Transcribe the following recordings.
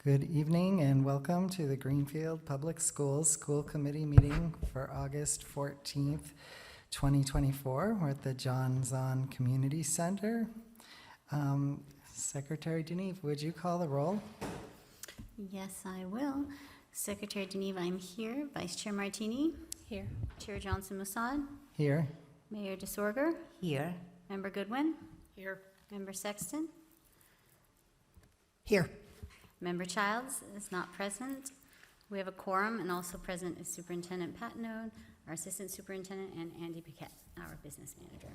Good evening and welcome to the Greenfield Public Schools School Committee meeting for August 14th, 2024. We're at the John Zahn Community Center. Secretary Deneve, would you call the roll? Yes, I will. Secretary Deneve, I'm here. Vice Chair Martini? Here. Chair Johnson-Mossad? Here. Mayor DeSorger? Here. Member Goodwin? Here. Member Sexton? Here. Member Childs is not present. We have a quorum, and also present is Superintendent Patnode, our Assistant Superintendent, and Andy Paquette, our Business Manager.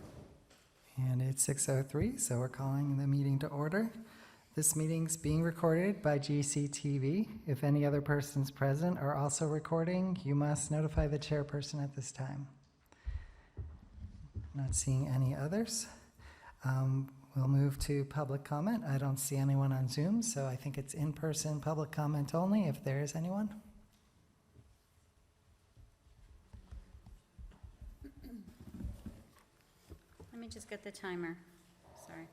And it's 6:03, so we're calling the meeting to order. This meeting's being recorded by GCTV. If any other persons present are also recording, you must notify the chairperson at this time. Not seeing any others. We'll move to public comment. I don't see anyone on Zoom, so I think it's in-person public comment only, if there is anyone. Let me just get the timer. Sorry.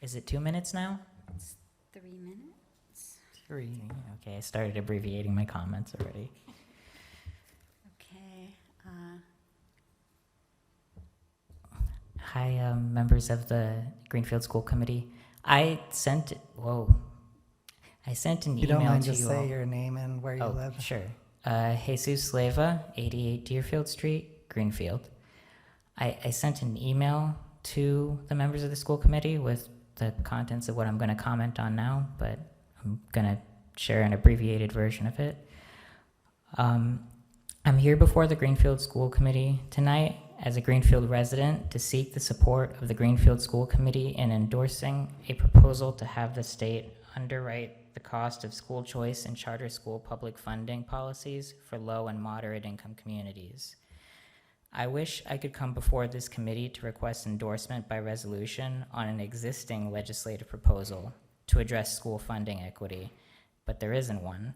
Is it 2 minutes now? It's 3 minutes. 3. Okay, I started abbreviating my comments already. Okay. Hi, members of the Greenfield School Committee. I sent an You don't email mind to just you say all. your name and where you live? Sure. Jesus Sleva, 88 Deerfield Street, Greenfield. I sent an email to the members of the school committee with the contents of what I'm going to comment on now, but I'm going to share an abbreviated version of it. I'm here before the Greenfield School Committee tonight as a Greenfield resident to seek the support of the Greenfield School Committee in endorsing a proposal to have the state underwrite the cost of school choice and charter school public funding policies for low and moderate income communities. I wish I could come before this committee to request endorsement by resolution on an existing legislative proposal to address school funding equity, but there isn't one.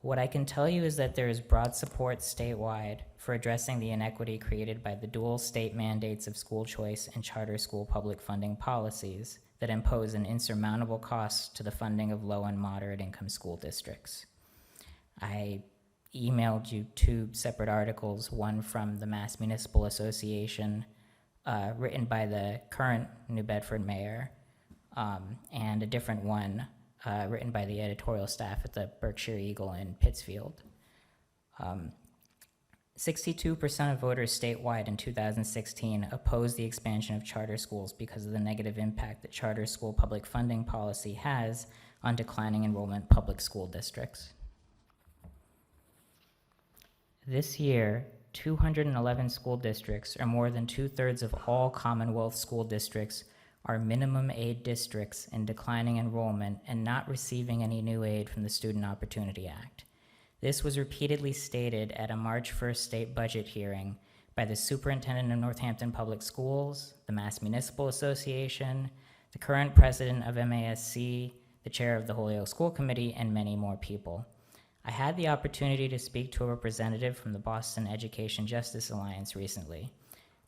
What I can tell you is that there is broad support statewide for addressing the inequity created by the dual state mandates of school choice and charter school public funding policies that impose an insurmountable cost to the funding of low and moderate income school districts. I emailed you 2 separate articles, one from the Mass Municipal Association, written by the current New Bedford mayor, and a different one written by the editorial staff at the Berkshire Eagle in Pittsfield. 62% of voters statewide in 2016 opposed the expansion of charter schools because of the negative impact that charter school public funding policy has on declining enrollment public school districts. This year, 211 school districts, or more than 2/3 of all Commonwealth school districts, are minimum aid districts in declining enrollment and not receiving any new aid from the Student Opportunity Act. This was repeatedly stated at a March 1st state budget hearing by the Superintendent of Northampton Public Schools, the Mass Municipal Association, the current president of MASC, the chair of the Holyoke School Committee, and many more people. I had the opportunity to speak to a representative from the Boston Education Justice Alliance recently.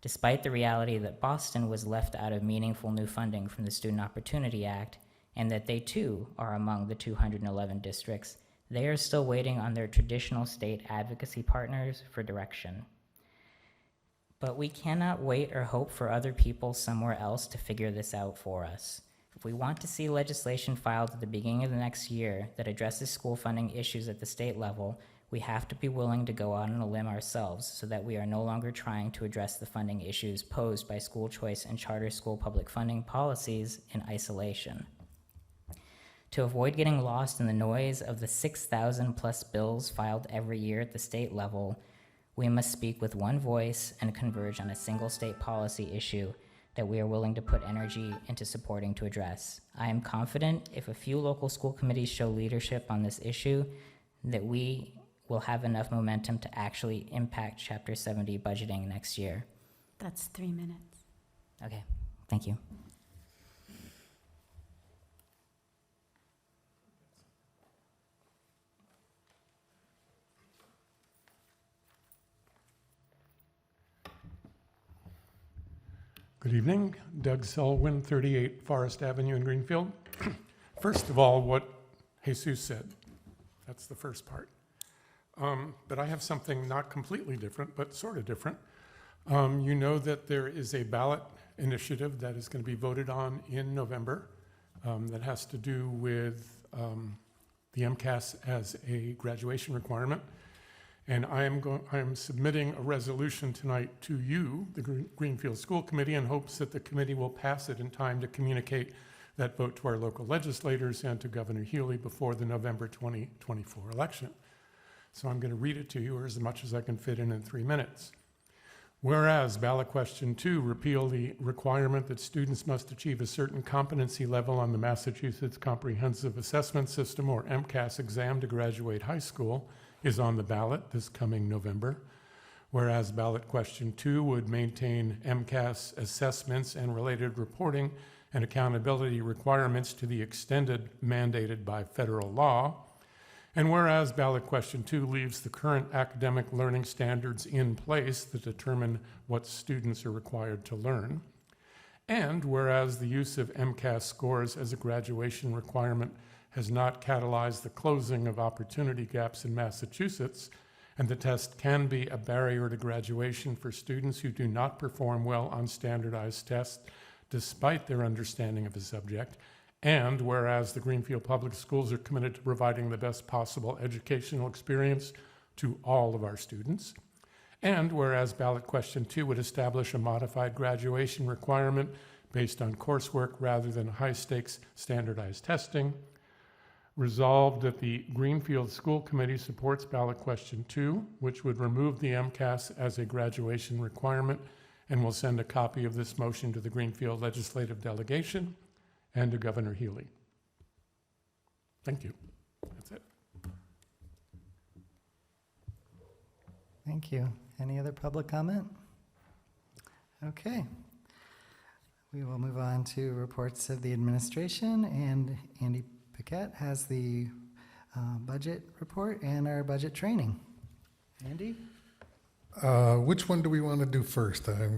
Despite the reality that Boston was left out of meaningful new funding from the Student Opportunity Act, and that they too are among the 211 districts, they are still waiting on their traditional state advocacy partners for direction. But we cannot wait or hope for other people somewhere else to figure this out for us. If we want to see legislation filed at the beginning of the next year that addresses school funding issues at the state level, we have to be willing to go out on a limb ourselves so that we are no longer trying to address the funding issues posed by school choice and charter school public funding policies in isolation. To avoid getting lost in the noise of the 6,000 plus bills filed every year at the state level, we must speak with one voice and converge on a single state policy issue that we are willing to put energy into supporting to address. I am confident if a few local school committees show leadership on this issue, that we will have enough momentum to actually impact Chapter 70 budgeting next year. That's 3 minutes. Okay, thank you. Good evening. Doug Selwyn, 38 Forest Avenue in Greenfield. First of all, what Jesus said. That's the first part. But I have something not completely different, but sort of different. You know that there is a ballot initiative that is going to be voted on in November that has to do with the MCAS as a graduation requirement. And I am submitting a resolution tonight to you, the Greenfield School Committee, in hopes that the committee will pass it in time to communicate that vote to our local legislators and to Governor Healy before the November 2024 election. So I'm going to read it to you, or as much as I can fit in 3 minutes. Whereas ballot question 2, repeal the requirement that students must achieve a certain competency level on the Massachusetts Comprehensive Assessment System, or MCAS, exam to graduate high school, is on the ballot this coming November. Whereas ballot question 2 would maintain MCAS assessments and related reporting and accountability requirements to the extended mandated by federal law. And whereas ballot question 2 leaves the current academic learning standards in place that determine what students are required to learn. And whereas the use of MCAS scores as a graduation requirement has not catalyzed the closing of opportunity gaps in Massachusetts, and the test can be a barrier to graduation for students who do not perform well on standardized tests despite their understanding of the subject. And whereas the Greenfield Public Schools are committed to providing the best possible educational experience to all of our students. And whereas ballot question 2 would establish a modified graduation requirement based on coursework rather than high-stakes standardized testing. Resolved that the Greenfield School Committee supports ballot question 2, which would remove the MCAS as a graduation requirement, and will send a copy of this motion to the Greenfield Legislative Delegation and to Governor Healy. Thank you. That's it. Thank you. Any other public comment? Okay. We will move on to reports of the administration, and Andy Paquette has the budget report and our budget training. Andy? Which one do we want to do first? I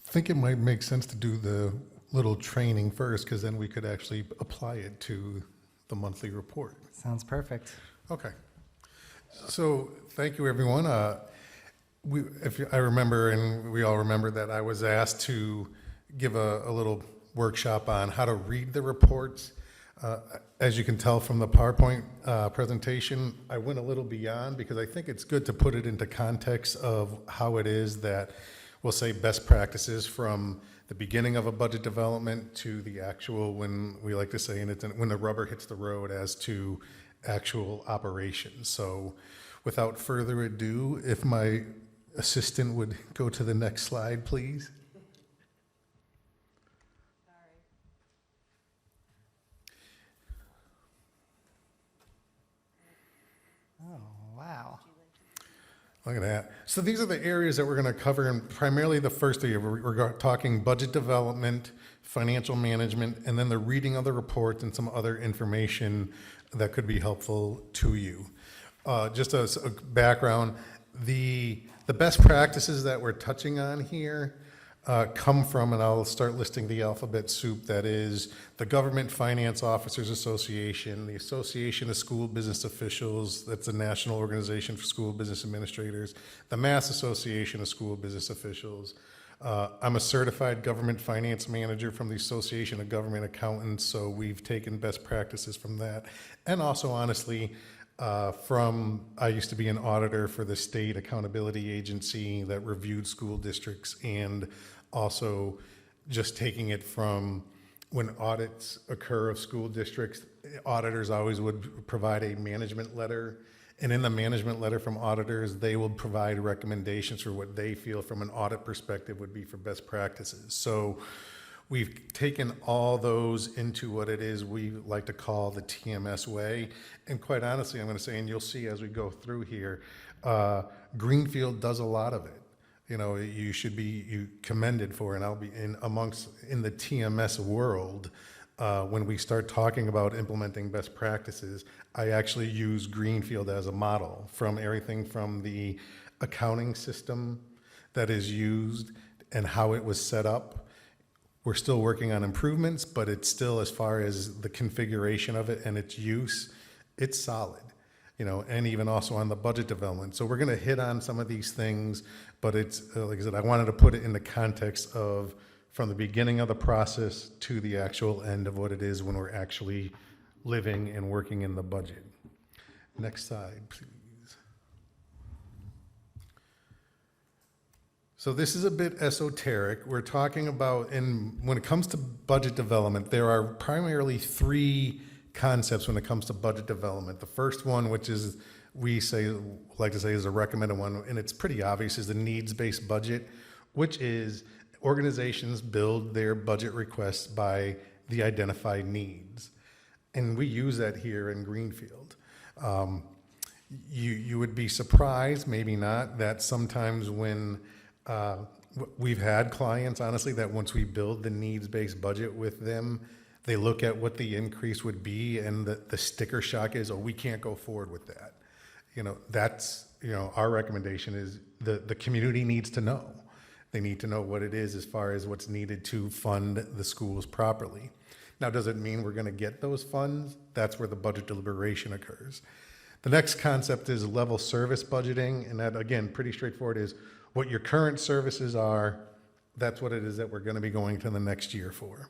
think it might make sense to do the little training first, because then we could actually apply it to the monthly report. Sounds perfect. Okay. So thank you, everyone. I remember, and we all remember, that I was asked to give a little workshop on how to read the reports. As you can tell from the PowerPoint presentation, I went a little beyond because I think it's good to put it into context of how it is that we'll say best practices from the beginning of a budget development to the actual, when we like to say, and it's when the rubber hits the road, as to actual operations. So without further ado, if my assistant would go to the next slide, please. Oh, wow. Look at that. So these are the areas that we're going to cover, and primarily the first area. We're talking budget development, financial management, and then the reading of the report and some other information that could be helpful to you. Just as a background, the best practices that we're touching on here come from, and I'll start listing the alphabet soup, that is the Government Finance Officers Association, the Association of School Business Officials, that's a national organization for school business administrators, the Mass Association of School Business Officials. I'm a certified government finance manager from the Association of Government Accountants, so we've taken best practices from that. And also, honestly, I used to be an auditor for the state accountability agency that reviewed school districts, and also just taking it from when audits occur of school districts, auditors always would provide a management letter, and in the management letter from auditors, they will provide recommendations for what they feel from an audit perspective would be for best practices. So we've taken all those into what it is we like to call the TMS way. And quite honestly, I'm going to say, and you'll see as we go through here, Greenfield does a lot of it. You know, you should be commended for, and I'll be in the TMS world. When we start talking about implementing best practices, I actually use Greenfield as a model, from everything from the accounting system that is used and how it was set up. We're still working on improvements, but it's still, as far as the configuration of it and its use, it's solid, and even also on the budget development. So we're going to hit on some of these things, but it's, like I said, I wanted to put it in the context of from the beginning of the process to the actual end of what it is when we're actually living and working in the budget. Next slide, please. So this is a bit esoteric. We're talking about, when it comes to budget development, there are primarily three concepts when it comes to budget development. The first one, which is like to say is a recommended one, and it's pretty obvious, is the needs-based budget, which is organizations build their budget requests by the identified needs. And we use that here in Greenfield. You would be surprised, maybe not, that sometimes when we've had clients, honestly, that once we build the needs-based budget with them, they look at what the increase would be, and the sticker shock is, oh, we can't go forward with that. That's, our recommendation is the community needs to know. They need to know what it is as far as what's needed to fund the schools properly. Now, does it mean we're going to get those funds? That's where the budget deliberation occurs. The next concept is level service budgeting, and that, again, pretty straightforward, is what your current services are, that's what it is that we're going to be going to the next year for.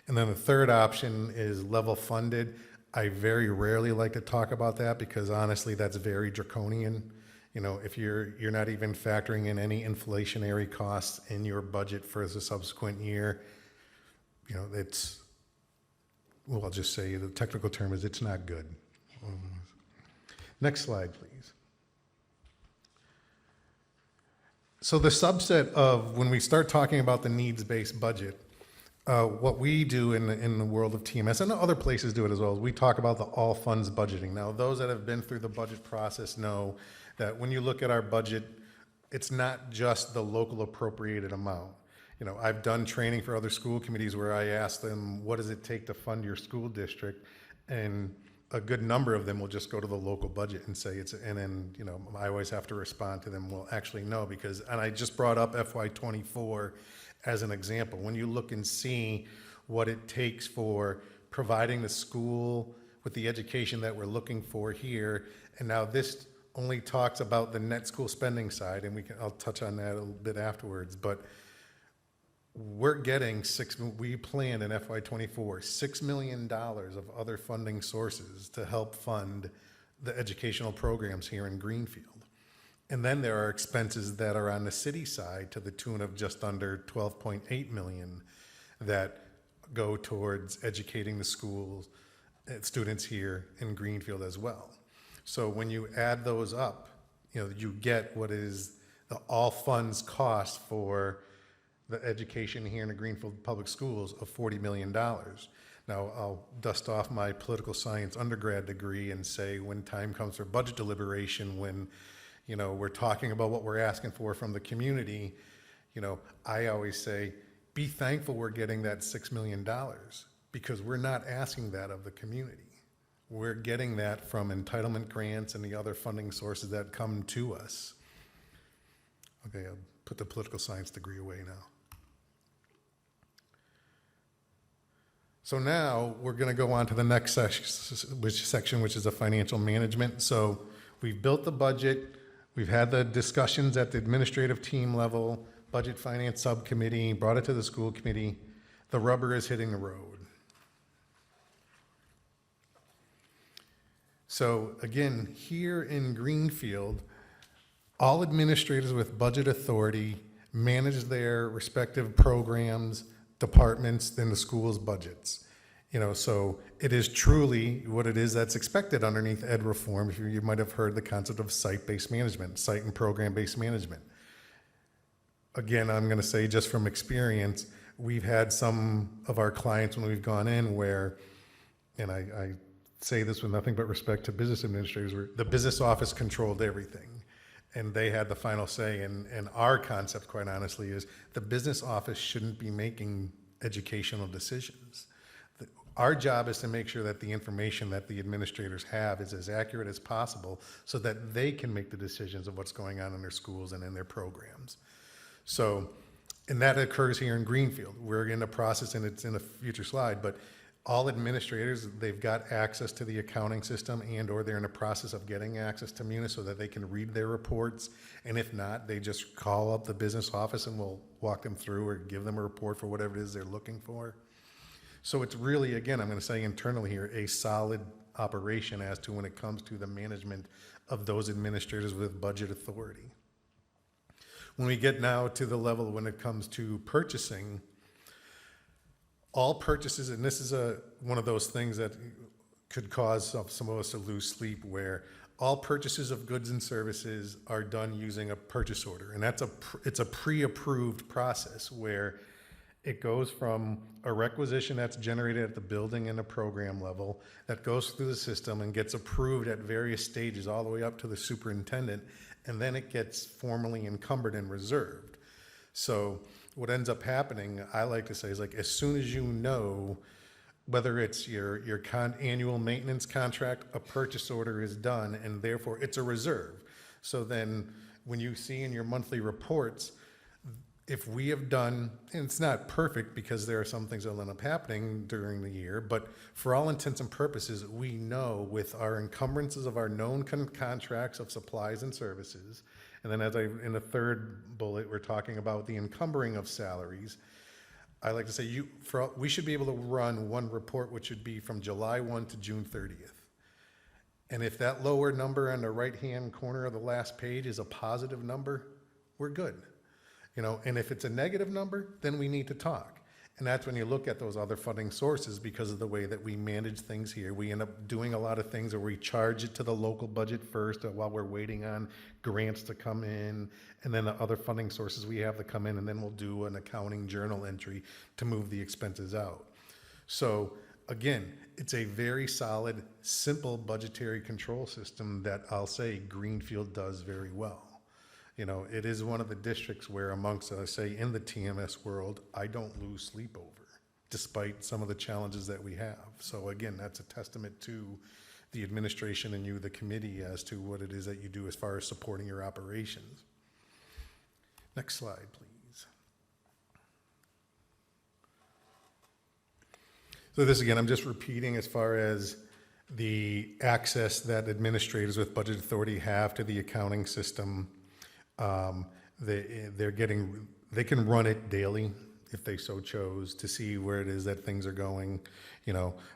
And then the third option is level funded. I very rarely like to talk about that because honestly, that's very draconian. If you're not even factoring in any inflationary costs in your budget for the subsequent year, I'll just say the technical term is it's not good. Next slide, please. So the subset of when we start talking about the needs-based budget, what we do in the world of TMS, and other places do it as well, is we talk about the all funds budgeting. Now, those that have been through the budget process know that when you look at our budget, it's not just the local appropriated amount. I've done training for other school committees where I ask them, what does it take to fund your school district? And a good number of them will just go to the local budget and say and then, I always have to respond to them, well, actually, no, and I just brought up FY24 as an example. When you look and see what it takes for providing the school with the education that we're looking for here, and now this only talks about the net school spending side, and I'll touch on that a little bit afterwards, but we're getting we planned in FY24, $6 million of other funding sources to help fund the educational programs here in Greenfield. And then there are expenses that are on the city side to the tune of just under $12.8 million that go towards educating the schools, students here in Greenfield as well. So when you add those up, you get what is the all funds cost for the education here in the Greenfield Public Schools of $40 million. Now, I'll dust off my political science undergrad degree and say when time comes for budget deliberation, when we're talking about what we're asking for from the community, I always say, be thankful we're getting that $6 million because we're not asking that of the community. We're getting that from entitlement grants and the other funding sources that come to us. Okay, I'll put the political science degree away now. So now we're going to go on to the next section, which is the financial management. So we've built the budget. We've had the discussions at the administrative team level, budget finance subcommittee, brought it to the school committee. The rubber is hitting the road. So again, here in Greenfield, all administrators with budget authority manage their respective programs, departments, in the school's budgets. So it is truly what it is that's expected underneath ed reform. If you might have heard the concept of site-based management, site and program-based management. Again, I'm going to say just from experience, we've had some of our clients when we've gone in where, and I say this with nothing but respect to business administrators, where the business office controlled everything. And they had the final say, and our concept, quite honestly, is the business office shouldn't be making educational decisions. Our job is to make sure that the information that the administrators have is as accurate as possible so that they can make the decisions of what's going on in their schools and in their programs. So, and that occurs here in Greenfield. We're in the process, and it's in a future slide, but all administrators, they've got access to the accounting system and or they're in the process of getting access to Munis so that they can read their reports. And if not, they just call up the business office and we'll walk them through or give them a report for whatever it is they're looking for. So it's really, again, I'm going to say internally here, a solid operation as to when it comes to the management of those administrators with budget authority. When we get now to the level when it comes to purchasing, all purchases, and this is one of those things that could cause some of us to lose sleep, where all purchases of goods and services are done using a purchase order. And it's a pre-approved process where it goes from a requisition that's generated at the building and the program level that goes through the system and gets approved at various stages all the way up to the superintendent, and then it gets formally encumbered and reserved. So what ends up happening, I like to say, is like as soon as you know whether it's your annual maintenance contract, a purchase order is done, and therefore it's a reserve. So then when you see in your monthly reports, if we have done, and it's not perfect because there are some things that will end up happening during the year, but for all intents and purposes, we know with our encumbrances of our known contracts of supplies and services, and then in the third bullet, we're talking about the encumbering of salaries. I like to say we should be able to run one report, which would be from July 1 to June 30th. And if that lower number on the right-hand corner of the last page is a positive number, we're good. And if it's a negative number, then we need to talk. And that's when you look at those other funding sources because of the way that we manage things here. We end up doing a lot of things where we charge it to the local budget first while we're waiting on grants to come in, and then the other funding sources we have to come in, and then we'll do an accounting journal entry to move the expenses out. So again, it's a very solid, simple budgetary control system that I'll say Greenfield does very well. It is one of the districts where amongst, say, in the TMS world, I don't lose sleep over, despite some of the challenges that we have. So again, that's a testament to the administration and you, the committee, as to what it is that you do as far as supporting your operations. Next slide, please. So this, again, I'm just repeating as far as the access that administrators with budget authority have to the accounting system. They can run it daily if they so chose to see where it is that things are going,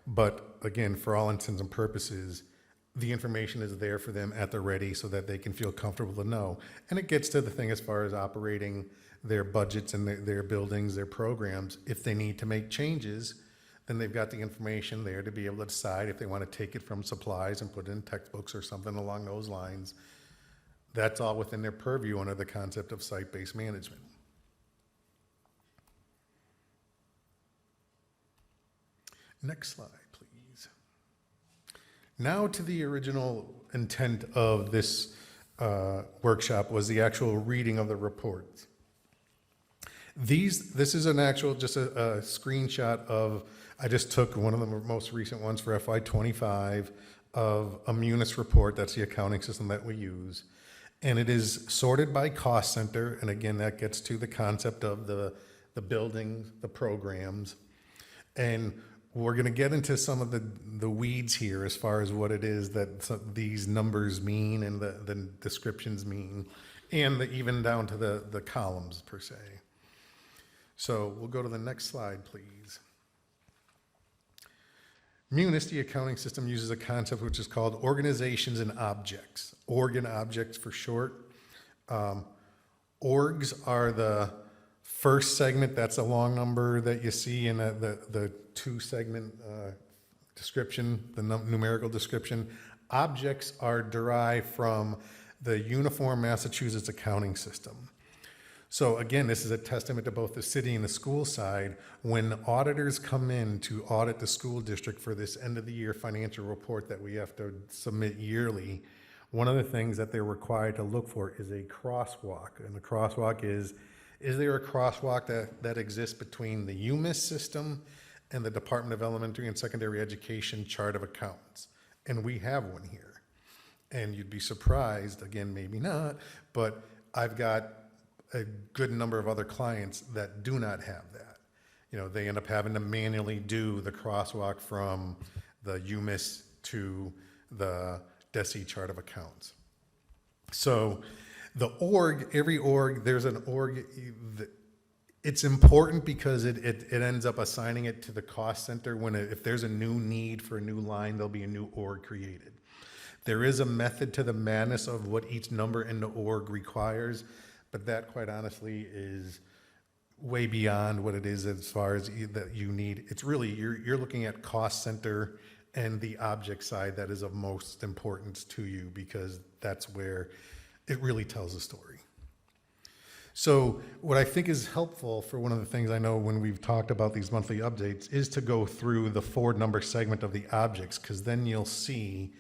but again, for all intents and purposes, the information is there for them at the ready so that they can feel comfortable to know. And it gets to the thing as far as operating their budgets and their buildings, their programs. If they need to make changes, then they've got the information there to be able to decide if they want to take it from supplies and put it in textbooks or something along those lines. That's all within their purview under the concept of site-based management. Next slide, please. Now to the original intent of this workshop was the actual reading of the reports. This is an actual, just a screenshot of, I just took one of the most recent ones for FY25 of a Munis report. That's the accounting system that we use. And it is sorted by cost center. And again, that gets to the concept of the buildings, the programs. And we're going to get into some of the weeds here as far as what it is that these numbers mean and the descriptions mean, and even down to the columns per se. So we'll go to the next slide, please. Munis, the accounting system, uses a concept which is called organizations and objects. Org and objects for short. Orgs are the first segment. That's a long number that you see in the two-segment description, the numerical description. Objects are derived from the Uniform Massachusetts accounting system. So again, this is a testament to both the city and the school side. When auditors come in to audit the school district for this end of the year financial report that we have to submit yearly, one of the things that they're required to look for is a crosswalk. And the crosswalk is there a crosswalk that exists between the UMIS system and the Department of Elementary and Secondary Education chart of accounts? And we have one here. And you'd be surprised, again, maybe not, but I've got a good number of other clients that do not have that. they end up having to manually do the crosswalk from the UMIS to the DESI chart of accounts. So the org, every org, there's an org, it's important because it ends up assigning it to the cost center when if there's a new need for a new line, there'll be a new org created. There is a method to the madness of what each number in the org requires, but that quite honestly is way beyond what it is as far as that you need. It's really, you're looking at cost center and the object side that is of most importance to you, because that's where it really tells a story. So what I think is helpful for one of the things I know when we've talked about these monthly updates is to go through the 4-number segment of the objects, because then you'll see,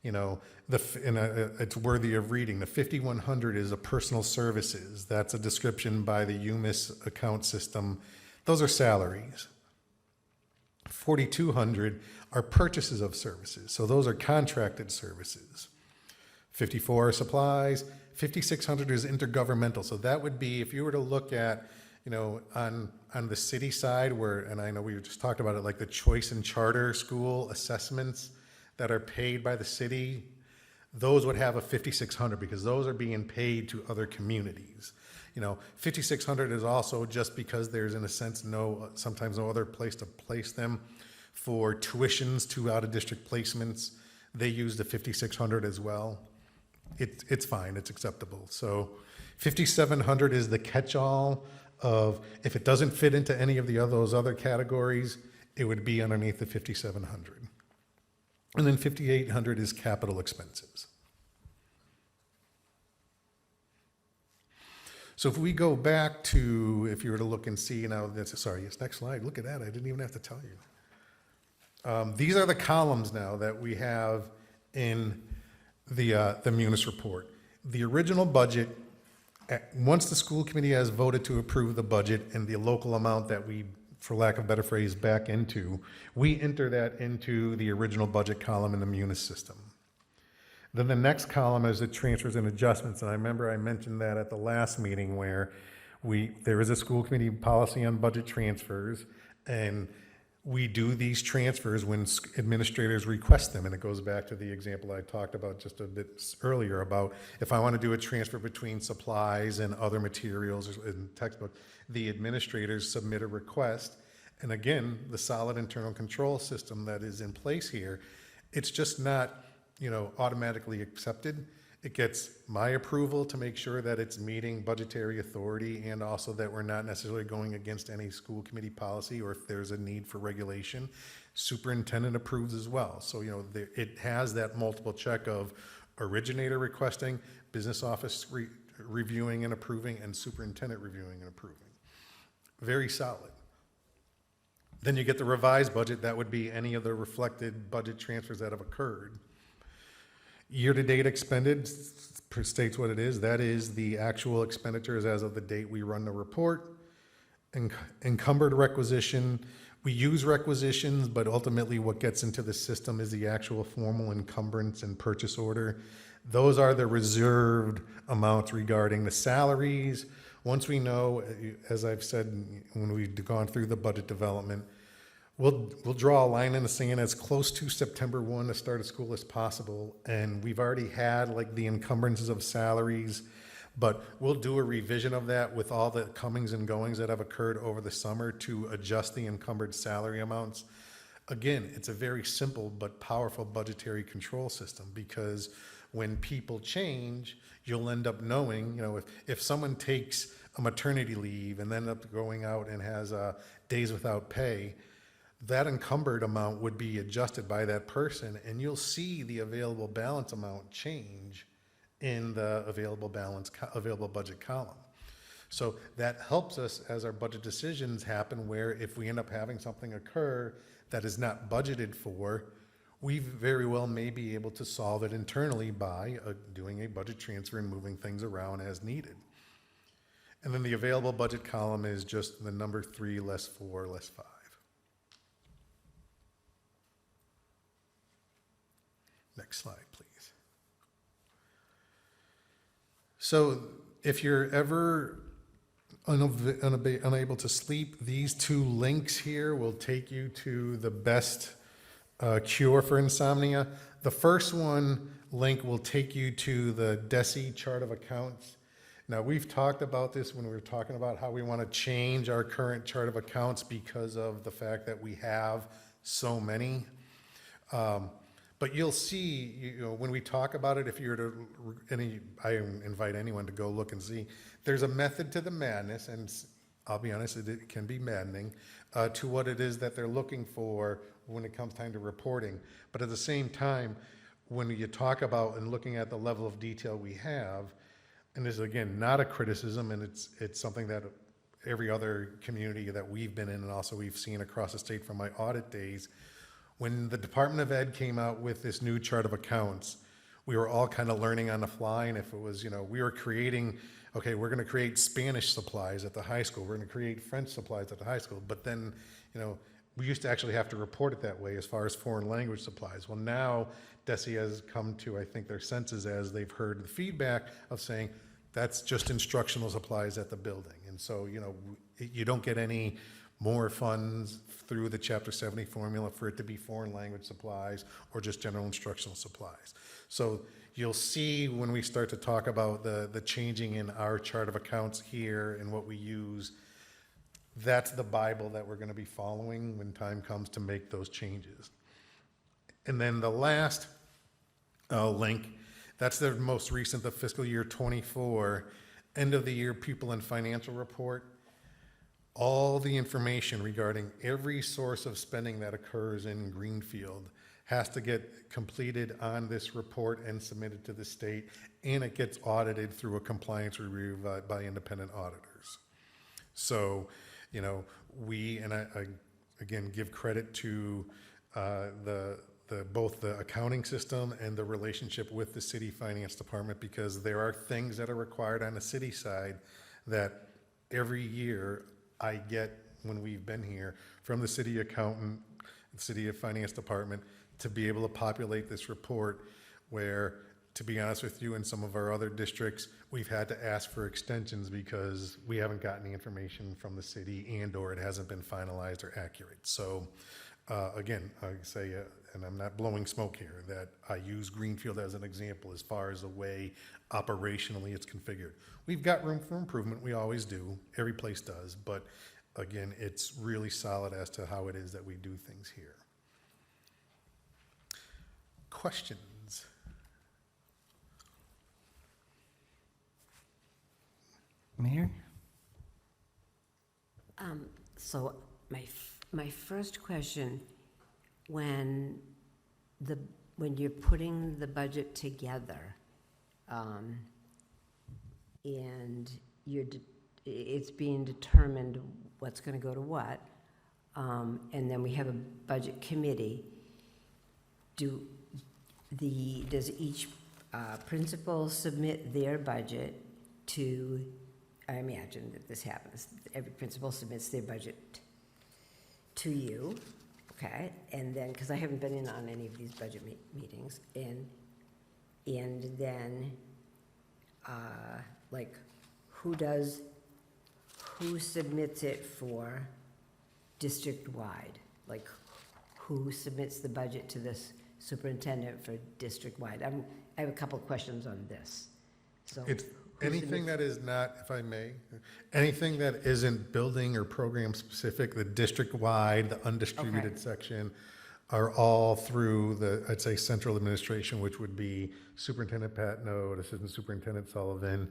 it's worthy of reading. The 5100 is a personal services. That's a description by the UMIS account system. Those are salaries. 4200 are purchases of services. So those are contracted services. 54 are supplies. 5600 is intergovernmental. So that would be, if you were to look at, on the city side where, and I know we just talked about it, like the choice and charter school assessments that are paid by the city, those would have a 5600 because those are being paid to other communities. 5600 is also just because there's, in a sense, sometimes no other place to place them. For tuitions to out-of-district placements, they use the 5600 as well. It's fine, it's acceptable. So 5700 is the catch-all of, if it doesn't fit into any of those other categories, it would be underneath the 5700. And then 5800 is capital expenses. So if we go back to, if you were to look and see now, next slide, look at that, I didn't even have to tell you. These are the columns now that we have in the Munis report. The original budget, once the school committee has voted to approve the budget and the local amount that we, for lack of a better phrase, back into, we enter that into the original budget column in the Munis system. Then the next column is the transfers and adjustments, and I remember I mentioned that at the last meeting where there is a school committee policy on budget transfers, and we do these transfers when administrators request them, and it goes back to the example I talked about just a bit earlier about if I want to do a transfer between supplies and other materials and textbook, the administrators submit a request, and again, the solid internal control system that is in place here, it's just not automatically accepted. It gets my approval to make sure that it's meeting budgetary authority and also that we're not necessarily going against any school committee policy, or if there's a need for regulation, superintendent approves as well. So, it has that multiple check of originator requesting, business office reviewing and approving, and superintendent reviewing and approving. Very solid. Then you get the revised budget. That would be any of the reflected budget transfers that have occurred. Year-to-date expended states what it is. That is the actual expenditures as of the date we run the report. Encumbered requisition, we use requisitions, but ultimately what gets into the system is the actual formal encumbrance and purchase order. Those are the reserved amounts regarding the salaries. Once we know, as I've said when we've gone through the budget development, we'll draw a line in the sand as close to September 1 to start of school as possible. And we've already had like the encumbrances of salaries, but we'll do a revision of that with all the comings and goings that have occurred over the summer to adjust the encumbered salary amounts. Again, it's a very simple but powerful budgetary control system, because when people change, you'll end up knowing, if someone takes a maternity leave and then end up going out and has days without pay, that encumbered amount would be adjusted by that person, and you'll see the available balance amount change in the available budget column. So that helps us as our budget decisions happen, where if we end up having something occur that is not budgeted for, we very well may be able to solve it internally by doing a budget transfer and moving things around as needed. And then the available budget column is just the number 3 less 4 less 5. Next slide, please. So if you're ever unable to sleep, these two links here will take you to the best cure for insomnia. The first one link will take you to the DESI chart of accounts. Now, we've talked about this when we were talking about how we want to change our current chart of accounts because of the fact that we have so many. But you'll see, you know, when we talk about it, if you were to, I invite anyone to go look and see, there's a method to the madness, and I'll be honest, it can be maddening, to what it is that they're looking for when it comes time to reporting. But at the same time, when you talk about and looking at the level of detail we have, and this is again not a criticism, and it's something that every other community that we've been in and also we've seen across the state from my audit days, when the Department of Ed came out with this new chart of accounts, we were all kind of learning on the fly. And if it was, you know, we were creating, okay, we're going to create Spanish supplies at the high school, we're going to create French supplies at the high school, but then, you know, we used to actually have to report it that way as far as foreign language supplies. Well, now DESI has come to, I think, their senses as they've heard the feedback of saying that's just instructional supplies at the building. And so, you know, you don't get any more funds through the Chapter 70 formula for it to be foreign language supplies or just general instructional supplies. So you'll see when we start to talk about the changing in our chart of accounts here and what we use, that's the Bible that we're going to be following when time comes to make those changes. And then the last link, that's the most recent, the fiscal year 24, end of the year pupil and financial report. All the information regarding every source of spending that occurs in Greenfield has to get completed on this report and submitted to the state, and it gets audited through a compliance review by independent auditors. So, you know, I again give credit to both the accounting system and the relationship with the city finance department, because there are things that are required on the city side that every year I get when we've been here from the city accountant, the city finance department, to be able to populate this report where, to be honest with you, in some of our other districts, we've had to ask for extensions because we haven't gotten the information from the city and or it hasn't been finalized or accurate. So again, I say, and I'm not blowing smoke here, that I use Greenfield as an example as far as the way operationally it's configured. We've got room for improvement, we always do, every place does, but again, it's really solid as to how it is that we do things here. Questions? Mayor? So my first question, when you're putting the budget together, and it's being determined what's going to go to what, and then we have a budget committee, does each principal submit their budget to, I imagine that this happens, every principal submits their budget to you, okay? And then, because I haven't been in on any of these budget meetings, and then, like, who submits it for district-wide? Like, who submits the budget to this superintendent for district-wide? I have a couple of questions on this. So It's who anything submits- that is not, if I may, anything that isn't building or program specific, the district-wide, the undistributed Okay. section, are all through the, I'd say, central administration, which would be Superintendent Pat Node, Assistant Superintendent Sullivan,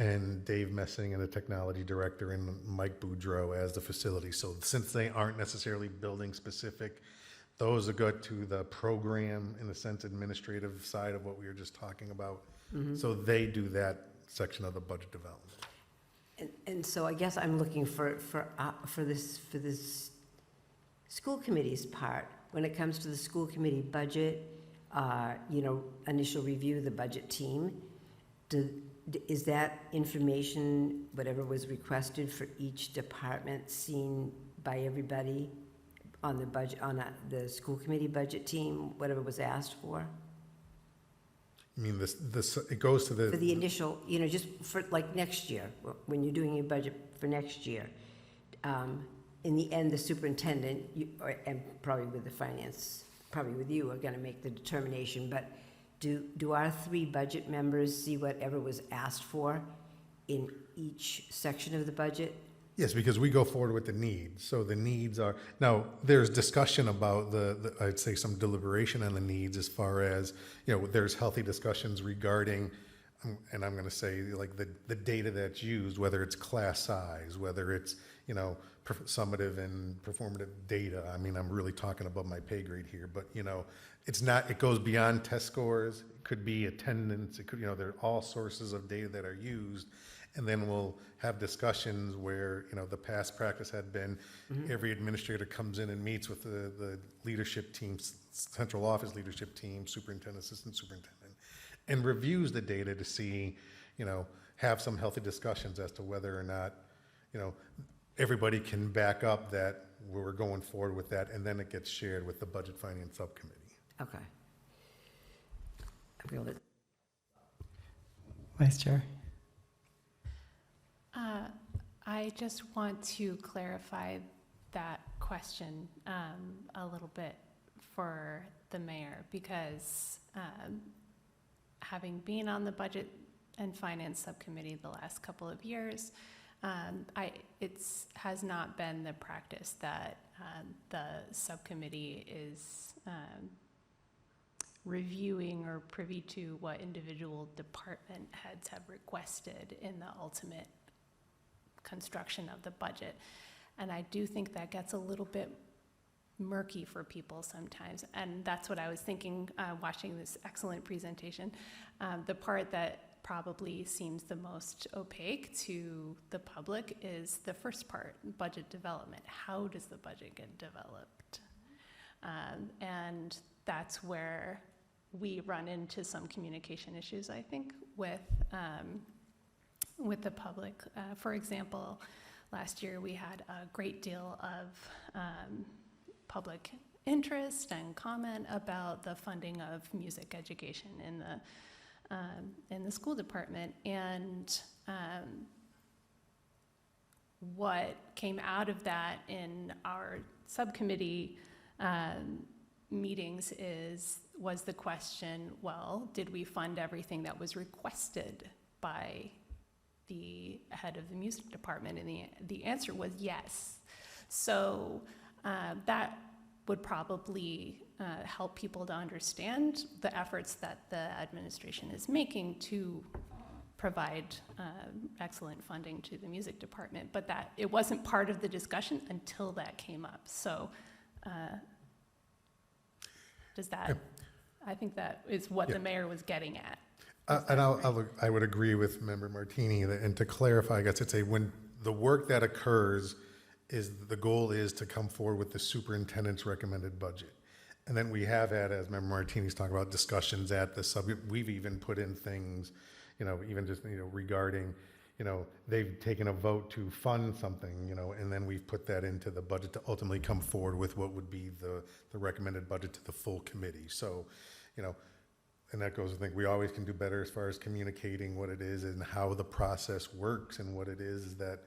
and Dave Messing, and the technology director, and Mike Boudreau as the facility. So since they aren't necessarily building specific, those are good to the program, in the sense, administrative side of what we were just talking about. So they do that section of the budget development. And so I guess I'm looking for this school committee's part. When it comes to the school committee budget, initial review, the budget team, is that information, whatever was requested for each department, seen by everybody on the budget, on the school committee budget team, whatever was asked for? I mean, it goes to For the, the initial, you know, just for like next year, when you're doing your budget for next year, in the end, the superintendent, and probably with the finance, probably with you, are gonna make the determination, but do our three budget members see whatever was asked for in each section of the budget? yes, because we go forward with the needs. So the needs are, now, there's discussion about I'd say some deliberation on the needs as far as, there's healthy discussions regarding, and I'm gonna say, like, the data that's used, whether it's class size, whether it's, summative and performative data. I mean, I'm really talking above my pay grade here, but, it's not, it goes beyond test scores. It could be attendance. It could, there are all sources of data that are used. And then we'll have discussions where, the past practice had been every administrator comes in and meets with the leadership team, central office leadership team, superintendent, assistant superintendent, and reviews the data to see, have some healthy discussions as to whether or not, everybody can back up that we're going forward with that, and then it gets shared with the Budget Finance Subcommittee. Okay. I'll be able to- Vice Chair. I just want to clarify that question a little bit for the mayor, because having been on the Budget and Finance Subcommittee the last couple of years, it has not been the practice that the subcommittee is reviewing or privy to what individual department heads have requested in the ultimate construction of the budget. And I do think that gets a little bit murky for people sometimes. And that's what I was thinking watching this excellent presentation. The part that probably seems the most opaque to the public is the first part, budget development. How does the budget get developed? And that's where we run into some communication issues, I think, with the public. For example, last year we had a great deal of public interest and comment about the funding of music education in the school department, and what came out of that in our subcommittee meetings was the question, well, did we fund everything that was requested by the head of the music department? And the answer was yes. So that would probably help people to understand the efforts that the administration is making to provide excellent funding to the music department, but that it wasn't part of the discussion until that came up. So I think that is what the mayor was getting at. And I would agree with Member Martini, and to clarify, I guess it's when the work that occurs the goal is to come forward with the superintendent's recommended budget. And then we have had, as Member Martini's talking about, discussions at the we've even put in things, even just, regarding, they've taken a vote to fund something, and then we've put that into the budget to ultimately come forward with what would be the recommended budget to the full committee. So, and that goes, I think we always can do better as far as communicating what it is and how the process works, and what it is that,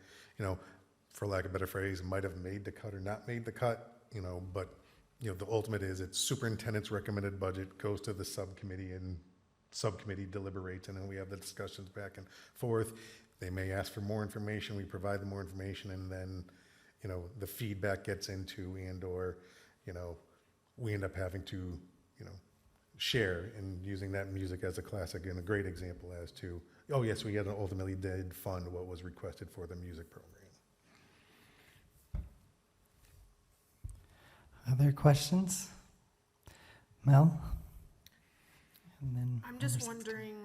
for lack of a better phrase, might have made the cut or not made the cut, but, the ultimate is it's superintendent's recommended budget goes to the subcommittee, and subcommittee deliberates, and then we have the discussions back and forth. They may ask for more information, we provide them more information, and then, the feedback gets into or, we end up having to, share, and using that music as a classic and a great example as to, oh yes, we ultimately did fund what was requested for the music program. Other questions? Mel? And then I'm just number 16. wondering,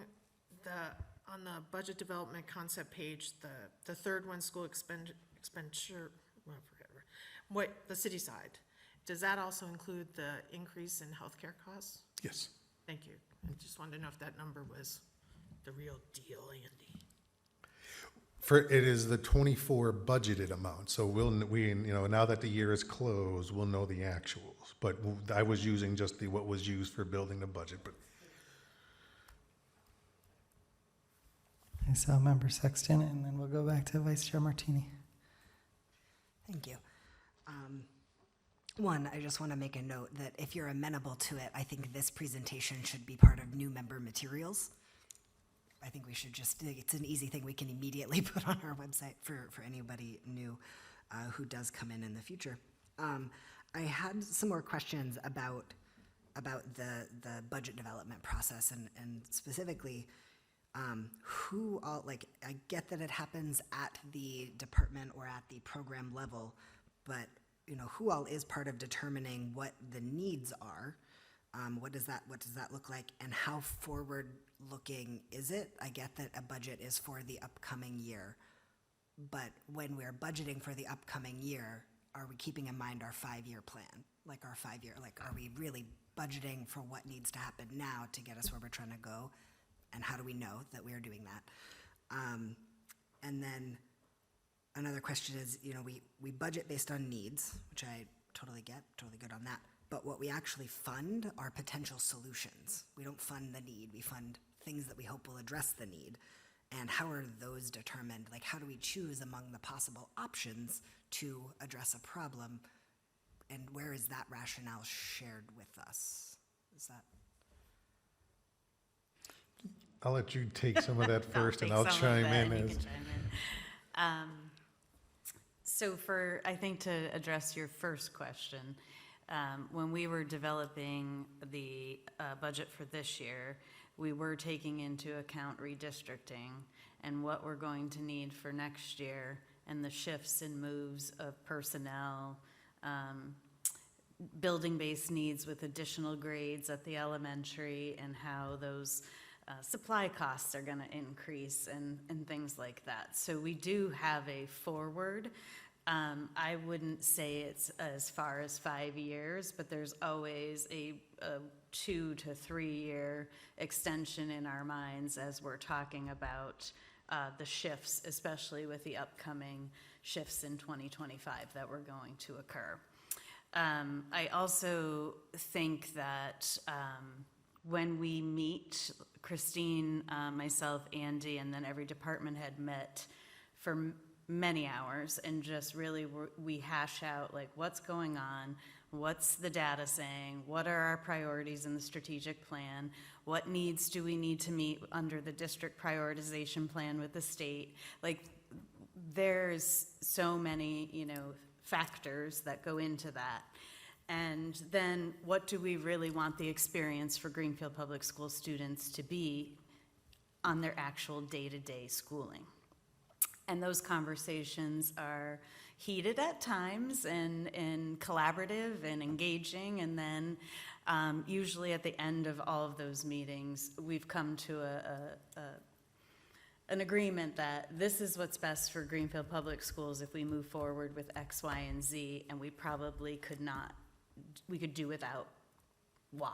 on the budget development concept page, the third one, school expenditure, well, I forget, what, the city side, does that also include the increase in healthcare costs? Yes. Thank you. I just wanted to know if that number was the real deal, Andy. It is the 24 budgeted amount, so now that the year is closed, we'll know the actuals. But I was using just what was used for building the budget. But I saw Member Sexton, and then we'll go back to Vice Chair Martini. Thank you. One, I just want to make a note that if you're amenable to it, I think this presentation should be part of new member materials. I think we should just, it's an easy thing we can immediately put on our website for anybody new who does come in the future. I had some more questions about the budget development process and specifically who all, like, I get that it happens at the department or at the program level, but who all is part of determining what the needs are? What does that look like, and how forward-looking is it? I get that a budget is for the upcoming year, but when we're budgeting for the upcoming year, are we keeping in mind our 5-year plan? Like our 5-year, like, are we really budgeting for what needs to happen now to get us where we're trying to go? And how do we know that we are doing that? And then another question is, we budget based on needs, which I totally get, totally good on that. But what we actually fund are potential solutions. We don't fund the need, we fund things that we hope will address the need. And how are those determined? Like, how do we choose among the possible options to address a problem? And where is that rationale shared with us? Is that? I'll let you take some of that first, and take I'll some of chime that, in and you as. can chime in. So I think to address your first question, when we were developing the budget for this year, we were taking into account redistricting and what we're going to need for next year and the shifts and moves of personnel, building-based needs with additional grades at the elementary, and how those supply costs are going to increase and things like that. So we do have a forward. I wouldn't say it's as far as 5 years, but there's always a 2 to 3 year extension in our minds as we're talking about the shifts, especially with the upcoming shifts in 2025 that were going to occur. I also think that when we meet, Christine, myself, Andy, and then every department head met for many hours, and just really we hash out like what's going on, what's the data saying, what are our priorities in the strategic plan, what needs do we need to meet under the district prioritization plan with the state. Like, there's so many factors that go into that. And then what do we really want the experience for Greenfield Public School students to be on their actual day-to-day schooling? And those conversations are heated at times and collaborative and engaging. And then usually at the end of all of those meetings, we've come to an agreement that this is what's best for Greenfield Public Schools if we move forward with X, Y, and Z, and we probably we could do without Y.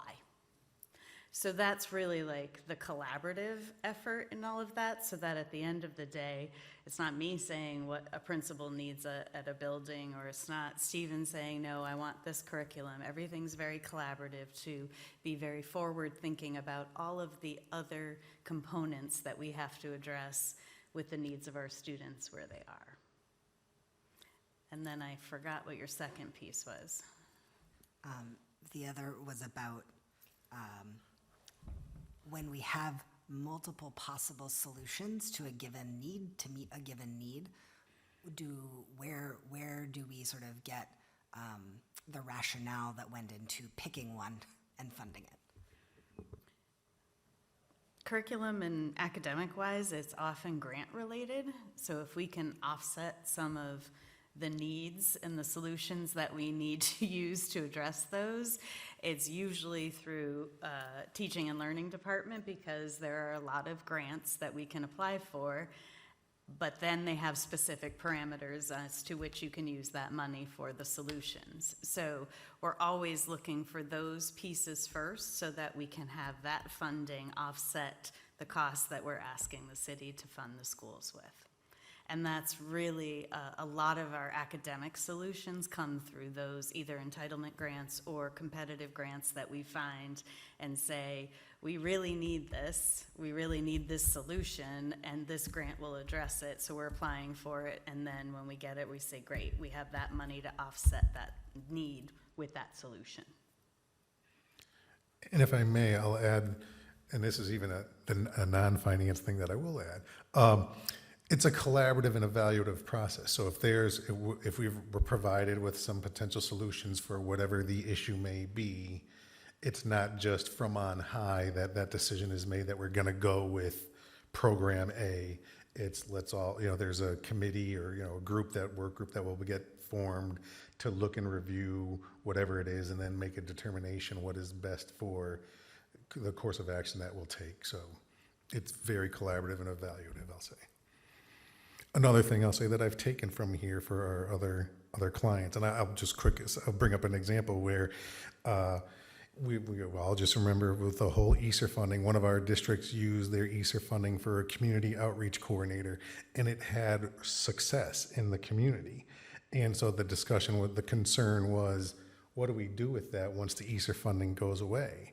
So that's really like the collaborative effort in all of that, so that at the end of the day, it's not me saying what a principal needs at a building, or it's not Stephen saying, no, I want this curriculum. Everything's very collaborative to be very forward-thinking about all of the other components that we have to address with the needs of our students where they are. And then I forgot what your second piece was. The other was about when we have multiple possible solutions to a given need, to meet a given need, where do we sort of get the rationale that went into picking one and funding it? Curriculum and academic-wise, it's often grant-related. So if we can offset some of the needs and the solutions that we need to use to address those, it's usually through teaching and learning department, because there are a lot of grants that we can apply for, but then they have specific parameters as to which you can use that money for the solutions. So we're always looking for those pieces first so that we can have that funding offset the costs that we're asking the city to fund the schools with. And that's really, a lot of our academic solutions come through those either entitlement grants or competitive grants that we find and say, we really need this solution, and this grant will address it, so we're applying for it, and then when we get it, we say, great, we have that money to offset that need with that solution. And if I may, I'll add, and this is even a non-finance thing that I will add. It's a collaborative and evaluative process. So if we were provided with some potential solutions for whatever the issue may be, it's not just from on high that decision is made that we're going to go with program A. It's let's all, there's a committee or, a work group that will get formed to look and review whatever it is and then make a determination what is best for the course of action that we'll take. So it's very collaborative and evaluative, I'll say. Another thing I'll say that I've taken from here for our other clients, and I'll bring up an example where we all just remember with the whole ESSER funding, one of our districts used their ESSER funding for a community outreach coordinator, and it had success in the community. And so the concern was, what do we do with that once the ESSER funding goes away?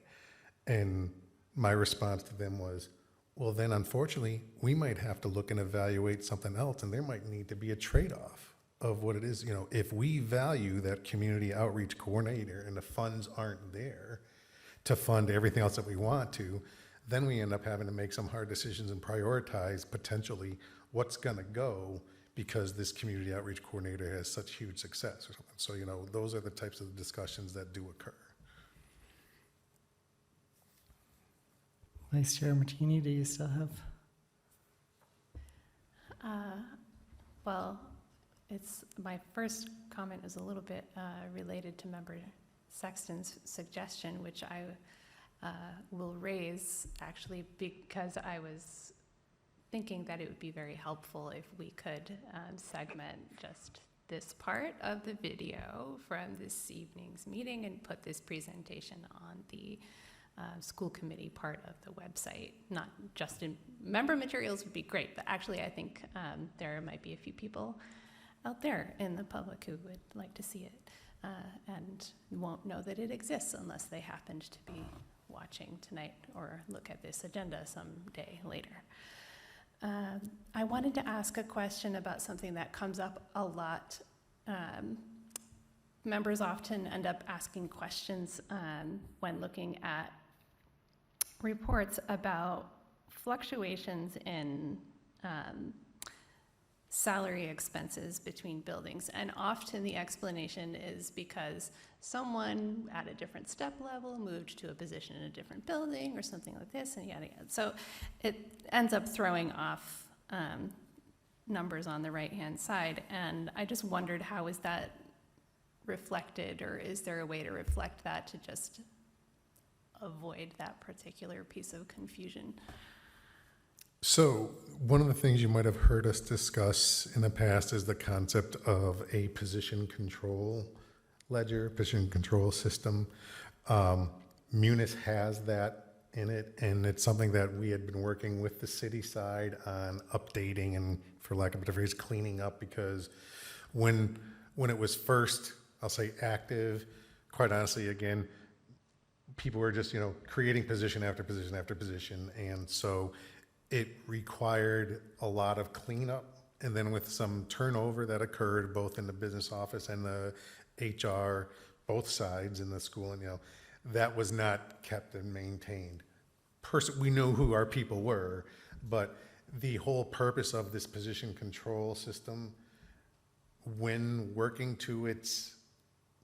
And my response to them was, well, then unfortunately, we might have to look and evaluate something else, and there might need to be a trade-off of what it is. If we value that community outreach coordinator and the funds aren't there to fund everything else that we want to, then we end up having to make some hard decisions and prioritize potentially what's going to go because this community outreach coordinator has such huge success or something. So, those are the types of discussions that do occur. Vice Chair Martini, do you still have? Well, my first comment is a little bit related to Member Sexton's suggestion, which I will raise actually because I was thinking that it would be very helpful if we could segment just this part of the video from this evening's meeting and put this presentation on the school committee part of the website. Not just in member materials would be great, but actually I think there might be a few people out there in the public who would like to see it and won't know that it exists unless they happened to be watching tonight or look at this agenda someday later. I wanted to ask a question about something that comes up a lot. Members often end up asking questions when looking at reports about fluctuations in salary expenses between buildings. And often the explanation is because someone at a different step level moved to a position in a different building or something like this, and yada, yada. So it ends up throwing off numbers on the right-hand side. And I just wondered, how is that reflected, or is there a way to reflect that to just avoid that particular piece of confusion? So one of the things you might have heard us discuss in the past is the concept of a position control ledger, position control system. Munis has that in it, and it's something that we had been working with the city side on updating and, for lack of a better phrase, cleaning up, because when it was first, I'll say, active, quite honestly, again, people were just, creating position after position after position, and so it required a lot of cleanup. And then with some turnover that occurred both in the business office and the HR, both sides in the school, and that was not kept and maintained. We knew who our people were, but the whole purpose of this position control system, when working to its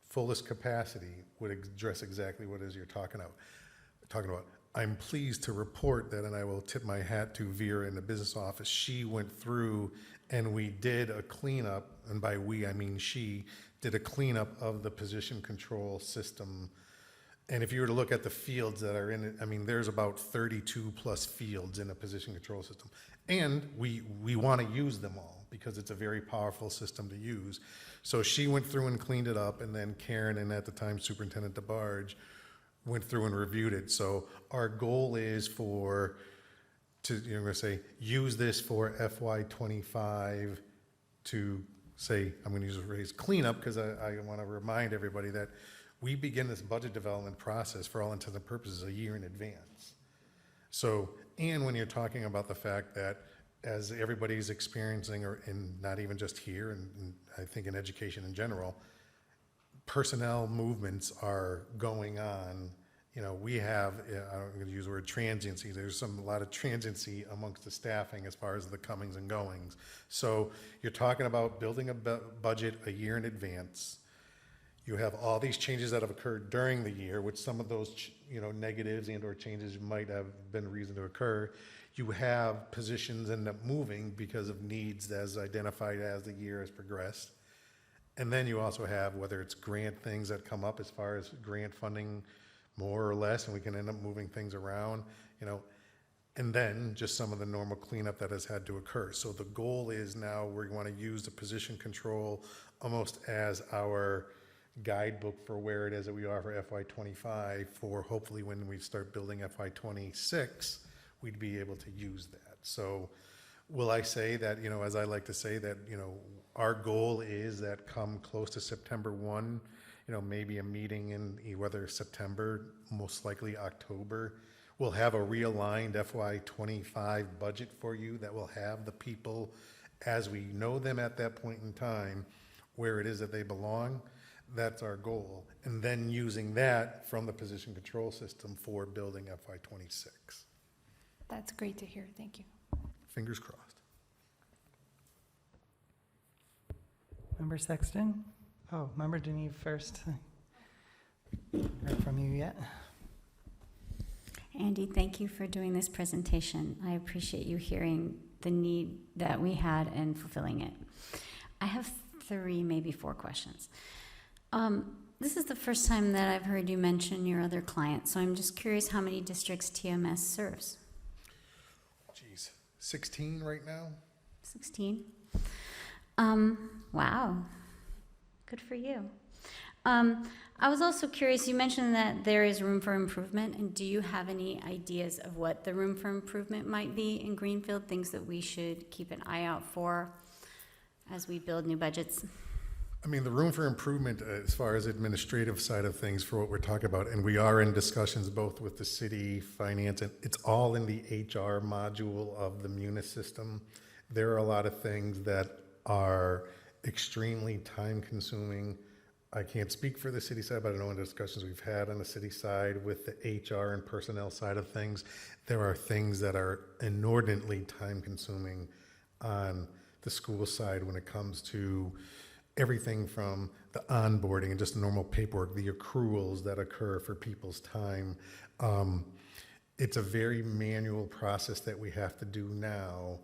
fullest capacity, would address exactly what it is you're talking about. I'm pleased to report that, and I will tip my hat to Vera in the business office, she went through and we did a cleanup, and by we I mean she did a cleanup of the position control system. And if you were to look at the fields that are in it, there's about 32 plus fields in a position control system. And we want to use them all because it's a very powerful system to use. So she went through and cleaned it up, and then Karen, and at the time Superintendent DeBarge, went through and reviewed it. So our goal is for to, you're gonna say, use this for FY '25 to say, I'm gonna use the phrase cleanup, because I wanna remind everybody that we begin this budget development process for all intents and purposes a year in advance. So, and when you're talking about the fact that as everybody's experiencing, or in, not even just here, and I think in education in general, personnel movements are going on. You know, we have, I'm going to use the word transiency, there's a lot of transiency amongst the staffing as far as the comings and goings. So you're talking about building a budget a year in advance. You have all these changes that have occurred during the year, which some of those, negatives and or changes might have been reason to occur. You have positions end up moving because of needs as identified as the year has progressed. And then you also have, whether it's grant things that come up as far as grant funding, more or less, and we can end up moving things around, and then just some of the normal cleanup that has had to occur. So the goal is now we want to use the position control almost as our guidebook for where it is that we are for FY '25, for hopefully when we start building FY '26, we'd be able to use that. So will I say that, as I like to say that, our goal is that come close to September 1, maybe a meeting in whether September, most likely October, we'll have a realigned FY '25 budget for you that will have the people as we know them at that point in time, where it is that they belong. That's our goal. And then using that from the position control system for building FY '26. That's great to hear. Thank you. Fingers crossed. Member Sexton? Oh, Member Deneve first. Heard from you yet? Andy, thank you for doing this presentation. I appreciate you hearing the need that we had and fulfilling it. I have 3, maybe 4 questions. This is the first time that I've heard you mention your other clients, so I'm just curious how many districts TMS serves. Geez, 16 right now? 16? Wow. Good for you. I was also curious, you mentioned that there is room for improvement, and do you have any ideas of what the room for improvement might be in Greenfield, things that we should keep an eye out for as we build new budgets? I mean, the room for improvement as far as administrative side of things for what we're talking about, and we are in discussions both with the city, finance, and it's all in the HR module of the Munis system. There are a lot of things that are extremely time consuming. I can't speak for the city side, but I know in the discussions we've had on the city side with the HR and personnel side of things, there are things that are inordinately time consuming on the school side when it comes to everything from the onboarding and just normal paperwork, the accruals that occur for people's time. It's a very manual process that we have to do now,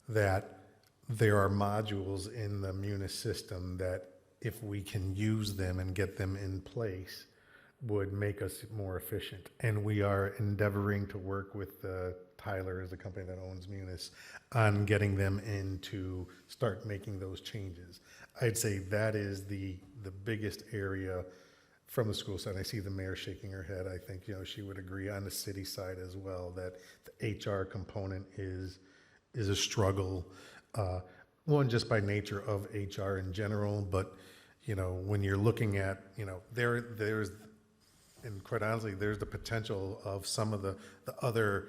that there are modules in the Munis system that if we can use them and get them in place would make us more efficient. And we are endeavoring to work with Tyler, is the company that owns Munis, on getting them in to start making those changes. I'd say that is the biggest area from the school side. I see the mayor shaking her head. I think, she would agree on the city side as well, that the HR component is a struggle. One, just by nature of HR in general, but, when you're looking at, there's, and quite honestly, there's the potential of some of the other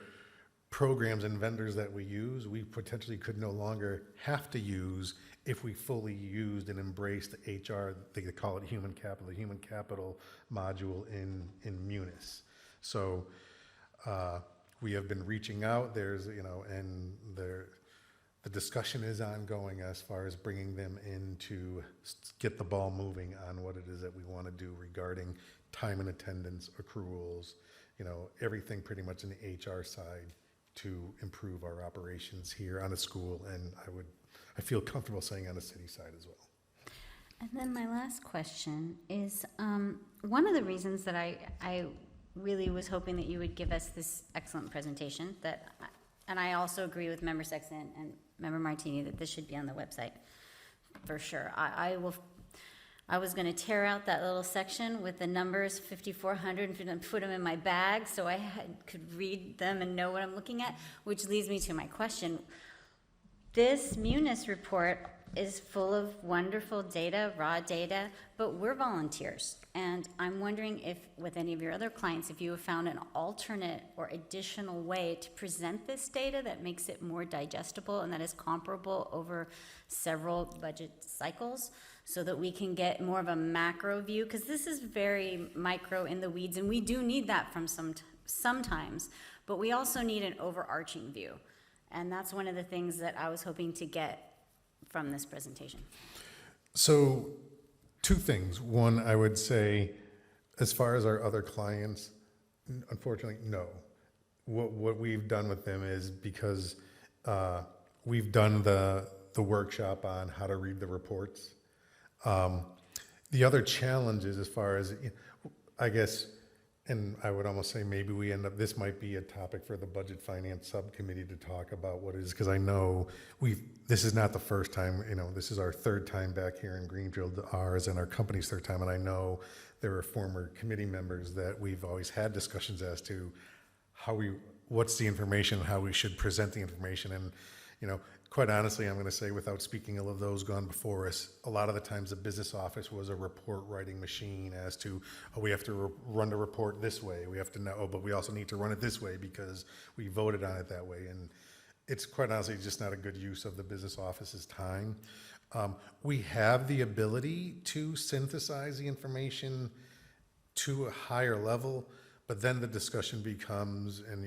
programs and vendors that we use, we potentially could no longer have to use if we fully used and embraced the HR, they call it human capital, the human capital module in Munis. So we have been reaching out, there's, and the discussion is ongoing as far as bringing them in to get the ball moving on what it is that we want to do regarding time and attendance, accruals, everything pretty much in the HR side to improve our operations here on a school, and I feel comfortable saying on the city side as well. And then my last question is, one of the reasons that I really was hoping that you would give us this excellent presentation, and I also agree with Member Sexton and Member Martini that this should be on the website for sure. I was gonna tear out that little section with the numbers 5,400 and put them in my bag so I could read them and know what I'm looking at, which leads me to my question. This Munis report is full of wonderful data, raw data, but we're volunteers. And I'm wondering if, with any of your other clients, if you have found an alternate or additional way to present this data that makes it more digestible and that is comparable over several budget cycles, so that we can get more of a macro view, because this is very micro in the weeds, and we do need that from sometimes, but we also need an overarching view. And that's one of the things that I was hoping to get from this presentation. So, two things. One, I would say, as far as our other clients, unfortunately, no. What we've done with them is because we've done the workshop on how to read the reports. The other challenge is, as far as, I guess, and I would almost say maybe we end up, this might be a topic for the Budget Finance Subcommittee to talk about what it is, because I know this is not the first time, this is our third time back here in Greenfield, ours and our company's third time, and I know there are former committee members that we've always had discussions as to what's the information, how we should present the information, and, quite honestly, I'm going to say, without speaking ill of those gone before us, a lot of the times the business office was a report writing machine as to, we have to run the report this way. We have to know, but we also need to run it this way because we voted on it that way. And it's quite honestly just not a good use of the business office's time. We have the ability to synthesize the information to a higher level, but then the discussion becomes, and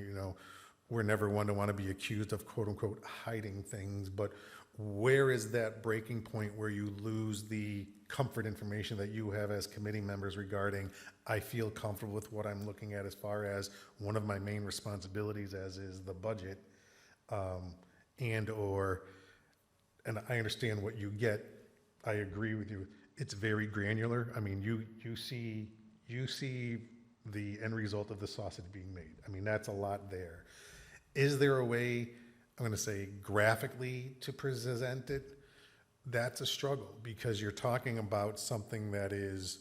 we're never one to want to be accused of quote unquote hiding things, but where is that breaking point where you lose the comfort information that you have as committee members regarding, I feel comfortable with what I'm looking at as far as one of my main responsibilities as is the budget, and I understand what you get. I agree with you. It's very granular. I mean, you see the end result of the sausage being made. I mean, that's a lot there. Is there a way, I'm going to say, graphically to present it? That's a struggle because you're talking about something that is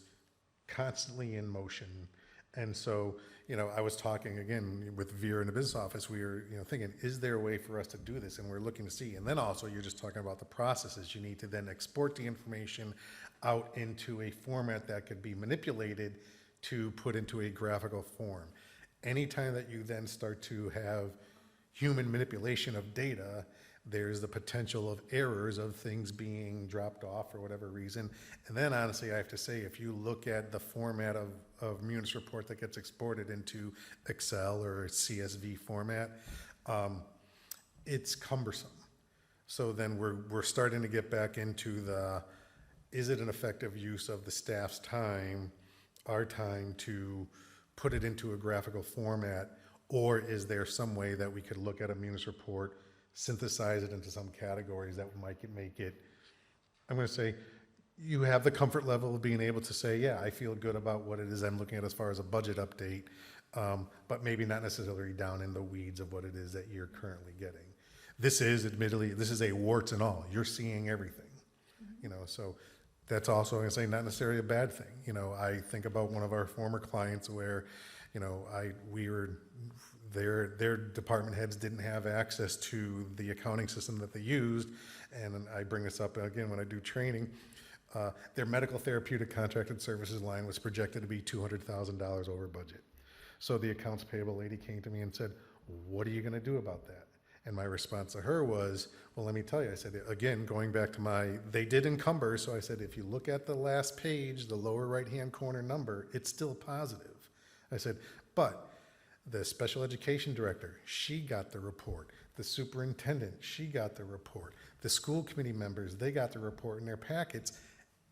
constantly in motion. And so, I was talking again with Vera in the business office. We were, thinking, is there a way for us to do this? And we're looking to see. And then also, you're just talking about the processes. You need to then export the information out into a format that could be manipulated to put into a graphical form. Anytime that you then start to have human manipulation of data, there's the potential of errors of things being dropped off for whatever reason. And then honestly, I have to say, if you look at the format of Munis report that gets exported into Excel or CSV format, it's cumbersome. So then we're starting to get back into is it an effective use of the staff's time, our time, to put it into a graphical format? Or is there some way that we could look at a Munis report, synthesize it into some categories that might make it, I'm going to say, you have the comfort level of being able to say, yeah, I feel good about what it is I'm looking at as far as a budget update, but maybe not necessarily down in the weeds of what it is that you're currently getting. This is, admittedly, a warts and all. You're seeing everything, so that's also, I'm going to say, not necessarily a bad thing. I think about one of our former clients where, their department heads didn't have access to the accounting system that they used, and I bring this up again when I do training. Their medical therapeutic contracted services line was projected to be $200,000 over budget. So the accounts payable lady came to me and said, "What are you going to do about that?" And my response to her was, well, let me tell you. I said, again, going back to they did encumber, so I said, if you look at the last page, the lower right-hand corner number, it's still positive. I said, but the special education director, she got the report. The superintendent, she got the report. The school committee members, they got the report in their packets.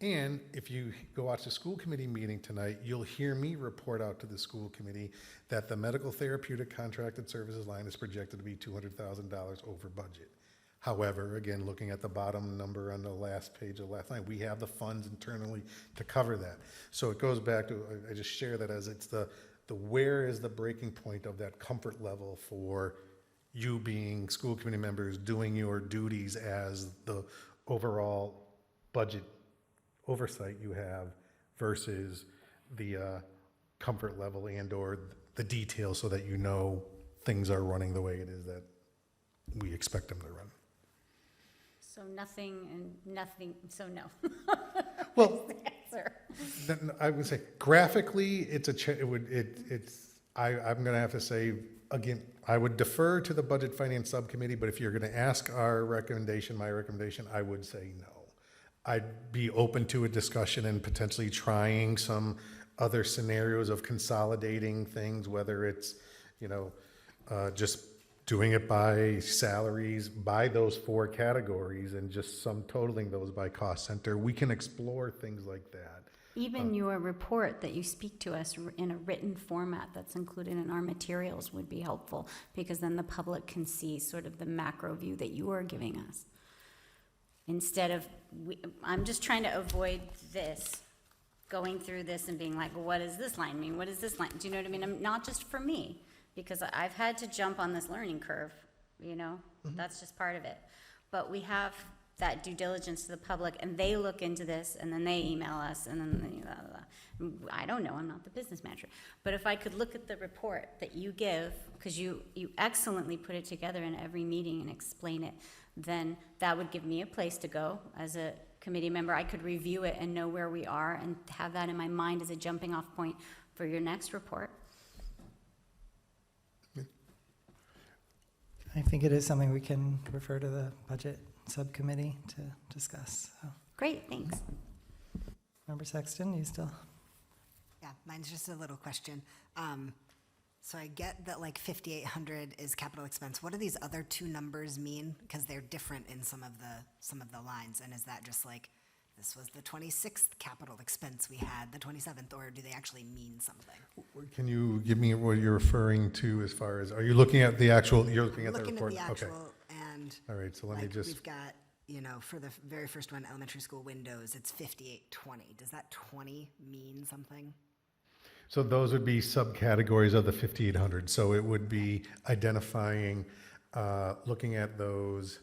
And if you go watch the school committee meeting tonight, you'll hear me report out to the school committee that the medical therapeutic contracted services line is projected to be $200,000 over budget. However, again, looking at the bottom number on the last page of last night, we have the funds internally to cover that. So it goes back to, I just share that as it's the where is the breaking point of that comfort level for you being school committee members doing your duties as the overall budget oversight you have versus the comfort level and or the details so that you know things are running the way it is that we expect them to run. So nothing and nothing, so no. Well, Answer. then I would say graphically, I'm gonna have to say, again, I would defer to the Budget Finance Subcommittee, but if you're gonna ask my recommendation, I would say no. I'd be open to a discussion and potentially trying some other scenarios of consolidating things, whether it's, just doing it by salaries, by those 4 categories, and just sum totaling those by cost center. We can explore things like that. Even your report that you speak to us in a written format that's included in our materials would be helpful, because then the public can see sort of the macro view that you are giving us. Instead of, I'm just trying to avoid this, going through this and being like, well, what does this line mean? What does this line, do you know what I mean? Not just for me, because I've had to jump on this learning curve, that's just part of it. But we have that due diligence to the public, and they look into this, and then they email us, and then blah, blah, blah. I don't know, I'm not the business manager. But if I could look at the report that you give, because you excellently put it together in every meeting and explain it, then that would give me a place to go as a committee member. I could review it and know where we are and have that in my mind as a jumping off point for your next report. I think it is something we can refer to the budget subcommittee to discuss. So, Great, thanks. Member Sexton, you still? Yeah, mine's just a little question. So I get that like 5,800 is capital expense. What do these other 2 numbers mean? Because they're different in some of the lines. And is that just like, this was the 26th capital expense we had, the 27th, or do they actually mean something? Can you give me what you're referring to as far as, are you looking at the actual, you're looking at the report? Looking at the Okay. actual, and All right, so let me like just, we've got, for the very first one, elementary school windows, it's 5820. Does that 20 mean something? so those would be subcategories of the 5,800. So it would be identifying, looking at those,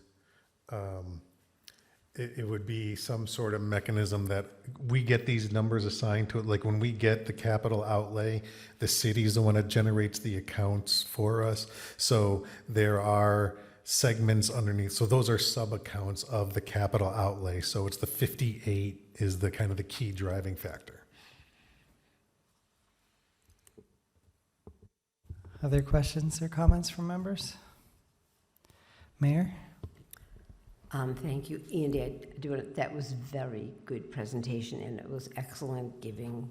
it would be some sort of mechanism that we get these numbers assigned to it. Like when we get the capital outlay, the city's the one that generates the accounts for us. So there are segments underneath. So those are sub-accounts of the capital outlay. So it's the 58 is the kind of the key driving factor. Other questions or comments from members? Mayor? Thank you, Andy. That was very good presentation, and it was excellent giving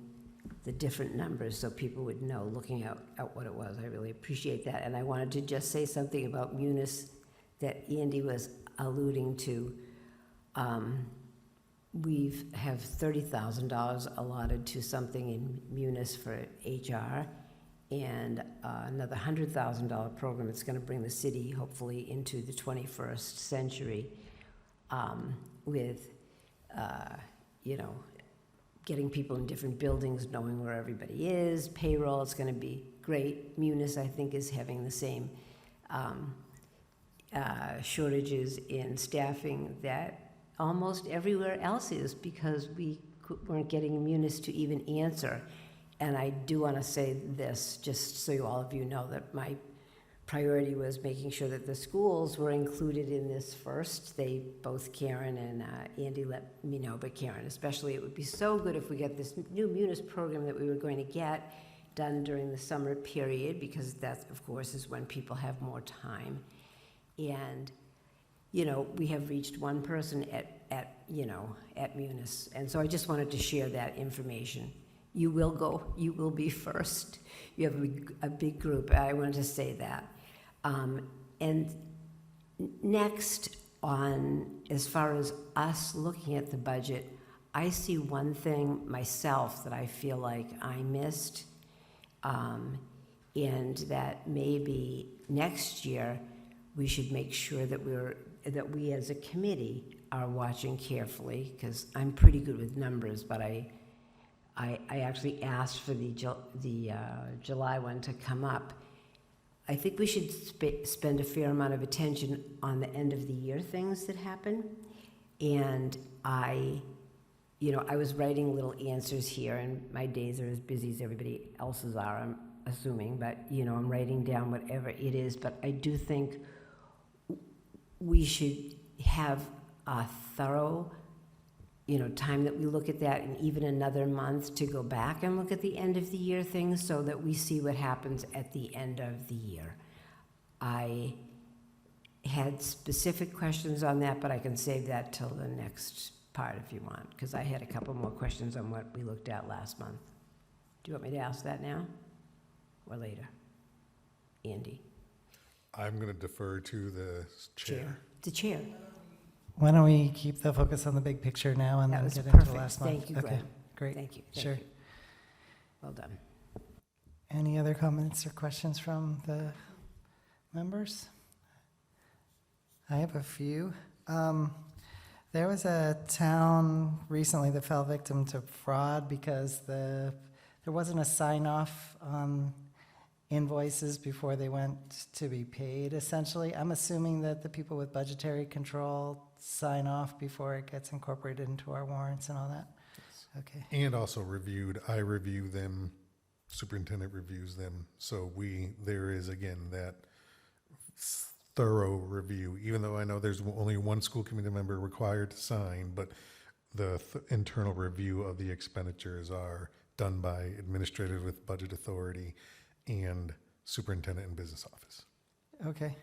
the different numbers so people would know, looking at what it was. I really appreciate that. And I wanted to just say something about Munis that Andy was alluding to. We have $30,000 allotted to something in Munis for HR, and another $100,000 program that's going to bring the city, hopefully, into the 21st century. With, getting people in different buildings, knowing where everybody is, payroll, it's going to be great. Munis, I think, is having the same shortages in staffing that almost everywhere else is, because we weren't getting Munis to even answer. And I do want to say this, just so all of you know, that my priority was making sure that the schools were included in this first. Both Karen and Andy let me know, but Karen especially, it would be so good if we get this new Munis program that we were going to get done during the summer period, because that, of course, is when people have more time. And, we have reached one person at Munis. And so I just wanted to share that information. You will be first. You have a big group. I wanted to say that. And next, as far as us looking at the budget, I see one thing myself that I feel like I missed, and that maybe next year we should make sure that we as a committee are watching carefully, because I'm pretty good with numbers, but I actually asked for the July one to come up. I think we should spend a fair amount of attention on the end of the year things that happen. And I you know, I was writing little answers here, and my days are as busy as everybody else's are, I'm assuming, but, you know, I'm writing down whatever it is, but I do think we should have a thorough, you know, time that we look at that, and even another month to go back and look at the end of the year things so that we see what happens at the end of the year. I had specific questions on that, but I can save that till the next part if you want, because I had a couple more questions on what we looked at last month. Do you want me to ask that now or later? Andy? I'm going to defer to the chair. The chair. Why don't we keep the focus on the big picture now and That then was get into perfect. last month? Thank you, Okay, Glenn. great. Thank you. Sure. You. Well done. Any other comments or questions from the members? I have a few. There was a town recently that fell victim to fraud because there wasn't a sign-off on invoices before they went to be paid, essentially. I'm assuming that the people with budgetary control sign off before it gets incorporated into our warrants and all that? Okay. And also reviewed, I review them, superintendent reviews them. So there is, again, that thorough review, even though I know there's only one school committee member required to sign, but the internal review of the expenditures are done by administrative with budget authority and superintendent and business office. Okay,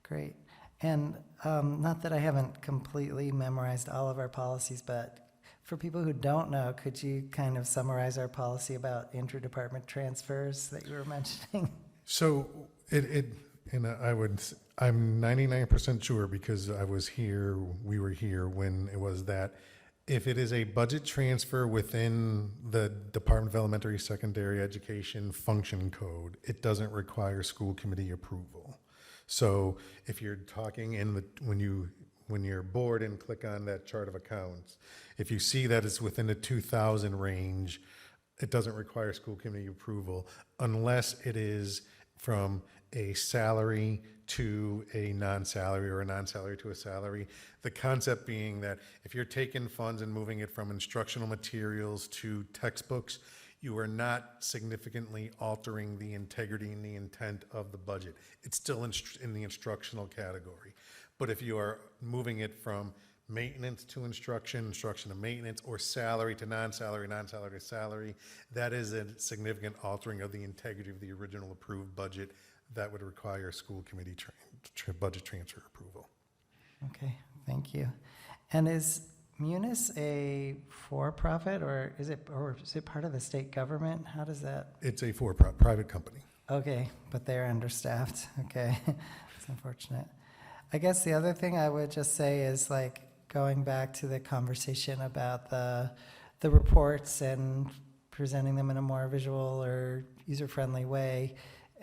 great. And not that I haven't completely memorized all of our policies, but for people who don't know, could you kind of summarize our policy about interdepartment transfers that you were mentioning? So I'm 99% sure because we were here when it was that if it is a budget transfer within the Department of Elementary Secondary Education function code, it doesn't require school committee approval. So if you're talking when you're bored and click on that chart of accounts, if you see that it's within the 2,000 range, it doesn't require school committee approval unless it is from a salary to a non-salary or a non-salary to a salary. The concept being that if you're taking funds and moving it from instructional materials to textbooks, you are not significantly altering the integrity and the intent of the budget. It's still in the instructional category. But if you are moving it from maintenance to instruction, instruction to maintenance, or salary to non-salary, non-salary to salary, that is a significant altering of the integrity of the original approved budget that would require school committee budget transfer approval. Okay, thank you. And is Munis a for-profit or is it part of the state government? How does that? It's a private company. Okay, but they're understaffed. Okay, it's unfortunate. I guess the other thing I would just say is like going back to the conversation about the reports and presenting them in a more visual or user-friendly way,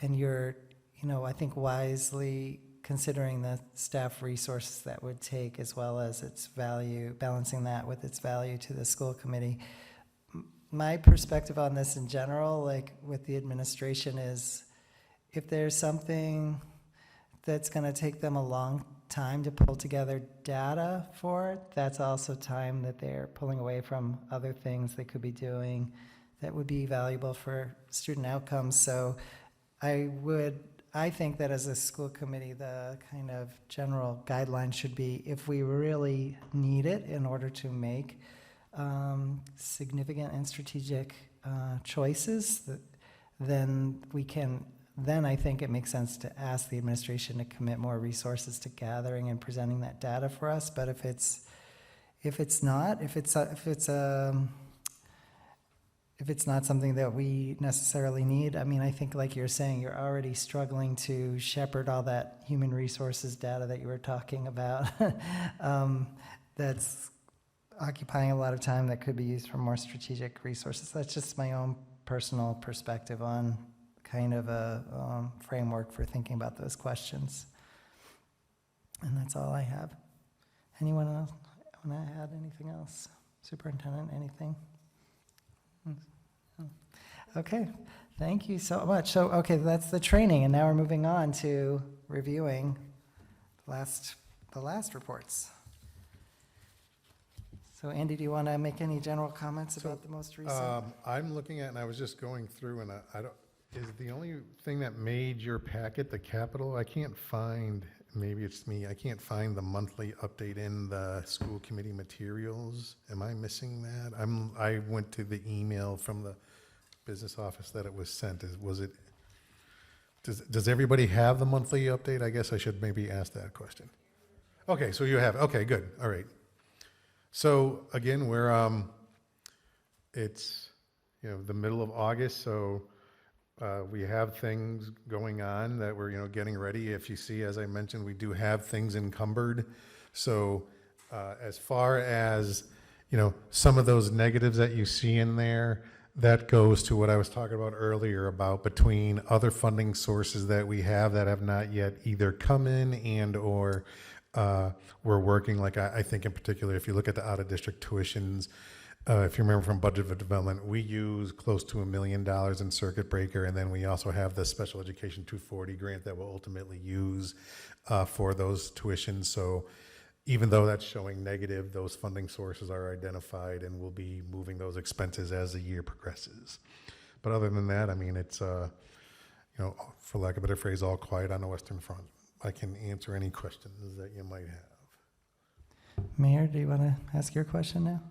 and you're, I think wisely considering the staff resources that would take as well as its value, balancing that with its value to the school committee. My perspective on this in general, like with the administration, is if there's something that's going to take them a long time to pull together data for, that's also time that they're pulling away from other things they could be doing that would be valuable for student outcomes. So I think that as a school committee, the kind of general guideline should be if we really need it in order to make significant and strategic choices, then I think it makes sense to ask the administration to commit more resources to gathering and presenting that data for us. But if it's not something that we necessarily need, I mean, I think like you're saying, you're already struggling to shepherd all that human resources data that you were talking about. That's occupying a lot of time that could be used for more strategic resources. That's just my own personal perspective on kind of a framework for thinking about those questions. And that's all I have. Anyone else want to add anything else? Superintendent, anything? Okay, thank you so much. So, okay, that's the training, and now we're moving on to reviewing the last reports. So Andy, do you want to make any general comments about the most recent? I'm looking at, and I was just going through, and I don't, is the only thing that made your packet the capital? I can't find, maybe it's me, I can't find the monthly update in the school committee materials. Am I missing that? I went to the email from the business office that it was sent. Does everybody have the monthly update? I guess I should maybe ask that question. Okay, so you have, okay, good, all right. So again, it's, the middle of August, so we have things going on that we're, getting ready. If you see, as I mentioned, we do have things encumbered. So as far as, some of those negatives that you see in there, that goes to what I was talking about earlier about between other funding sources that we have that have not yet either come in and or we're working, like I think in particular, if you look at the out-of-district tuitions, if you remember from budget development, we use close to $1 million in circuit breaker, and then we also have the special education 240 grant that we'll ultimately use for those tuitions. So even though that's showing negative, those funding sources are identified, and we'll be moving those expenses as the year progresses. But other than that, I mean, it's, for lack of a better phrase, all quiet on the Western Front. I can answer any questions that you might have. Mayor, do you want to ask your question now?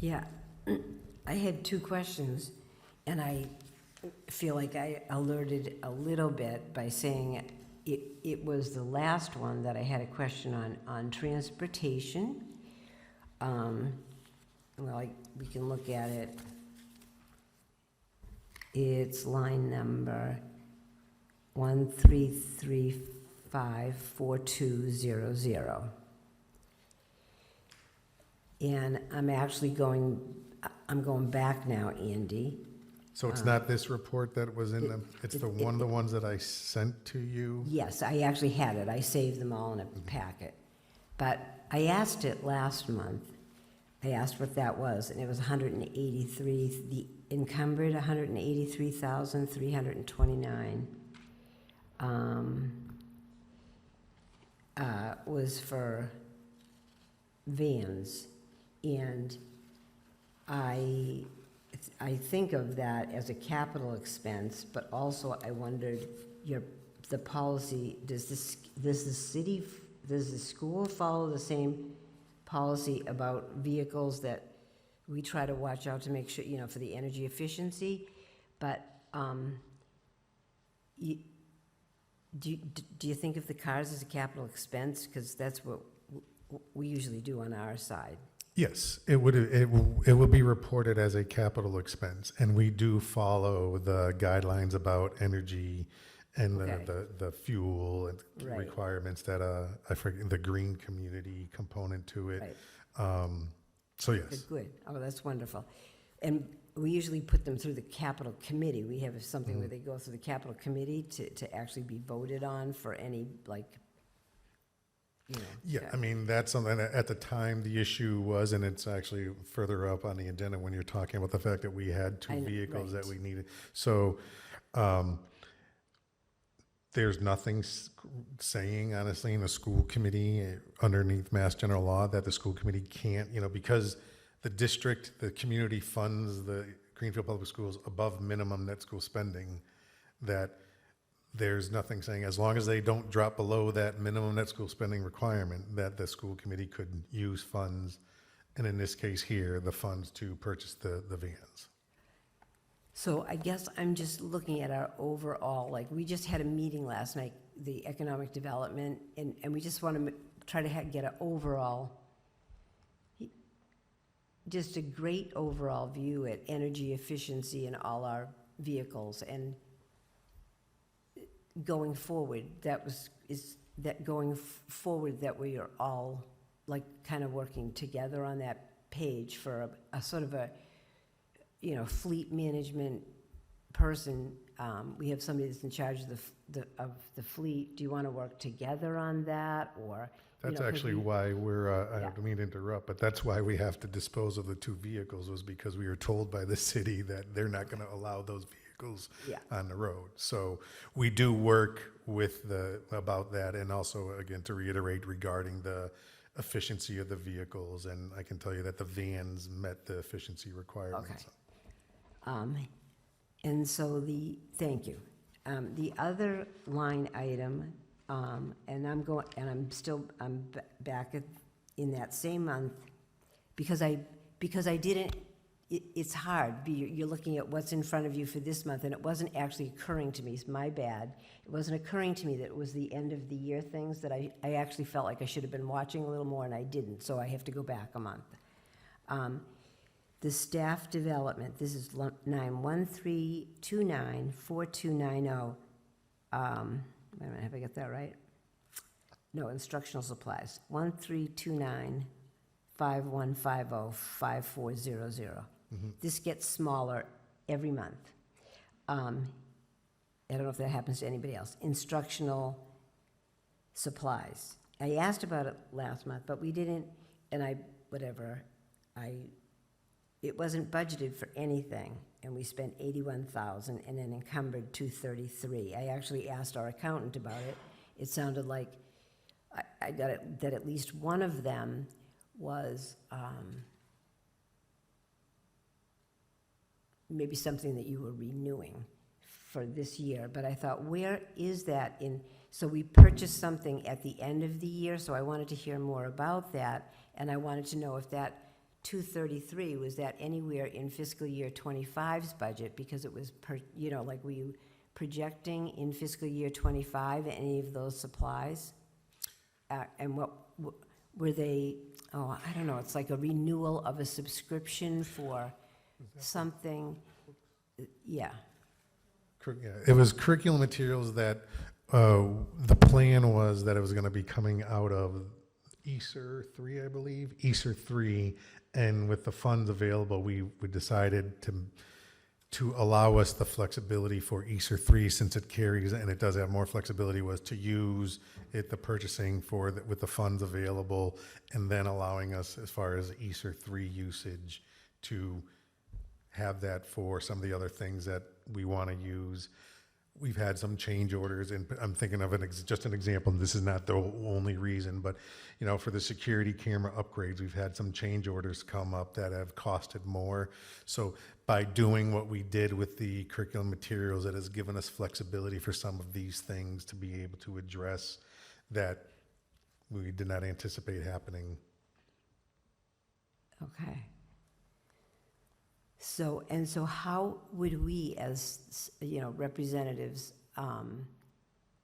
Yeah, I had two questions, and I feel like I alerted a little bit by saying it was the last one that I had a question on transportation. We can look at it. It's line number 13354200. And I'm going back now, Andy. So it's not this report that was in the, it's the ones that I sent to you? Yes, I actually had it. I saved them all in a packet. But I asked it last month. I asked what that was, and it was 183, the encumbered 183,329 was for vans. And I think of that as a capital expense, but also I wondered, the policy, does the school follow the same policy about vehicles that we try to watch out to make sure, for the energy efficiency? But do you think of the cars as a capital expense? Because that's what we usually do on our side. Yes, it will be reported as a capital expense, and we do follow the guidelines about energy and the fuel and Right. requirements that I forget the green community component to it. Right. So yes, Good. Oh, that's wonderful. And we usually put them through the capital committee. We have something where they go through the capital committee to actually be voted on for any, yeah, I mean, that's something that at the time the issue was, and it's actually further up on the agenda when you're talking about the fact that we had two vehicles that we needed. So there's nothing saying, honestly, in the school committee underneath Mass General Law that the school committee can't, because the district, the community funds the Greenfield Public Schools above minimum net school spending, that there's nothing saying, as long as they don't drop below that minimum net school spending requirement, that the school committee could use funds, and in this case here, the funds to purchase the vans. So I guess I'm just looking at our overall, we just had a meeting last night, the economic development, and we just want to try to get an overall, just a great overall view at energy efficiency in all our vehicles. And going forward, that we are all kind of working together on that page for a sort of a fleet management person. We have somebody that's in charge of the fleet. Do you want to work together on that, or? That's actually why we're, I don't mean to interrupt, but that's why we have to dispose of the two vehicles, was because we were told by the city that they're not going to allow those vehicles on the road. So we do work with about that, and also, again, to reiterate regarding the efficiency of the vehicles, and I can tell you that the vans met the efficiency requirements. And so thank you. The other line item, and I'm back in that same month, because I didn't, it's hard. You're looking at what's in front of you for this month, and it wasn't actually occurring to me, it's my bad. It wasn't occurring to me that it was the end of the year things that I actually felt like I should have been watching a little more, and I didn't, so I have to go back a month. The staff development, this is line 13294290. Wait a minute, have I got that right? No, instructional supplies, 132951505400. This gets smaller every month. I don't know if that happens to anybody else. Instructional supplies. I asked about it last month, but we didn't, and it wasn't budgeted for anything, and we spent 81,000 and then encumbered 233. I actually asked our accountant about it. It sounded like I got it, that at least one of them was maybe something that you were renewing for this year, but I thought, where is that in? So we purchased something at the end of the year, so I wanted to hear more about that, and I wanted to know if that 233, was that anywhere in fiscal year 25's budget? Because it was like, were you projecting in fiscal year 25 any of those supplies? And what were they? Oh, I don't know, it's like a renewal of a subscription for something, yeah. It was curriculum materials that the plan was that it was going to be coming out of ESER 3, I believe, ESER 3, and with the funds available, we decided to allow us the flexibility for ESER 3, since it carries and it does have more flexibility, was to use the purchasing with the funds available, and then allowing us, as far as ESER 3 usage, to have that for some of the other things that we want to use. We've had some change orders, and I'm thinking of just an example, and this is not the only reason, but for the security camera upgrades, we've had some change orders come up that have costed more. So by doing what we did with the curriculum materials, it has given us flexibility for some of these things to be able to address that we did not anticipate happening. Okay. So how would we, as representatives,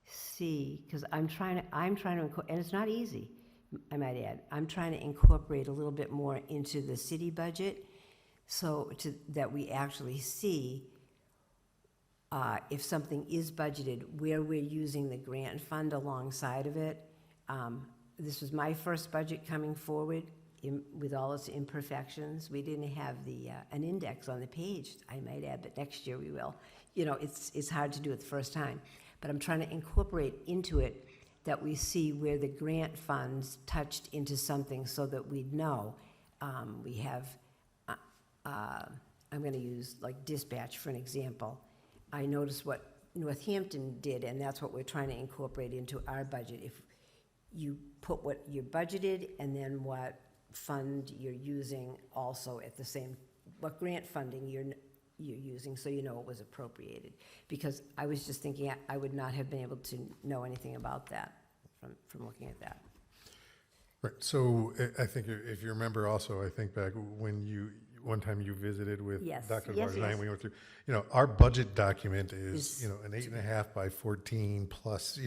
see? Because I'm trying to, and it's not easy, I might add. I'm trying to incorporate a little bit more into the city budget, that we actually see if something is budgeted, where we're using the grant fund alongside of it. This was my first budget coming forward. With all its imperfections, we didn't have an index on the page, I might add, but next year we will. It's hard to do it the first time, but I'm trying to incorporate into it that we see where the grant funds touched into something, so that we'd know. We have, I'm going to use like dispatch for an example. I noticed what Northampton did, and that's what we're trying to incorporate into our budget. If you put what you budgeted and then what fund you're using also at the same, what grant funding you're using, so you know it was appropriated. Because I was just thinking I would not have been able to know anything about that from looking at that. Right. So I think if you remember also, I think back when one time you visited with Yes. Dr. Yes, Barzani, yes. we went through, our budget document is, an 8.5 by 14 plus,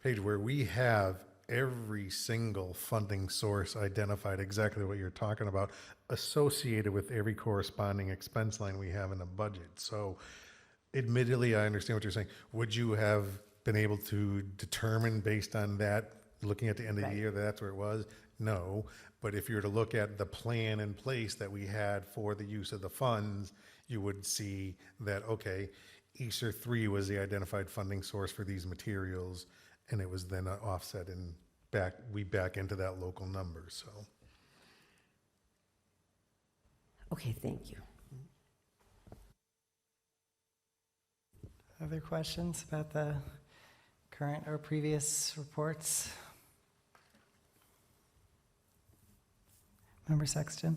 page, where we have every single funding source identified, exactly what you're talking about, associated with every corresponding expense line we have in the budget. So admittedly, I understand what you're saying. Would you have been able to determine based on that, looking at the end of the year, that that's where it was? No. But if you were to look at the plan in place that we had for the use of the funds, you would see that, okay, ESER 3 was the identified funding source for these materials, and it was then offset and back into that local number, so. Okay, thank you. Other questions about the current or previous reports? Member Sexton?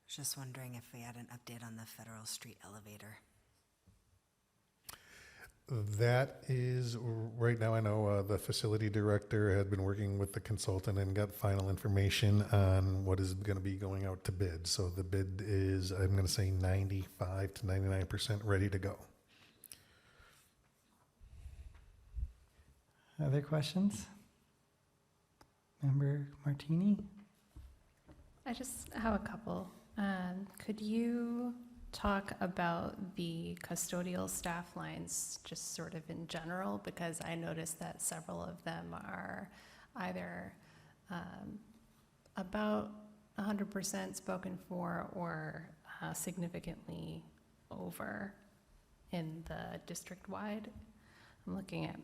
Just wondering if we had an update on the Federal Street elevator. That is, right now, I know the facility director had been working with the consultant and got final information on what is going to be going out to bid. So the bid is, I'm going to say 95 to 99% ready to go. Other questions? Member Martini? I just have a couple. Could you talk about the custodial staff lines, just sort of in general? Because I noticed that several of them are either about 100% spoken for or significantly over in the district-wide. I'm looking at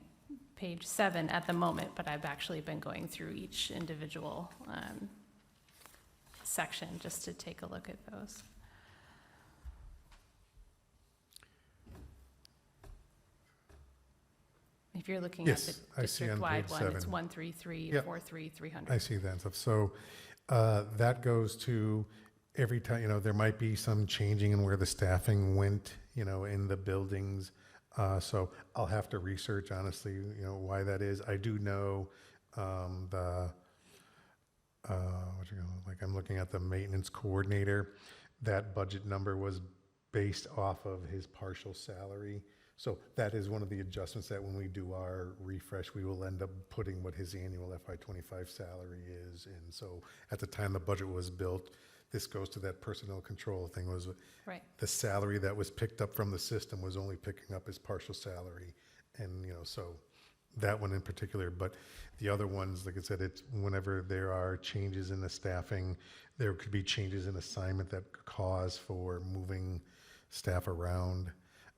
page 7 at the moment, but I've actually been going through each individual section just to take a look at those. If you're looking at the Yes, I see on district-wide page one, it's 7. 133, Yep. 43, 300. I see that stuff. So that goes to every time, there might be some changing in where the staffing went, in the buildings. So I'll have to research honestly, why that is. I do know I'm looking at the maintenance coordinator. That budget number was based off of his partial salary. So that is one of the adjustments that when we do our refresh, we will end up putting what his annual FY25 salary is. And so at the time the budget was built, this goes to that personnel control thing, was Right. the salary that was picked up from the system was only picking up his partial salary. And, so that one in particular, but the other ones, like I said, it's whenever there are changes in the staffing, there could be changes in assignment that could cause for moving staff around.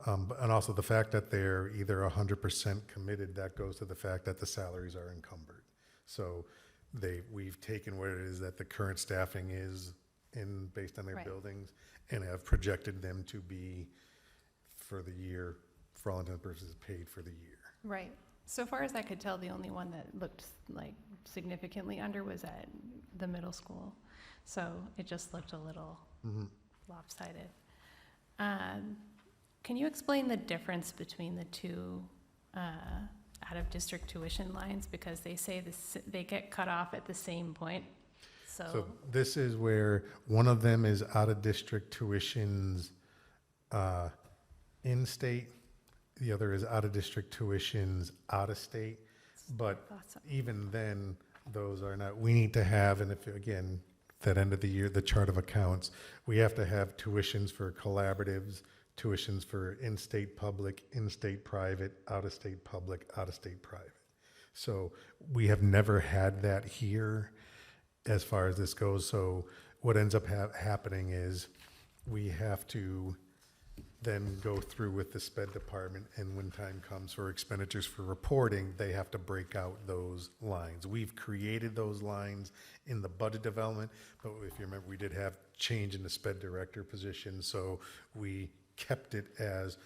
And also the fact that they're either 100% committed, that goes to the fact that the salaries are encumbered. So we've taken what it is that the current staffing is based on their Right. buildings and have projected them to be for the year, for all intents and purposes, paid for the year. Right. So far as I could tell, the only one that looked like significantly under was at the middle school. So it just looked a little lopsided. Can you explain the difference between the two out-of-district tuition lines? Because they say they get cut off at the same point. So this is where one of them is out-of-district tuitions in-state. The other is out-of-district tuitions out-of-state. But Thought so. even then, those are not, we need to have, and if, again, that end of the year, the chart of accounts, we have to have tuitions for collaboratives, tuitions for in-state public, in-state private, out-of-state public, out-of-state private. So we have never had that here as far as this goes. So what ends up happening is we have to then go through with the SPED department, and when time comes for expenditures for reporting, they have to break out those lines. We've created those lines in the budget development, but if you remember, we did have change in the SPED director position, so we kept it as,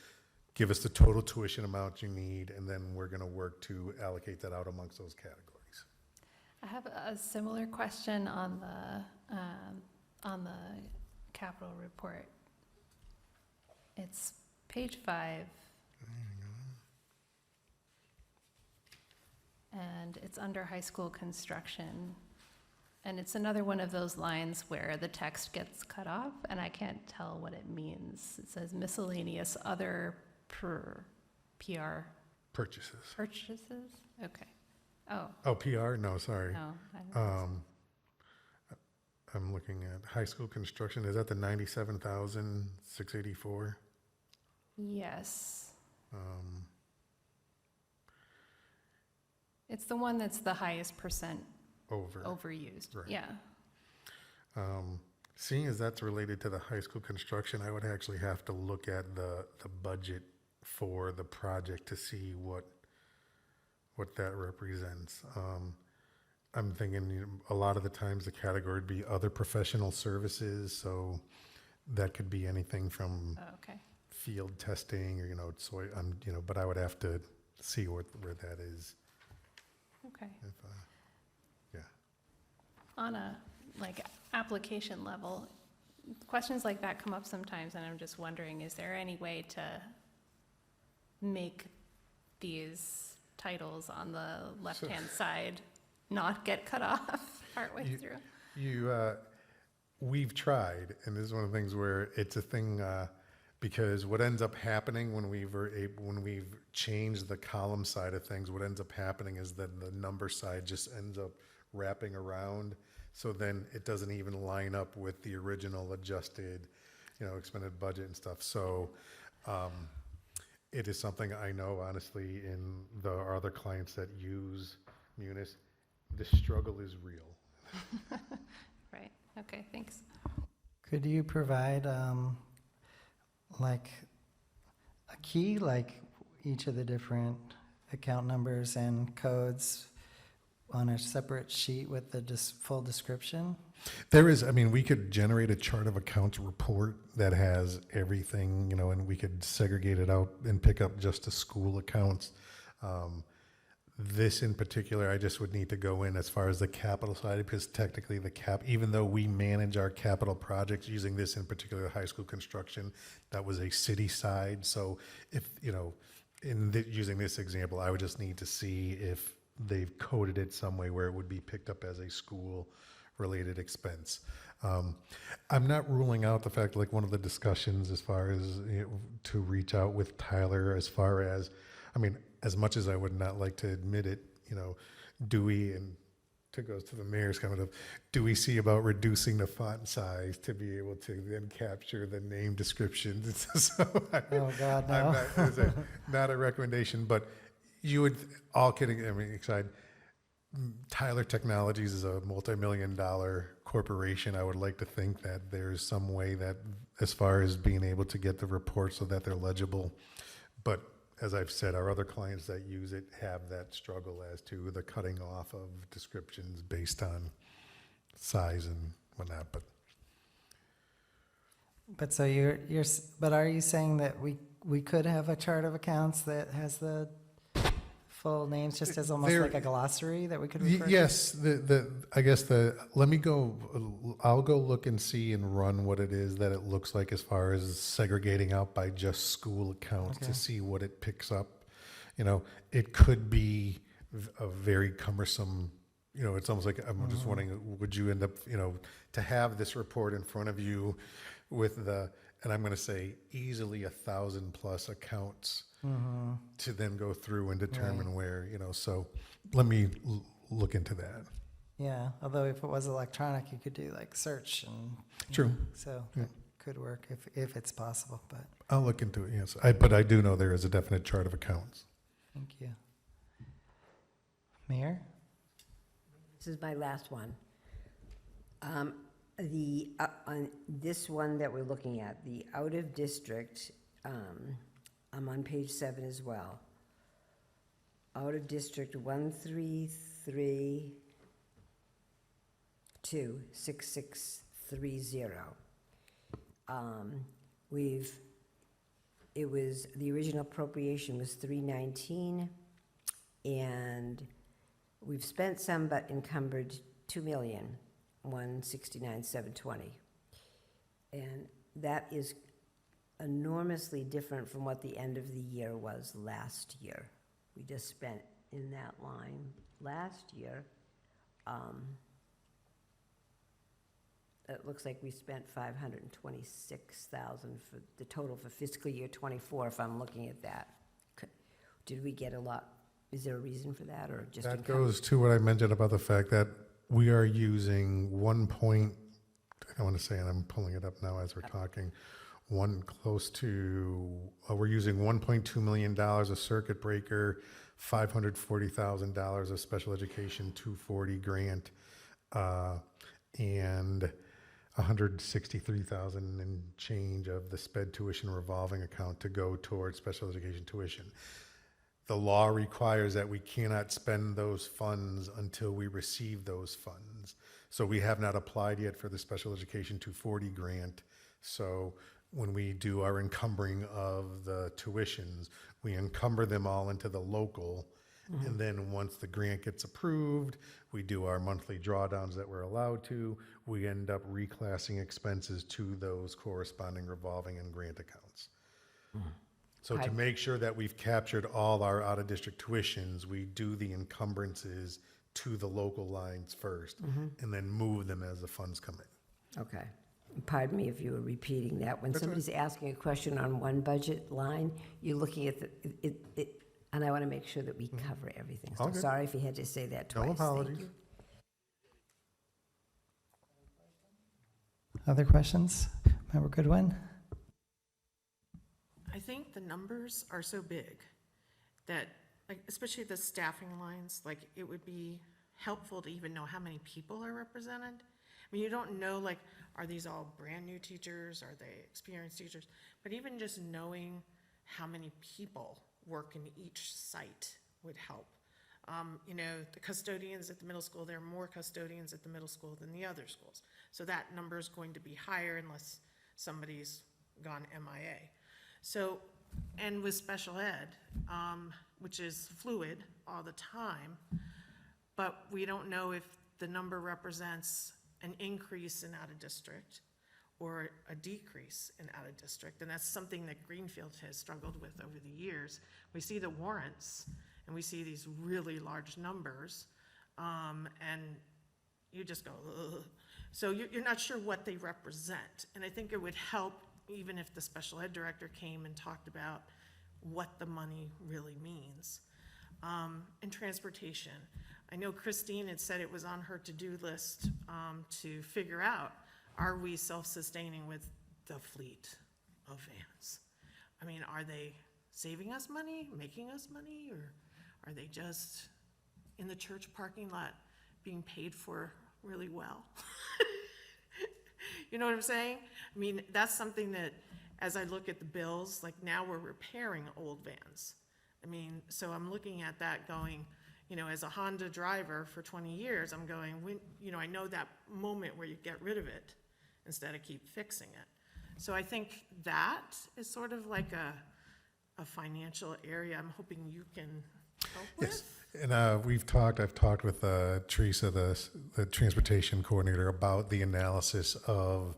give us the total tuition amount you need, and then we're gonna work to allocate that out amongst those categories. I have a similar question on the capital report. It's page 5. And it's under high school construction. And it's another one of those lines where the text gets cut off and I can't tell what it means. It says miscellaneous other PR Purchases. purchases? Okay. Oh, Oh, PR? No, sorry. no. I don't- I'm looking at high school construction. Is that the 97,684? Yes. It's the one that's the highest percent Over. overused. Right. Yeah. Seeing as that's related to the high school construction, I would actually have to look at the budget for the project to see what that represents. I'm thinking, a lot of the times the category would be other professional services, so that could be anything from Oh, okay. field testing or, but I would have to see where that is. Okay. If, on a, like, application level, questions like that come up sometimes, and I'm just wondering, is there any way to make these titles on the left-hand side not get cut off partway through? We've tried, and this is one of the things where it's a thing, because what ends up happening when we've changed the column side of things, what ends up happening is that the number side just ends up wrapping around. So then it doesn't even line up with the original adjusted, expended budget and stuff. So it is something I know, honestly, in our other clients that use Munis, the struggle is real. Right, okay, thanks. Could you provide, like, a key, like each of the different account numbers and codes on a separate sheet with the full description? There is, we could generate a chart of accounts report that has everything, and we could segregate it out and pick up just the school accounts. This in particular, I just would need to go in as far as the capital side, because technically even though we manage our capital projects using this in particular, high school construction, that was a city side. So if, using this example, I would just need to see if they've coded it some way where it would be picked up as a school-related expense. I'm not ruling out the fact, like one of the discussions as far as to reach out with Tyler as far as, as much as I would not like to admit it, do we, and to goes to the mayor's comment of, do we see about reducing the font size to be able to then capture the name descriptions? So Oh, God, no. I'm not, it's not a recommendation, but you would, all kidding, aside, Tyler Technologies is a multi-million-dollar corporation. I would like to think that there's some way that, as far as being able to get the reports so that they're legible, but as I've said, our other clients that use it have that struggle as to the cutting off of descriptions based on size and whatnot, but. But so but are you saying that we could have a chart of accounts that has the full names, just as almost like a glossary that we could refer to? Yes, I'll go look and see and run what it is that it looks like as far as segregating out by just school accounts to see what it picks up. It could be a very cumbersome, it's almost like, I'm just wondering, would you end up, to have this report in front of you with and I'm going to say easily 1,000+ accounts to then go through and determine where, so let me look into that. Yeah, although if it was electronic, you could do like search and. True. So Yeah. it could work if it's possible, but I'll look into it, yes. But I do know there is a definite chart of accounts. thank you. Mayor? This is my last one. On this one that we're looking at, the out-of-district, I'm on page 7 as well. Out-of-district 133226630. The original appropriation was 319, and we've spent some but encumbered 2,169,720. And that is enormously different from what the end of the year was last year. We just spent in that line last year. It looks like we spent 526,000 for the total for fiscal year '24, if I'm looking at that. Did we get a lot? Is there a reason for that, or just? That goes to what I mentioned about the fact that we are using I want to say, and I'm pulling it up now as we're talking, we're using $1.2 million of circuit breaker, $540,000 of special education 240 grant, and $163,000 and change of the sped tuition revolving account to go towards special education tuition. The law requires that we cannot spend those funds until we receive those funds. So we have not applied yet for the special education 240 grant. So when we do our encumbering of the tuitions, we encumber them all into the local, And then once the grant gets approved, we do our monthly drawdowns that we're allowed to. We end up reclassing expenses to those corresponding revolving and grant accounts. So to Right. make sure that we've captured all our out-of-district tuitions, we do the encumbrances to the local lines first, and then move them as the funds come in. Okay. Pardon me if you were repeating that. When That's all right. somebody's asking a question on one budget line, you're looking at and I want to make sure that we cover everything. So All good. sorry if you had to say that No twice. Thank apologies. you. Other questions? Member Goodwin? I think the numbers are so big that, like, especially the staffing lines, like, it would be helpful to even know how many people are represented. I mean, you don't know, like, are these all brand-new teachers? Are they experienced teachers? But even just knowing how many people work in each site would help. You know, the custodians at the middle school, there are more custodians at the middle school than the other schools. So that number is going to be higher unless somebody's gone MIA. So, and with special ed, which is fluid all the time, but we don't know if the number represents an increase in out-of-district or a decrease in out-of-district. And that's something that Greenfield has struggled with over the years. We see the warrants, and we see these really large numbers, and you just go, ugh. So you're not sure what they represent. And I think it would help even if the special ed director came and talked about what the money really means. And transportation. I know Christine had said it was on her to-do list to figure out, are we self-sustaining with the fleet of vans? I mean, are they saving us money, making us money, or are they just in the church parking lot being paid for really well? You know what I'm saying? I mean, that's something that, as I look at the bills, like now we're repairing old vans. I mean, so I'm looking at that going, you know, as a Honda driver for 20 years, I'm going, you know, I know that moment where you get rid of it instead of keep fixing it. So I think that is sort of like a financial area I'm hoping you can help Yes, with. and I've talked with Teresa, the transportation coordinator, about the analysis of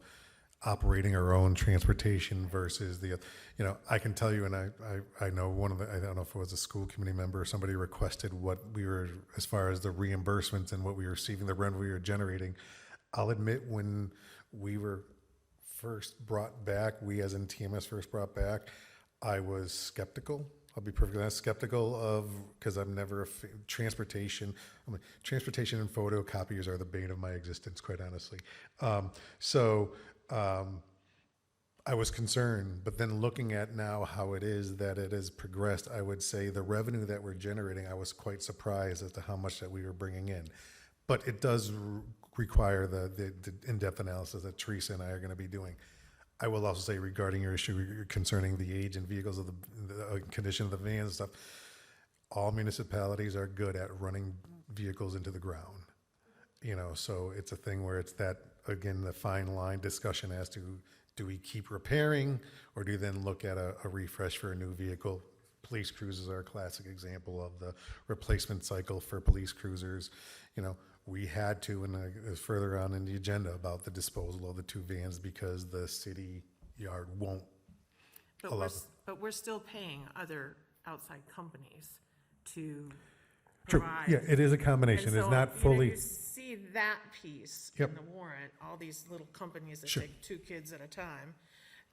operating our own transportation versus the, you know, I can tell you, and I know I don't know if it was a school committee member or somebody requested what we were, as far as the reimbursements and what we were receiving, the revenue we were generating. I'll admit, when we were first brought back, we as in TMS first brought back, I was skeptical. I'll be perfectly honest, skeptical of, because I'm never transportation. I mean, transportation and photocopiers are the bane of my existence, quite honestly. I was concerned, but then looking at now how it is that it has progressed, I would say the revenue that we're generating, I was quite surprised as to how much that we were bringing in. But it does require the in-depth analysis that Teresa and I are going to be doing. I will also say, regarding your issue concerning the age and vehicles of the condition of the vans and stuff, all municipalities are good at running vehicles into the ground. You know, so it's a thing where it's that, again, the fine line discussion as to, do we keep repairing, or do you then look at a refresh for a new vehicle? Police cruisers are a classic example of the replacement cycle for police cruisers. You know, we had to, and it's further on in the agenda about the disposal of the two vans because the city yard won't allow. But we're still paying other outside companies to True, provide. yeah, it is a combination, And it's so, not you know, fully, you see that piece Yep. in the warrant, all these little companies that Sure. take 2 kids at a time.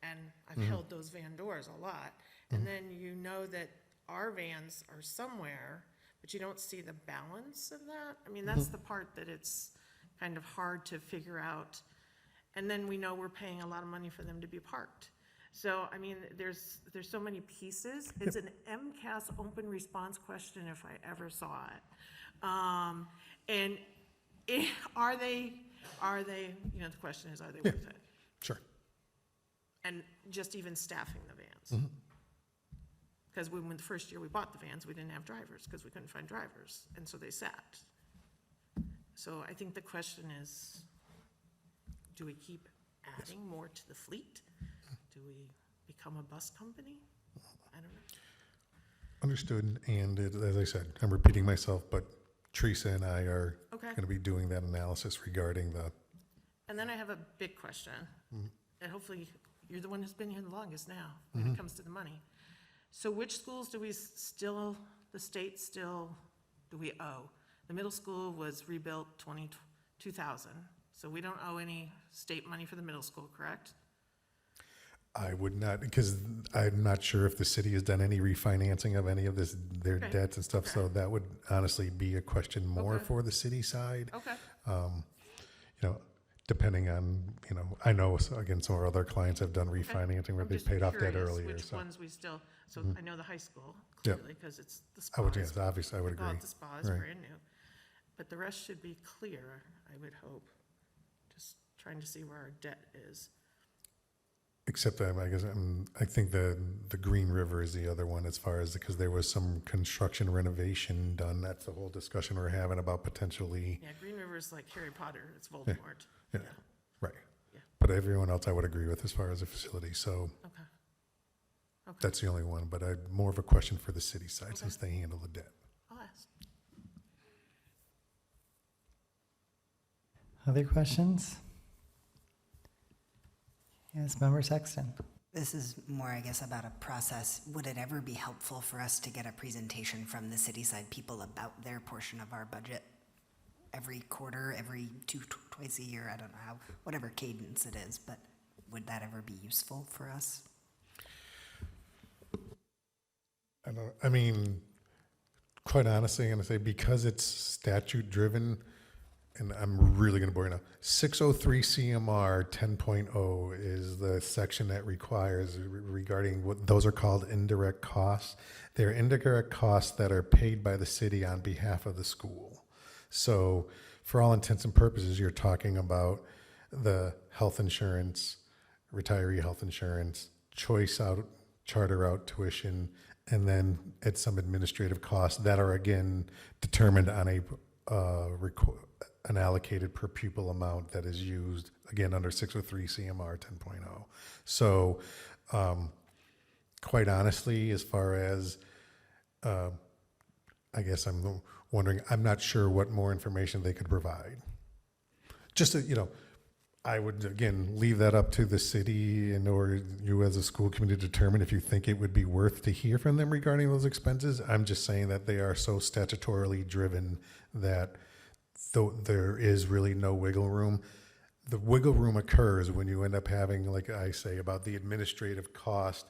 And I've Mm-hmm. held those van doors a lot. And then you know that our vans are somewhere, but you don't see the balance of that. I mean, that's the part that it's kind of hard to figure out. And then we know we're paying a lot of money for them to be parked. So, I mean, there's so many pieces. It's an MCAS open response question if I ever saw it. And are they, you know, the question is, are they worth it? sure. And just even staffing the vans. Because when the first year we bought the vans, we didn't have drivers because we couldn't find drivers, and so they sat. So I think the question is, do we keep adding more to the fleet? Do we become a bus company? I don't know. Understood, and as I said, I'm repeating myself, but Teresa and I are Okay. going to be doing that analysis regarding the, And then I have a big question, Mm-hmm. and hopefully you're the one who's been here the longest now when it comes to the money. So which schools do we still, the state still, do we owe? The middle school was rebuilt 2000, so we don't owe any state money for the middle school, correct? I would not, because I'm not sure if the city has done any refinancing of any of their Okay, debts and stuff, so that would honestly be a question more Okay. for the city side. Okay, You know, depending on, I know, again, some of our other clients have done refinancing where I'm they just paid off debt curious earlier, which so. ones we still, so I know the high school Yep. clearly, because it's the I would, spas. yes, obviously, I would We call agree. it the spa, it's Right. brand new. But the rest should be clear, I would hope. Just trying to see where our debt is. Except that, I think the Green River is the other one as far as, because there was some construction renovation done. That's the whole discussion we're having about potentially, Yeah, Green River is like Harry Potter, it's Voldemort. yeah. right. Yeah. But everyone else I would agree with as far as the facility, so Okay. Okay, that's the only one. But more of a question for the city side Okay. since they handle the debt. I'll ask. Other questions? Yes, Member Sexton. This is more, I guess, about a process. Would it ever be helpful for us to get a presentation from the city side people about their portion of our budget? Every quarter, every twice a year, I don't know how, whatever cadence it is, but would that ever be useful for us? Quite honestly, I'm going to say because it's statute driven, and I'm really going to bore you now. 603 CMR 10.0 is the section that requires regarding what those are called indirect costs. They're indirect costs that are paid by the city on behalf of the school. So for all intents and purposes, you're talking about the health insurance, retiree health insurance, choice out, charter out tuition, and then at some administrative costs that are again determined on an allocated per pupil amount that is used, again, under 603 CMR 10.0. So quite honestly, as far as, I guess I'm wondering, I'm not sure what more information they could provide. Just, I would, again, leave that up to the city and or you as a school committee to determine if you think it would be worth to hear from them regarding those expenses. I'm just saying that they are so statutorily driven that though there is really no wiggle room. The wiggle room occurs when you end up having, like I say, about the administrative cost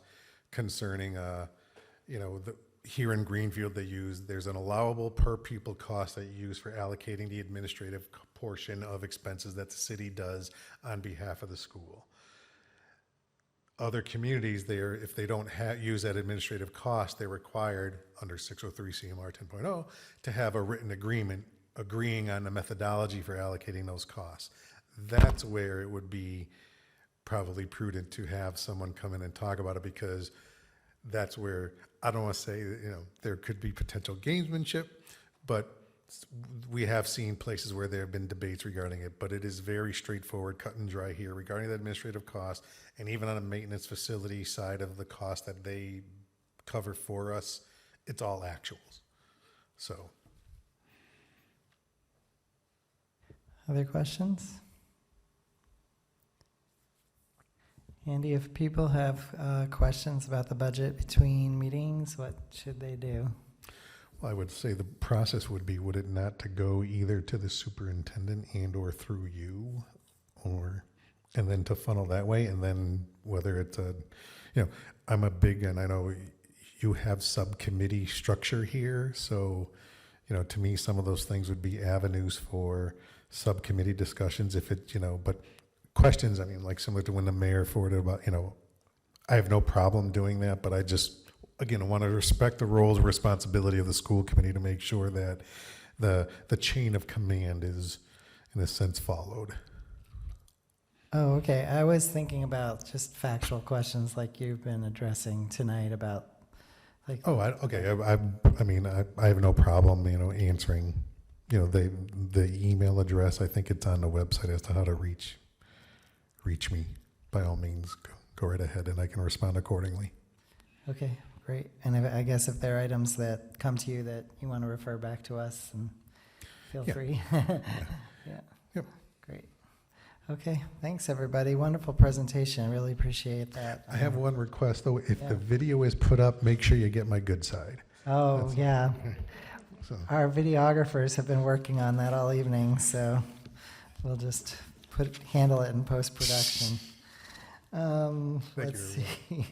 concerning, here in Greenfield, there's an allowable per pupil cost that you use for allocating the administrative portion of expenses that the city does on behalf of the school. Other communities, if they don't use that administrative cost, they're required under 603 CMR 10.0 to have a written agreement agreeing on the methodology for allocating those costs. That's where it would be probably prudent to have someone come in and talk about it, because that's where, I don't want to say, there could be potential gamesmanship, but we have seen places where there have been debates regarding it, but it is very straightforward, cut and dry here regarding the administrative cost, and even on a maintenance facility side of the cost that they cover for us, it's all actuals. So. Other questions? Andy, if people have questions about the budget between meetings, what should they do? Well, I would say the process would be, would it not, to go either to the superintendent and or through you, and then to funnel that way, and then whether it's I'm a big, and I know you have subcommittee structure here, so, to me, some of those things would be avenues for subcommittee discussions if it, but questions, like similar to when the mayor forwarded about, I have no problem doing that, but I just, again, I want to respect the roles and responsibility of the school committee to make sure that the chain of command is, in a sense, followed. Oh, okay. I was thinking about just factual questions like you've been addressing tonight about, like. Oh, okay. I have no problem, answering, the email address. I think it's on the website as to how to reach me. By all means, go right ahead, and I can respond accordingly. Okay, Great. And I guess if there are items that come to you that you want to refer back to us, and feel Yeah. free. Yeah. Yep. Great. Okay, thanks, everybody. Wonderful presentation. I really appreciate that. I have one request, though. If Yeah. the video is put up, make sure you get my good side. Oh, That's- yeah. So, Our videographers have been working on that all evening, so we'll just handle it in post-production. Let's see.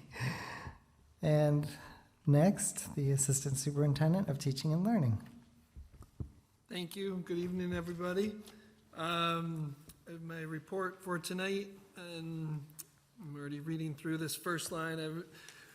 And next, the Assistant Superintendent of Teaching and Learning. Thank you. Good evening, everybody. My report for tonight, and I'm already reading through this first line. I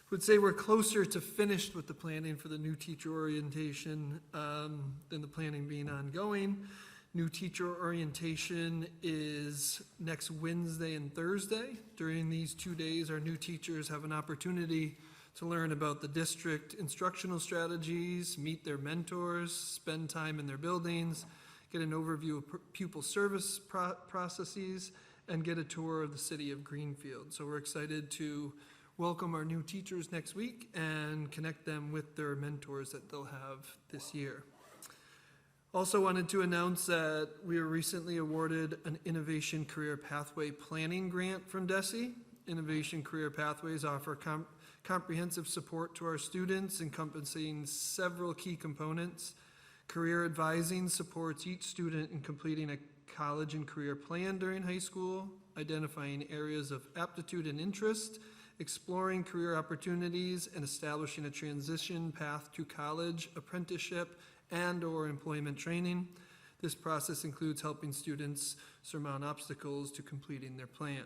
would say we're closer to finished with the planning for the new teacher orientation than the planning being ongoing. New teacher orientation is next Wednesday and Thursday. During these 2 days, our new teachers have an opportunity to learn about the district instructional strategies, meet their mentors, spend time in their buildings, get an overview of pupil service processes, and get a tour of the city of Greenfield. So we're excited to welcome our new teachers next week and connect them with their mentors that they'll have this year. Also wanted to announce that we were recently awarded an Innovation Career Pathway Planning Grant from DESE. Innovation Career Pathways offer comprehensive support to our students, encompassing several key components. Career advising supports each student in completing a college and career plan during high school, identifying areas of aptitude and interest, exploring career opportunities, and establishing a transition path to college, apprenticeship, and/or employment training. This process includes helping students surmount obstacles to completing their plan.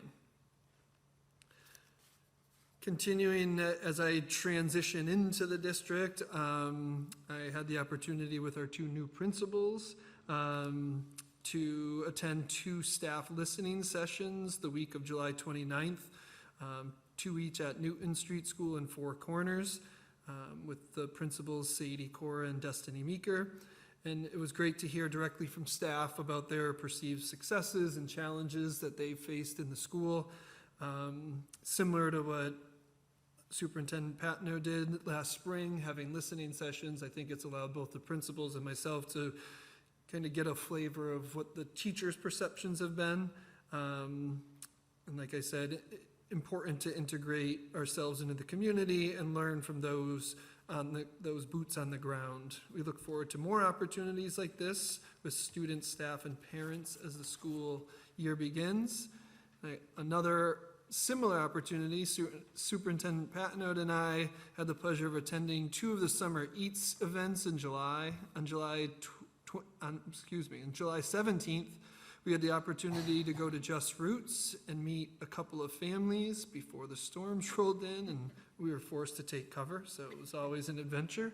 Continuing as I transition into the district, I had the opportunity with our 2 new principals to attend 2 staff listening sessions the week of July 29th, 2 each at Newton Street School in Four Corners, with the principals Sadie Cora and Destiny Meeker. And it was great to hear directly from staff about their perceived successes and challenges that they faced in the school. Similar to what Superintendent Patno did last spring, having listening sessions, I think it's allowed both the principals and myself to kind of get a flavor of what the teachers' perceptions have been. And like I said, important to integrate ourselves into the community and learn from those boots on the ground. We look forward to more opportunities like this with students, staff, and parents as the school year begins. Another similar opportunity, Superintendent Patnode and I had the pleasure of attending 2 of the Summer Eats events in July. On July 17th, we had the opportunity to go to Just Roots and meet a couple of families before the storms rolled in, and we were forced to take cover, so it was always an adventure.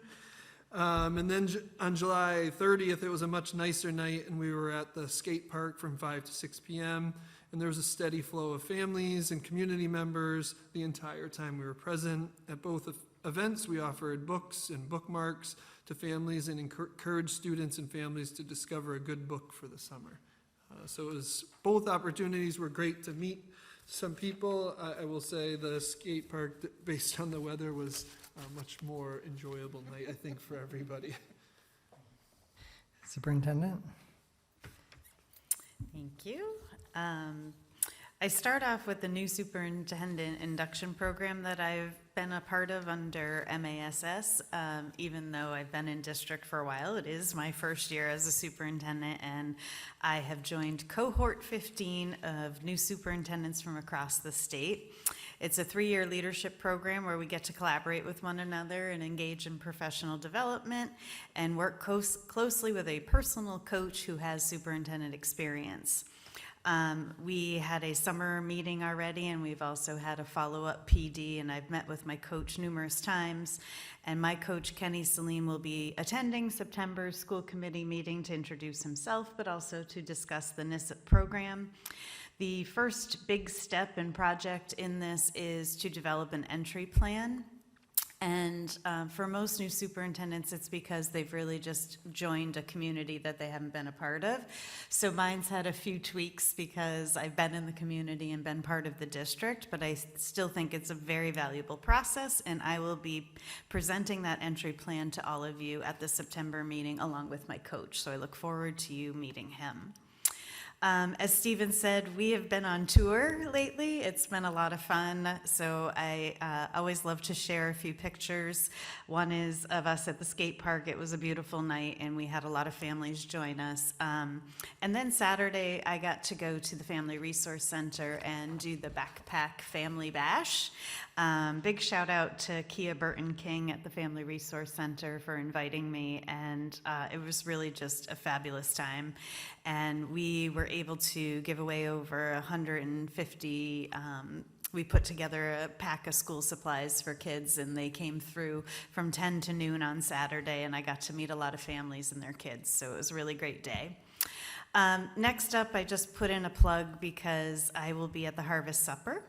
And then on July 30th, it was a much nicer night, and we were at the skate park from 5 to 6 p.m., and there was a steady flow of families and community members the entire time we were present. At both events, we offered books and bookmarks to families and encouraged students and families to discover a good book for the summer. So it was, both opportunities were great to meet some people. I will say the skate park, based on the weather, was a much more enjoyable night, I think, for everybody. Superintendent? Thank you. I start off with the new superintendent induction program that I've been a part of under MASS. Even though I've been in district for a while, it is my first year as a superintendent, and I have joined cohort 15 of new superintendents from across the state. It's a 3-year leadership program where we get to collaborate with one another and engage in professional development and work closely with a personal coach who has superintendent experience. We had a summer meeting already, and we've also had a follow-up PD, and I've met with my coach numerous times. And my coach, Kenny Salim, will be attending September's school committee meeting to introduce himself, but also to discuss the NISP program. The first big step and project in this is to develop an entry plan. And for most new superintendents, it's because they've really just joined a community that they haven't been a part of. So mine's had a few tweaks because I've been in the community and been part of the district, but I still think it's a very valuable process, and I will be presenting that entry plan to all of you at the September meeting along with my coach. So I look forward to you meeting him. As Stephen said, we have been on tour lately. It's been a lot of fun. So I always love to share a few pictures. One is of us at the skate park. It was a beautiful night, and we had a lot of families join us. And then Saturday, I got to go to the Family Resource Center and do the Backpack Family Bash. Big shout out to Kia Burton King at the Family Resource Center for inviting me, and it was really just a fabulous time. And we were able to give away over 150. We put together a pack of school supplies for kids, and they came through from 10 to noon on Saturday, and I got to meet a lot of families and their kids, so it was a really great day. Next up, I just put in a plug because I will be at the Harvest Supper.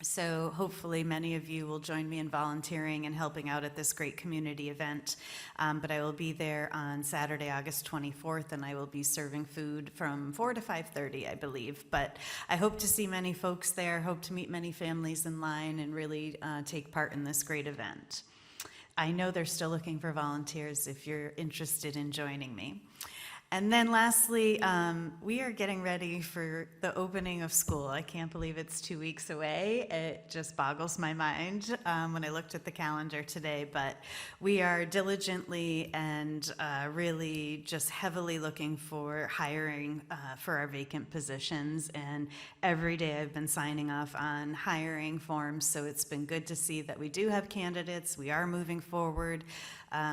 So hopefully many of you will join me in volunteering and helping out at this great community event. But I will be there on Saturday, August 24th, and I will be serving food from 4 to 5:30, I believe. But I hope to see many folks there, hope to meet many families in line, and really take part in this great event. I know they're still looking for volunteers if you're interested in joining me. And then lastly, we are getting ready for the opening of school. I can't believe it's 2 weeks away. It just boggles my mind when I looked at the calendar today, but we are diligently and really just heavily looking for hiring for our vacant positions. And every day I've been signing off on hiring forms, so it's been good to see that we do have candidates. We are moving forward.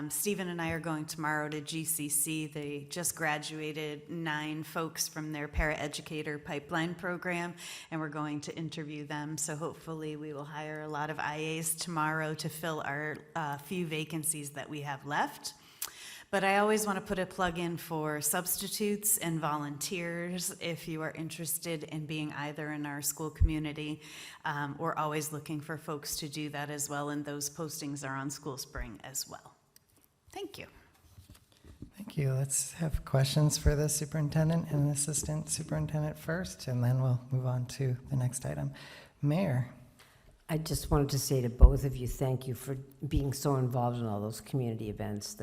Stephen and I are going tomorrow to GCC. They just graduated 9 folks from their paraeducator pipeline program, and we're going to interview them. So hopefully we will hire a lot of IAs tomorrow to fill our few vacancies that we have left. But I always want to put a plug in for substitutes and volunteers. If you are interested in being either in our school community, we're always looking for folks to do that as well, and those postings are on School Spring as well. Thank you. Thank you. Let's have questions for the superintendent and assistant superintendent first, and then we'll move on to the next item. Mayor. I just wanted to say to both of you, thank you for being so involved in all those community events.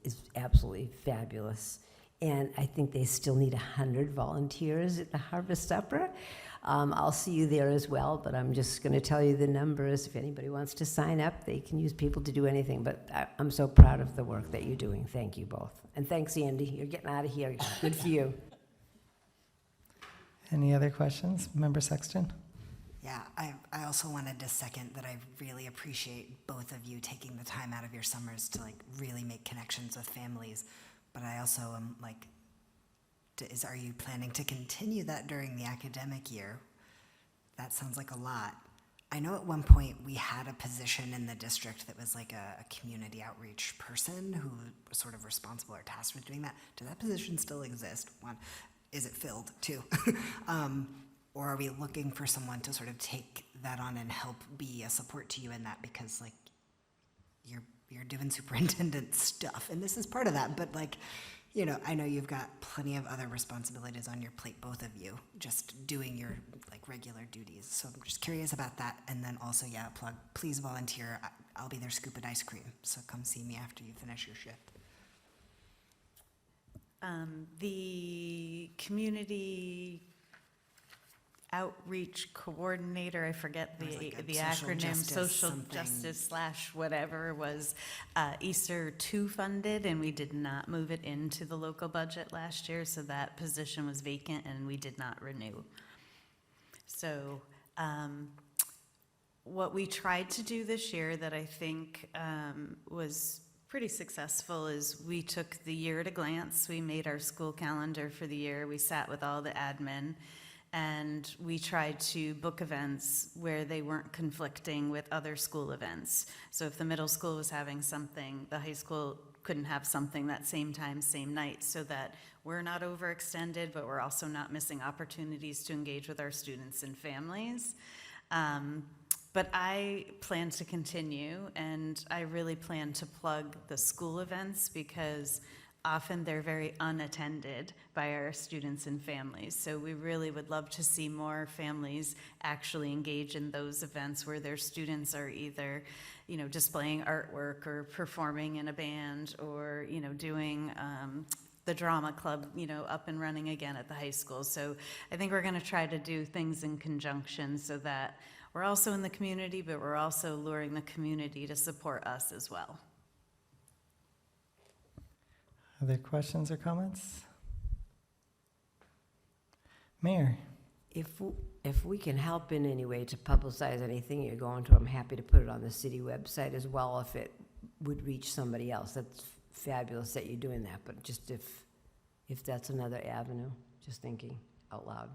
Is absolutely fabulous. And I think they still need 100 volunteers at the Harvest Supper. I'll see you there as well, but I'm just going to tell you the numbers. If anybody wants to sign up, they can use people to do anything. But I'm so proud of the work that you're doing. Thank you both. And thanks, Andy. You're getting out of here. Good for you. Any other questions? Member Sexton? Yeah, I also wanted to second that I really appreciate both of you taking the time out of your summers to like really make connections with families. But I also am like, are you planning to continue that during the academic year? That sounds like a lot. I know at one point we had a position in the district that was like a community outreach person who was sort of responsible or tasked with doing that. Does that position still exist? One, is it filled? Two, or are we looking for someone to sort of take that on and help be a support to you in that? Because like you're doing superintendent stuff, and this is part of that. But like, you know, I know you've got plenty of other responsibilities on your plate, both of you, just doing your like regular duties. So I'm just curious about that. And then also, yeah, plug, please volunteer. I'll be there scooping ice cream. So come see me after you finish your shift. The community outreach coordinator, I forget It was like a the social acronym, justice social something. justice / whatever, was ESER 2 funded, and we did not move it into the local budget last year, so that position was vacant and we did not renew. So what we tried to do this year that I think was pretty successful is we took the year at a glance. We made our school calendar for the year. We sat with all the admin, and we tried to book events where they weren't conflicting with other school events. So if the middle school was having something, the high school couldn't have something that same time, same night, so that we're not overextended, but we're also not missing opportunities to engage with our students and families. But I plan to continue, and I really plan to plug the school events because often they're very unattended by our students and families. So we really would love to see more families actually engage in those events where their students are either, displaying artwork or performing in a band or, doing the drama club, up and running again at the high school. So I think we're going to try to do things in conjunction so that we're also in the community, but we're also luring the community to support us as well. Other questions or comments? Mayor? If we can help in any way to publicize anything you're going to, I'm happy to put it on the city website as well if it would reach somebody else. That's fabulous that you're doing that, but just if that's another avenue, just thinking out loud.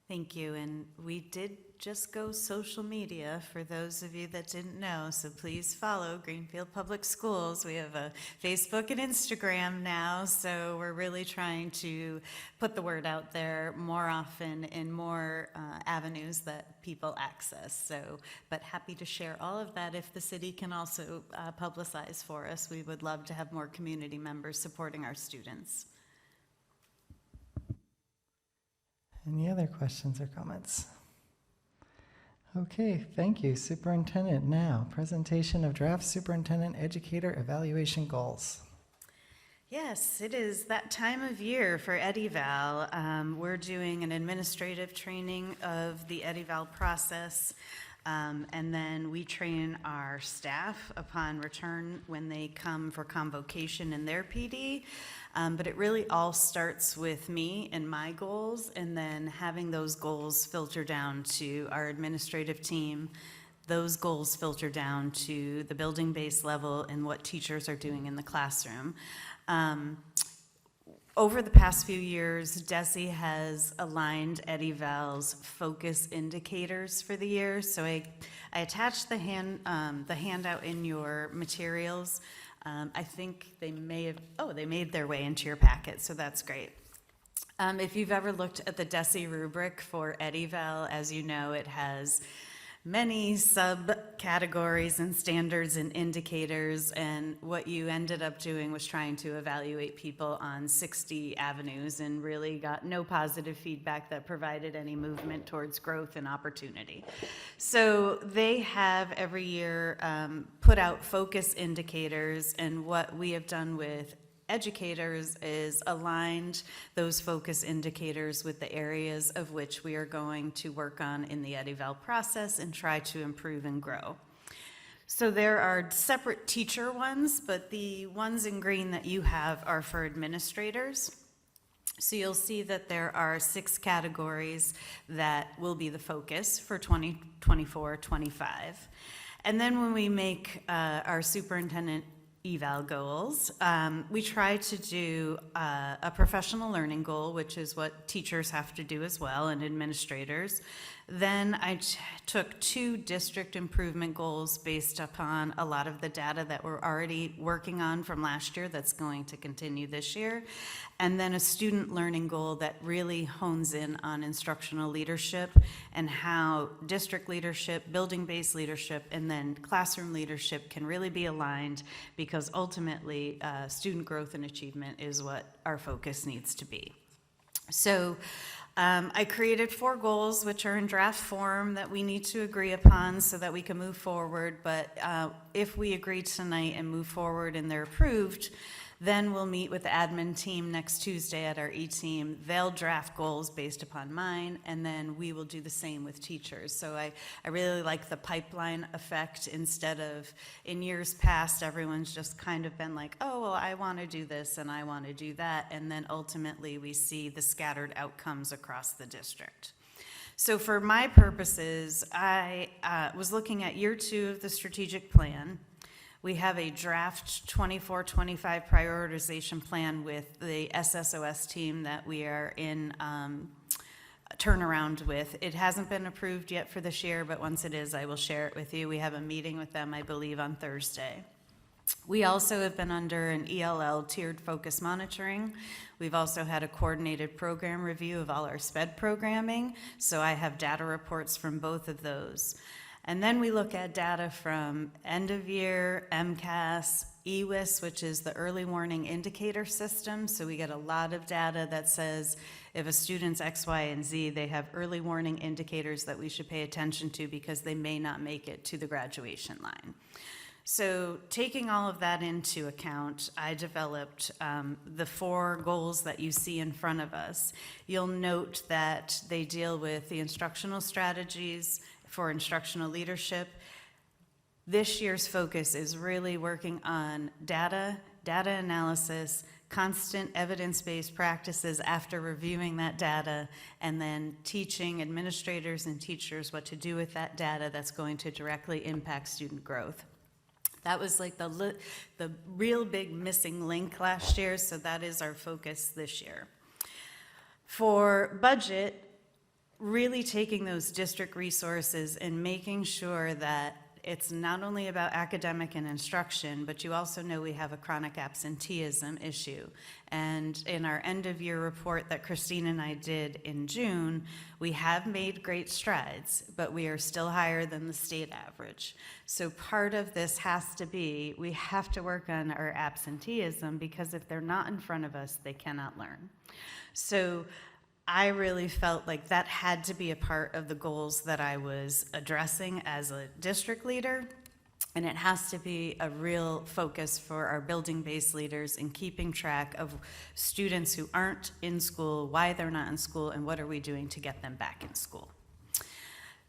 Thank you, and we did just go social media for those of you that didn't know, so please follow Greenfield Public Schools. We have a Facebook and Instagram now, so we're really trying to put the word out there more often in more avenues that people access. So, but happy to share all of that if the city can also publicize for us. We would love to have more community members supporting our students. Any other questions or comments? Okay, thank you. Superintendent, now, presentation of draft superintendent educator evaluation goals. Yes, it is that time of year for EdEval. We're doing an administrative training of the EdEval process, and then we train our staff upon return when they come for convocation in their PD. But it really all starts with me and my goals, and then having those goals filter down to our administrative team. Those goals filter down to the building-based level and what teachers are doing in the classroom. Over the past few years, DESE has aligned EdEval's focus indicators for the year. So I attached the handout in your materials. I think they made their way into your packet, so that's great. If you've ever looked at the DESE rubric for EdEval, as you know, it has many subcategories and standards and indicators, and what you ended up doing was trying to evaluate people on 60 avenues and really got no positive feedback that provided any movement towards growth and opportunity. So they have every year put out focus indicators, and what we have done with educators is aligned those focus indicators with the areas of which we are going to work on in the EdEval process and try to improve and grow. So there are separate teacher ones, but the ones in green that you have are for administrators. So you'll see that there are 6 categories that will be the focus for 2024-25. And then when we make our superintendent eval goals, we try to do a professional learning goal, which is what teachers have to do as well, and administrators. Then I took 2 district improvement goals based upon a lot of the data that we're already working on from last year that's going to continue this year. And then a student learning goal that really hones in on instructional leadership and how district leadership, building-based leadership, and then classroom leadership can really be aligned, because ultimately student growth and achievement is what our focus needs to be. So I created 4 goals, which are in draft form, that we need to agree upon so that we can move forward. But if we agree tonight and move forward and they're approved, then we'll meet with the admin team next Tuesday at our E-team. They'll draft goals based upon mine, and then we will do the same with teachers. So I really like the pipeline effect. Instead of, in years past, everyone's just kind of been like, oh, well, I want to do this and I want to do that. And then ultimately we see the scattered outcomes across the district. So for my purposes, I was looking at year 2 of the strategic plan. We have a draft 24-25 prioritization plan with the SSOS team that we are in turnaround with. It hasn't been approved yet for this year, but once it is, I will share it with you. We have a meeting with them, I believe, on Thursday. We also have been under an ELL tiered focus monitoring. We've also had a coordinated program review of all our SPED programming, so I have data reports from both of those. And then we look at data from end of year, MCAS, EWIS, which is the early warning indicator system. So we get a lot of data that says if a student's X, Y, and Z, they have early warning indicators that we should pay attention to because they may not make it to the graduation line. So taking all of that into account, I developed the 4 goals that you see in front of us. You'll note that they deal with the instructional strategies for instructional leadership. This year's focus is really working on data analysis, constant evidence-based practices after reviewing that data, and then teaching administrators and teachers what to do with that data that's going to directly impact student growth. That was like the real big missing link last year, so that is our focus this year. For budget, really taking those district resources and making sure that it's not only about academic and instruction, but you also know we have a chronic absenteeism issue. And in our end-of-year report that Christine and I did in June, we have made great strides, but we are still higher than the state average. So part of this has to be, we have to work on our absenteeism, because if they're not in front of us, they cannot learn. So I really felt like that had to be a part of the goals that I was addressing as a district leader, and it has to be a real focus for our building-based leaders in keeping track of students who aren't in school, why they're not in school, and what are we doing to get them back in school.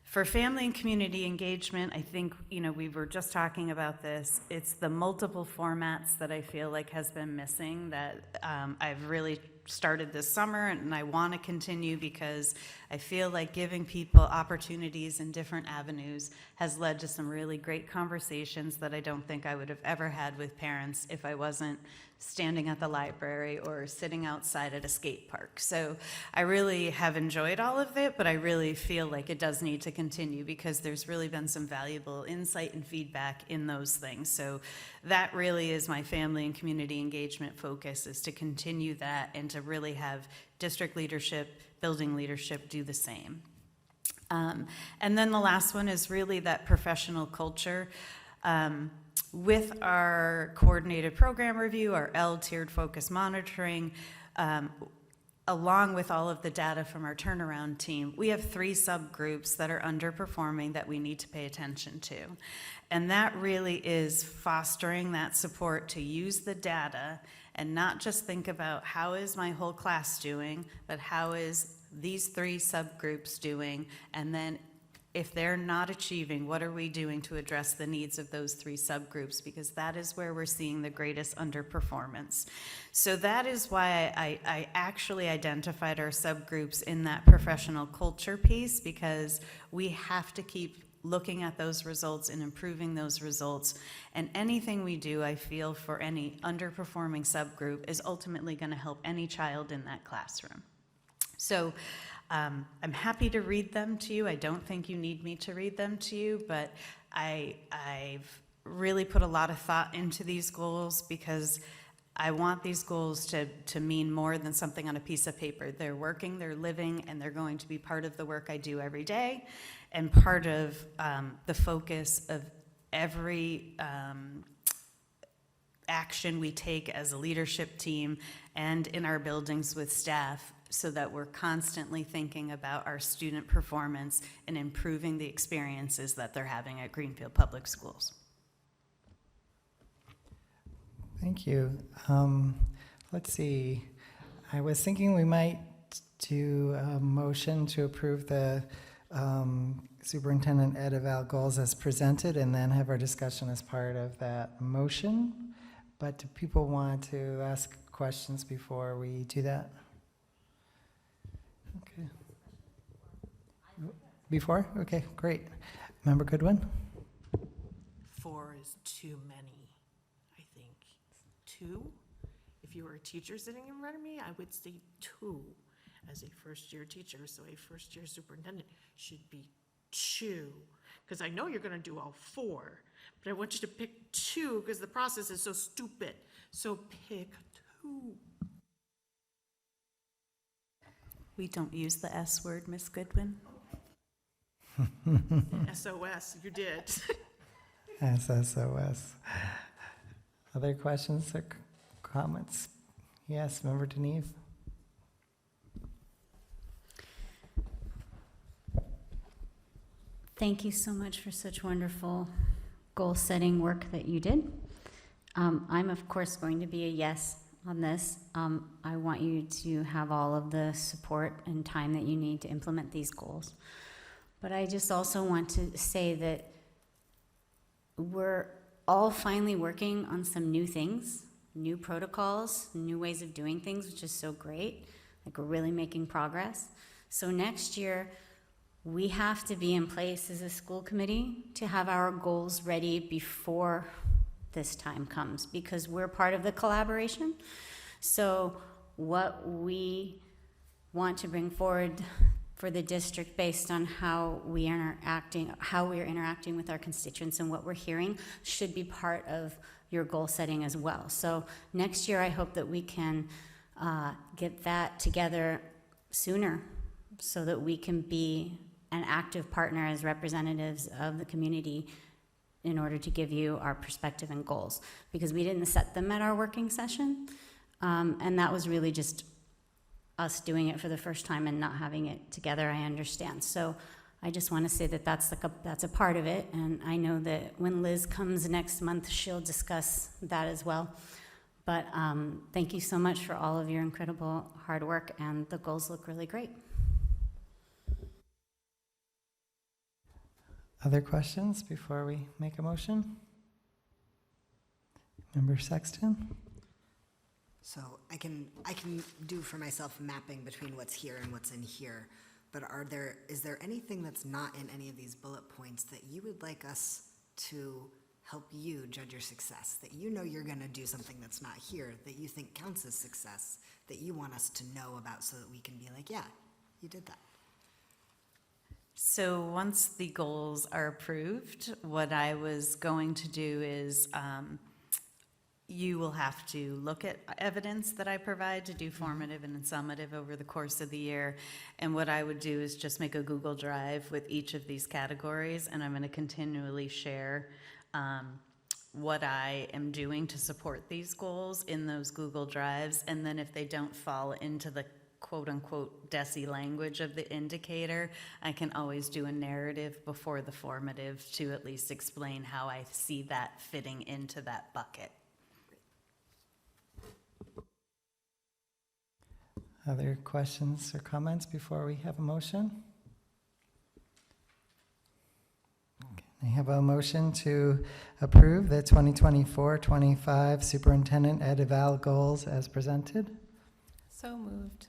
For family and community engagement, I think, we were just talking about this. It's the multiple formats that I feel like has been missing that I've really started this summer, and I want to continue because I feel like giving people opportunities in different avenues has led to some really great conversations that I don't think I would have ever had with parents if I wasn't standing at the library or sitting outside at a skate park. So I really have enjoyed all of it, but I really feel like it does need to continue because there's really been some valuable insight and feedback in those things. So that really is my family and community engagement focus, is to continue that and to really have district leadership, building leadership do the same. And then the last one is really that professional culture. With our coordinated program review, our L-tiered focus monitoring, along with all of the data from our turnaround team, we have 3 subgroups that are underperforming that we need to pay attention to. And that really is fostering that support to use the data and not just think about how is my whole class doing, but how is these 3 subgroups doing, and then if they're not achieving, what are we doing to address the needs of those 3 subgroups? Because that is where we're seeing the greatest underperformance. So that is why I actually identified our subgroups in that professional culture piece, because we have to keep looking at those results and improving those results. And anything we do, I feel, for any underperforming subgroup is ultimately going to help any child in that classroom. So I'm happy to read them to you. I don't think you need me to read them to you, but I've really put a lot of thought into these goals because I want these goals to mean more than something on a piece of paper. They're working, they're living, and they're going to be part of the work I do every day and part of the focus of every action we take as a leadership team and in our buildings with staff, so that we're constantly thinking about our student performance and improving the experiences that they're having at Greenfield Public Schools. Thank you. Let's see. I was thinking we might do a motion to approve the superintendent ed eval goals as presented and then have our discussion as part of that motion. But do people want to ask questions before we do that? Okay. Before? Okay, great. Member Goodwin? 4 is too many, I think. 2? If you were a teacher sitting in front of me, I would say 2 as a first-year teacher. So a first-year superintendent should be 2. Because I know you're going to do all 4, but I want you to pick 2 because the process is so stupid. So pick 2. We don't use the S word, Miss Goodwin. SOS, you did. SSOS. Other questions or comments? Yes, Member Deneve? Thank you so much for such wonderful goal-setting work that you did. I'm, of course, going to be a yes on this. I want you to have all of the support and time that you need to implement these goals. But I just also want to say that we're all finally working on some new things, new protocols, new ways of doing things, which is so great. Like, we're really making progress. So next year, we have to be in place as a school committee to have our goals ready before this time comes, because we're part of the collaboration. So what we want to bring forward for the district based on how we're interacting with our constituents and what we're hearing should be part of your goal setting as well. So next year, I hope that we can get that together sooner so that we can be an active partner as representatives of the community in order to give you our perspective and goals, because we didn't set them at our working session, and that was really just us doing it for the first time and not having it together. I understand. So I just want to say that that's a part of it, and I know that when Liz comes next month, she'll discuss that as well. But thank you so much for all of your incredible hard work, and the goals look really great. Other questions before we make a motion? Member Sexton? So I can do for myself mapping between what's here and what's in here, but is there anything that's not in any of these bullet points that you would like us to help you judge your success, that you know you're going to do something that's not here, that you think counts as success, that you want us to know about so that we can be like, yeah, you did that? So once the goals are approved, what I was going to do is you will have to look at evidence that I provide to do formative and summative over the course of the year. And what I would do is just make a Google Drive with each of these categories, and I'm going to continually share what I am doing to support these goals in those Google Drives. And then if they don't fall into the quote-unquote DESI language of the indicator, I can always do a narrative before the formative to at least explain how I see that fitting into that bucket. Other questions or comments before we have a motion? Okay, I have a motion to approve the 2024-25 Superintendent Ed Eval goals as presented. So moved.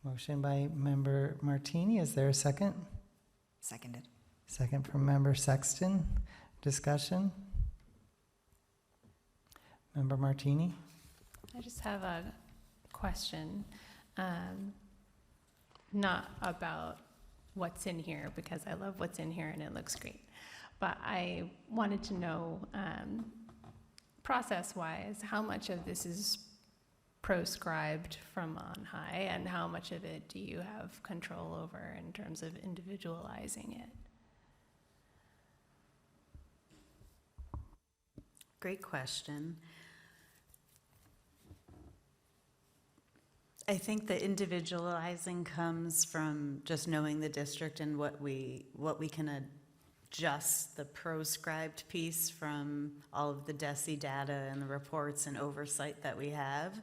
Motion by Member Martini. Is there a second? Seconded. Second from Member Sexton. Discussion? Member Martini? I just have a question, not about what's in here, because I love what's in here and it looks great. But I wanted to know, process-wise, how much of this is proscribed from on high, and how much of it do you have control over in terms of individualizing it? Great question. I think the individualizing comes from just knowing the district and what we can adjust the proscribed piece from all of the DESI data and the reports and oversight that we have.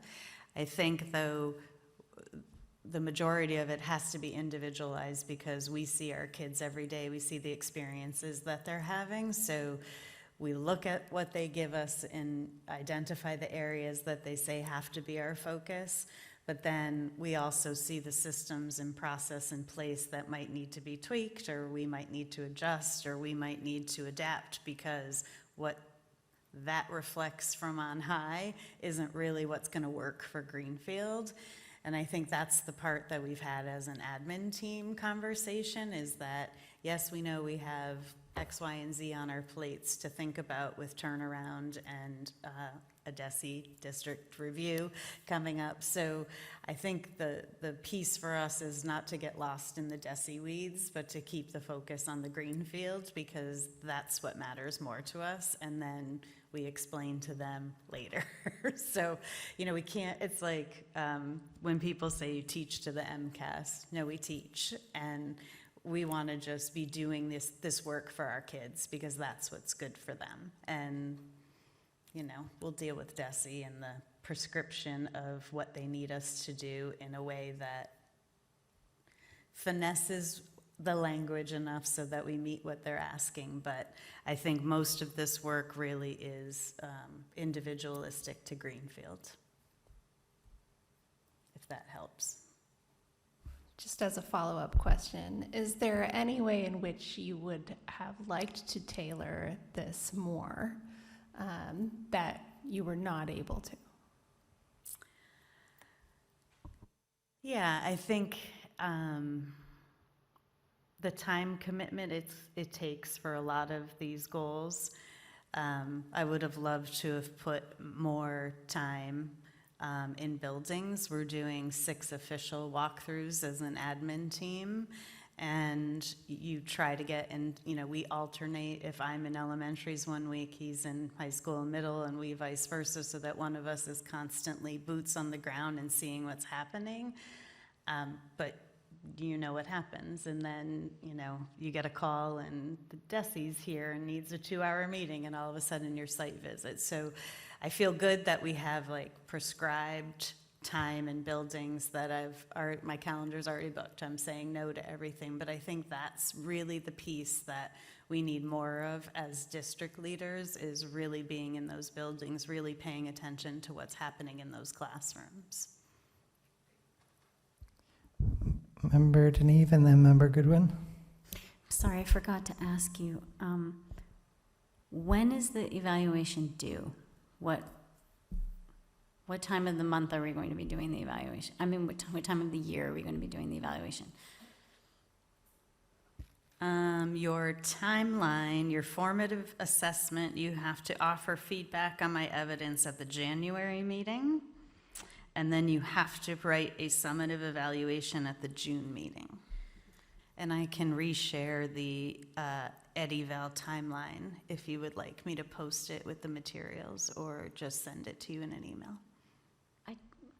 I think, though, the majority of it has to be individualized because we see our kids every day. We see the experiences that they're having. So we look at what they give us and identify the areas that they say have to be our focus. But then we also see the systems and process in place that might need to be tweaked, or we might need to adjust, or we might need to adapt, because what that reflects from on high isn't really what's going to work for Greenfield. And I think that's the part that we've had as an admin team conversation, is that, yes, we know we have X, Y, and Z on our plates to think about with turnaround and a DESI district review coming up. So I think the piece for us is not to get lost in the DESI weeds, but to keep the focus on the Greenfield, because that's what matters more to us. And then we explain to them later. So, you know, we can't, it's like when people say you teach to the MCAS. No, we teach. And we want to just be doing this work for our kids because that's what's good for them. And, you know, we'll deal with DESI and the prescription of what they need us to do in a way that finesses the language enough so that we meet what they're asking. But I think most of this work really is individualistic to Greenfield, if that helps. Just as a follow-up question, is there any way in which you would have liked to tailor this more that you were not able to? Yeah, I think the time commitment it takes for a lot of these goals, I would have loved to have put more time in buildings. We're doing 6 official walkthroughs as an admin team, and you try to get, and you know, we alternate. If I'm in elementaries one week, he's in high school and middle, and we vice versa, so that one of us is constantly boots on the ground and seeing what's happening. But you know what happens, and then, you know, you get a call and the DESI's here and needs a 2-hour meeting, and all of a sudden your site visit. So I feel good that we have like prescribed time in buildings that my calendar's already booked. I'm saying no to everything, but I think that's really the piece that we need more of as district leaders, is really being in those buildings, really paying attention to what's happening in those classrooms. Member Deneve and then Member Goodwin. Sorry, I forgot to ask you, when is the evaluation due? What time of the month are we going to be doing the evaluation? I mean, what time of the year are we going to be doing the evaluation? Your timeline, your formative assessment, you have to offer feedback on my evidence at the January meeting, and then you have to write a summative evaluation at the June meeting. And I can reshare the EdEval timeline if you would like me to post it with the materials, or just send it to you in an email.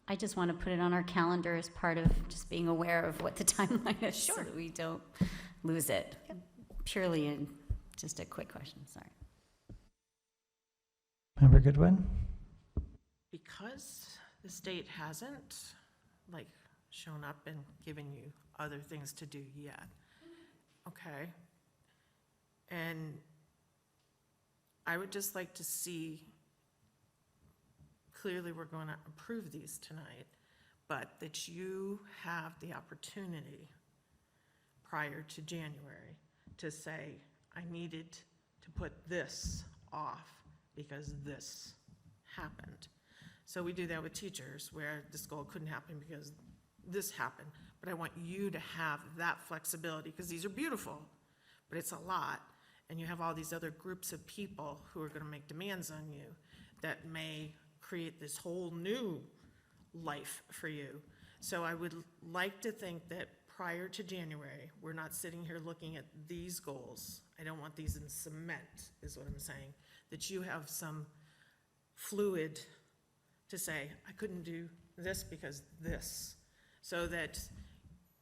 I just want to put it on our calendar as part of just being aware of what the timeline is, so that we don't lose it. Yep. Purely just a quick question, sorry. Member Goodwin. Because the state hasn't, like, shown up and given you other things to do yet, okay? And I would just like to see, clearly we're going to approve these tonight, but that you have the opportunity prior to January to say, I needed to put this off because this happened. So we do that with teachers, where this goal couldn't happen because this happened. But I want you to have that flexibility, because these are beautiful, but it's a lot. And you have all these other groups of people who are going to make demands on you that may create this whole new life for you. So I would like to think that prior to January, we're not sitting here looking at these goals. I don't want these in cement, is what I'm saying. That you have some fluid to say, I couldn't do this because this. So that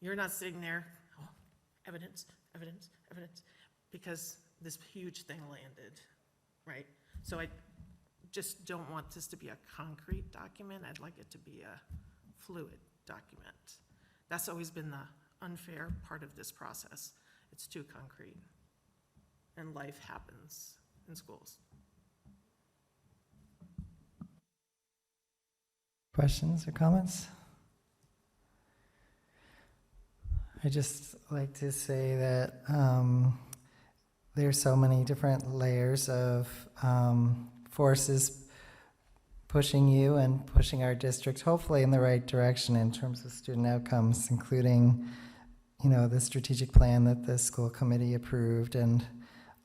you're not sitting there, oh, evidence, evidence, evidence, because this huge thing landed, right? So I just don't want this to be a concrete document. I'd like it to be a fluid document. That's always been the unfair part of this process. It's too concrete. And life happens in schools. Questions or comments? I just like to say that there's so many different layers of forces pushing you and pushing our district hopefully in the right direction in terms of student outcomes, including, you know, the strategic plan that the school committee approved, and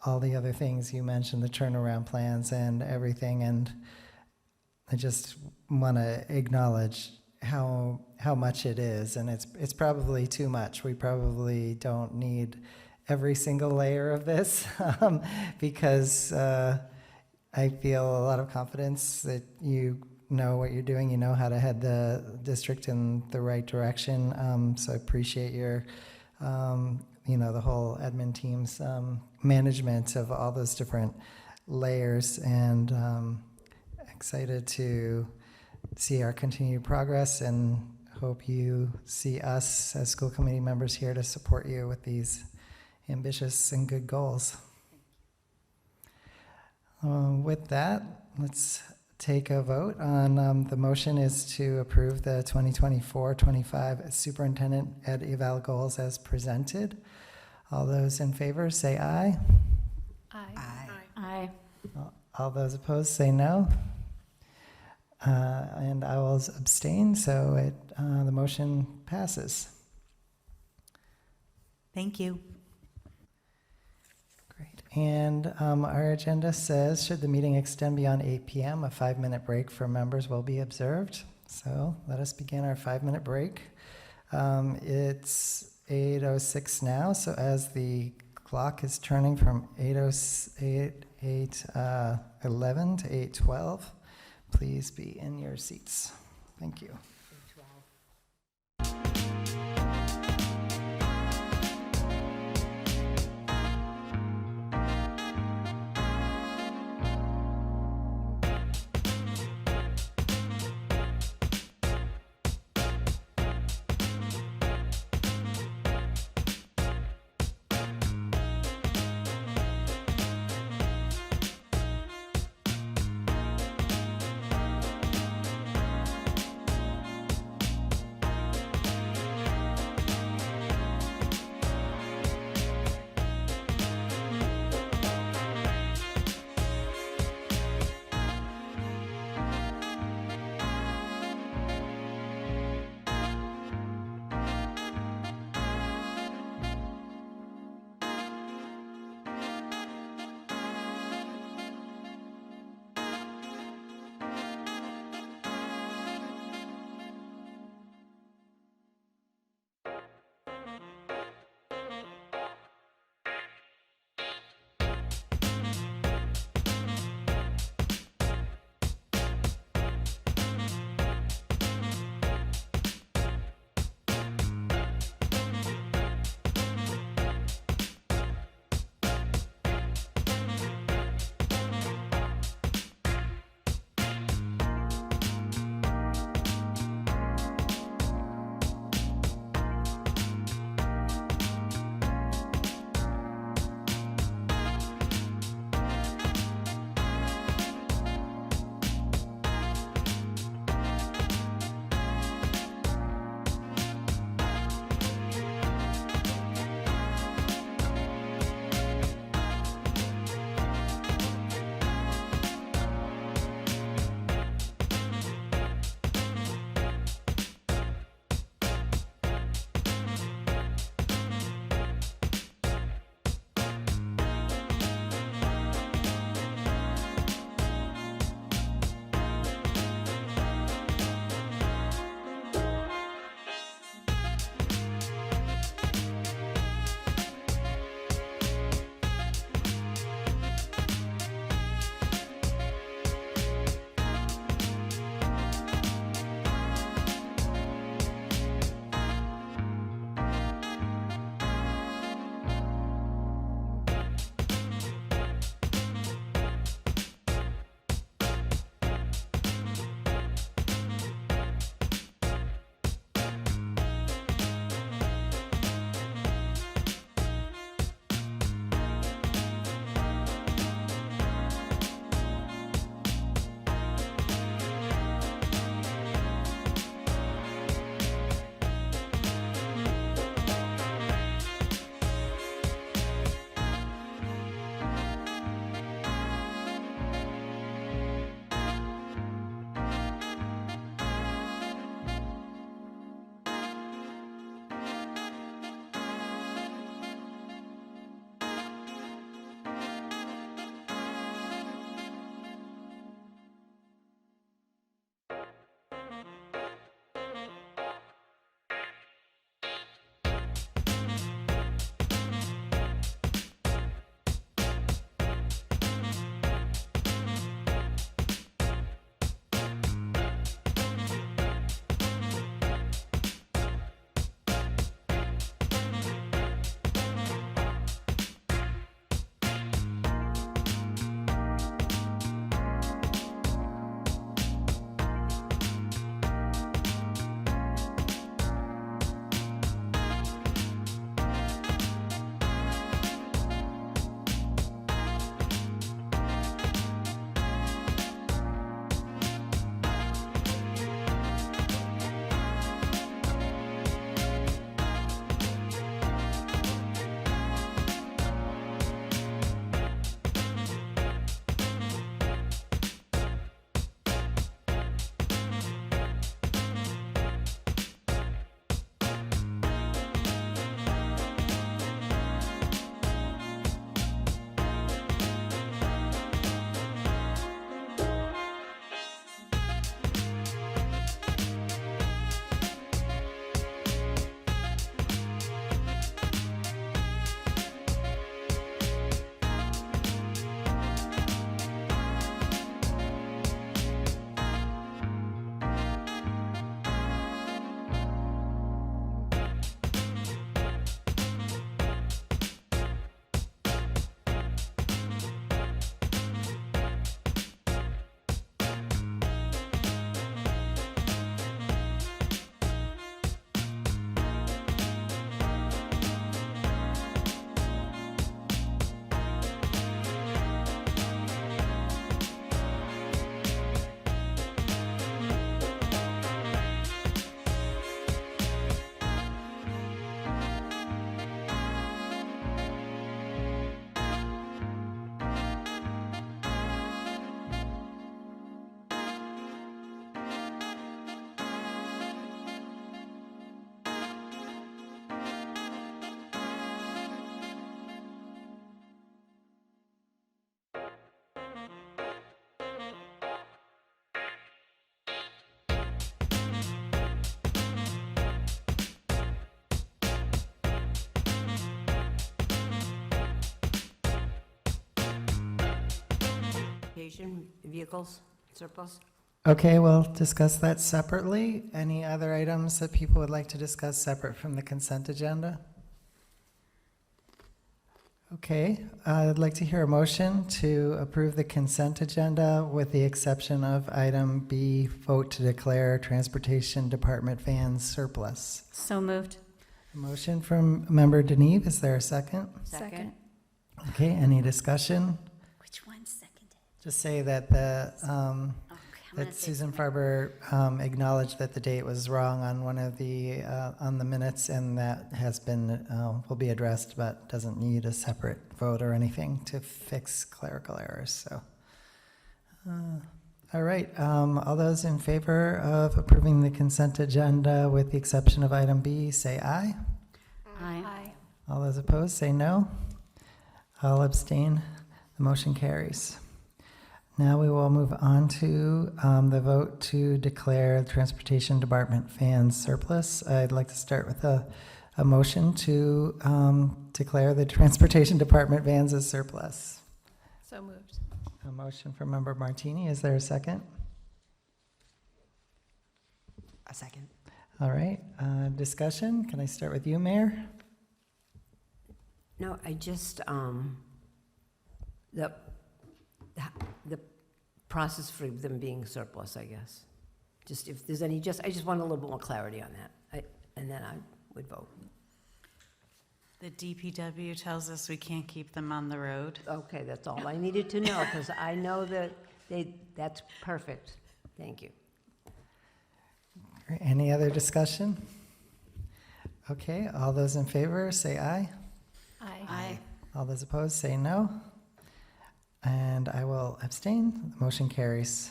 all the other things you mentioned, the turnaround plans and everything. And I just want to acknowledge how much it is, and it's probably too much. We probably don't need every single layer of this because I feel a lot of confidence that you know what you're doing, you know how to head the district in the right direction. So I appreciate your, the whole admin team's management of all those different layers, and excited to see our continued progress, and hope you see us as school committee members here to support you with these ambitious and good goals. With that, let's take a vote on the motion is to approve the 2024-25 superintendent ed eval goals as presented. All those in favor say aye. Aye. Aye. All those opposed say no. And I will abstain, so the motion passes. Thank you. Great. And our agenda says, should the meeting extend beyond 8 p.m., a 5-minute break for members will be observed. So let us begin our 5-minute break. It's 8:06 now, so as the clock is turning from 8:11 to 8:12, please be in your seats. Thank you. transportation vehicles surplus? Okay, we'll discuss that separately. Any other items that people would like to discuss separate from the consent agenda? Okay, I'd like to hear a motion to approve the consent agenda with the exception of item B, vote to declare Transportation Department vans surplus. So moved. A motion from Member Deneve, is there a second? Second? Okay, any discussion? Which one seconded? Just say that the, Okay, I'm gonna that say Susan something. Farber acknowledged that the date was wrong on one of the, on the minutes, and that has been, will be addressed, but doesn't need a separate vote or anything to fix clerical errors, so. All right, all those in favor of approving the consent agenda with the exception of item B, say aye. Aye. All those opposed, say no. I'll abstain. The motion carries. Now we will move on to the vote to declare Transportation Department vans surplus. I'd like to start with a motion to declare the Transportation Department vans as surplus. So moved. A motion from Member Martini. Is there a second? A second. All right. Discussion. Can I start with you, Mayor? No, I just, the process for them being surplus, I guess. Just if there's any, I just want a little bit more clarity on that, and then I would vote. The DPW tells us we can't keep them on the road. Okay, that's all I needed to know, because I know that that's perfect. Thank you. Any other discussion? Okay, all those in favor, say aye. Aye. All those opposed, say no. And I will abstain. The motion carries.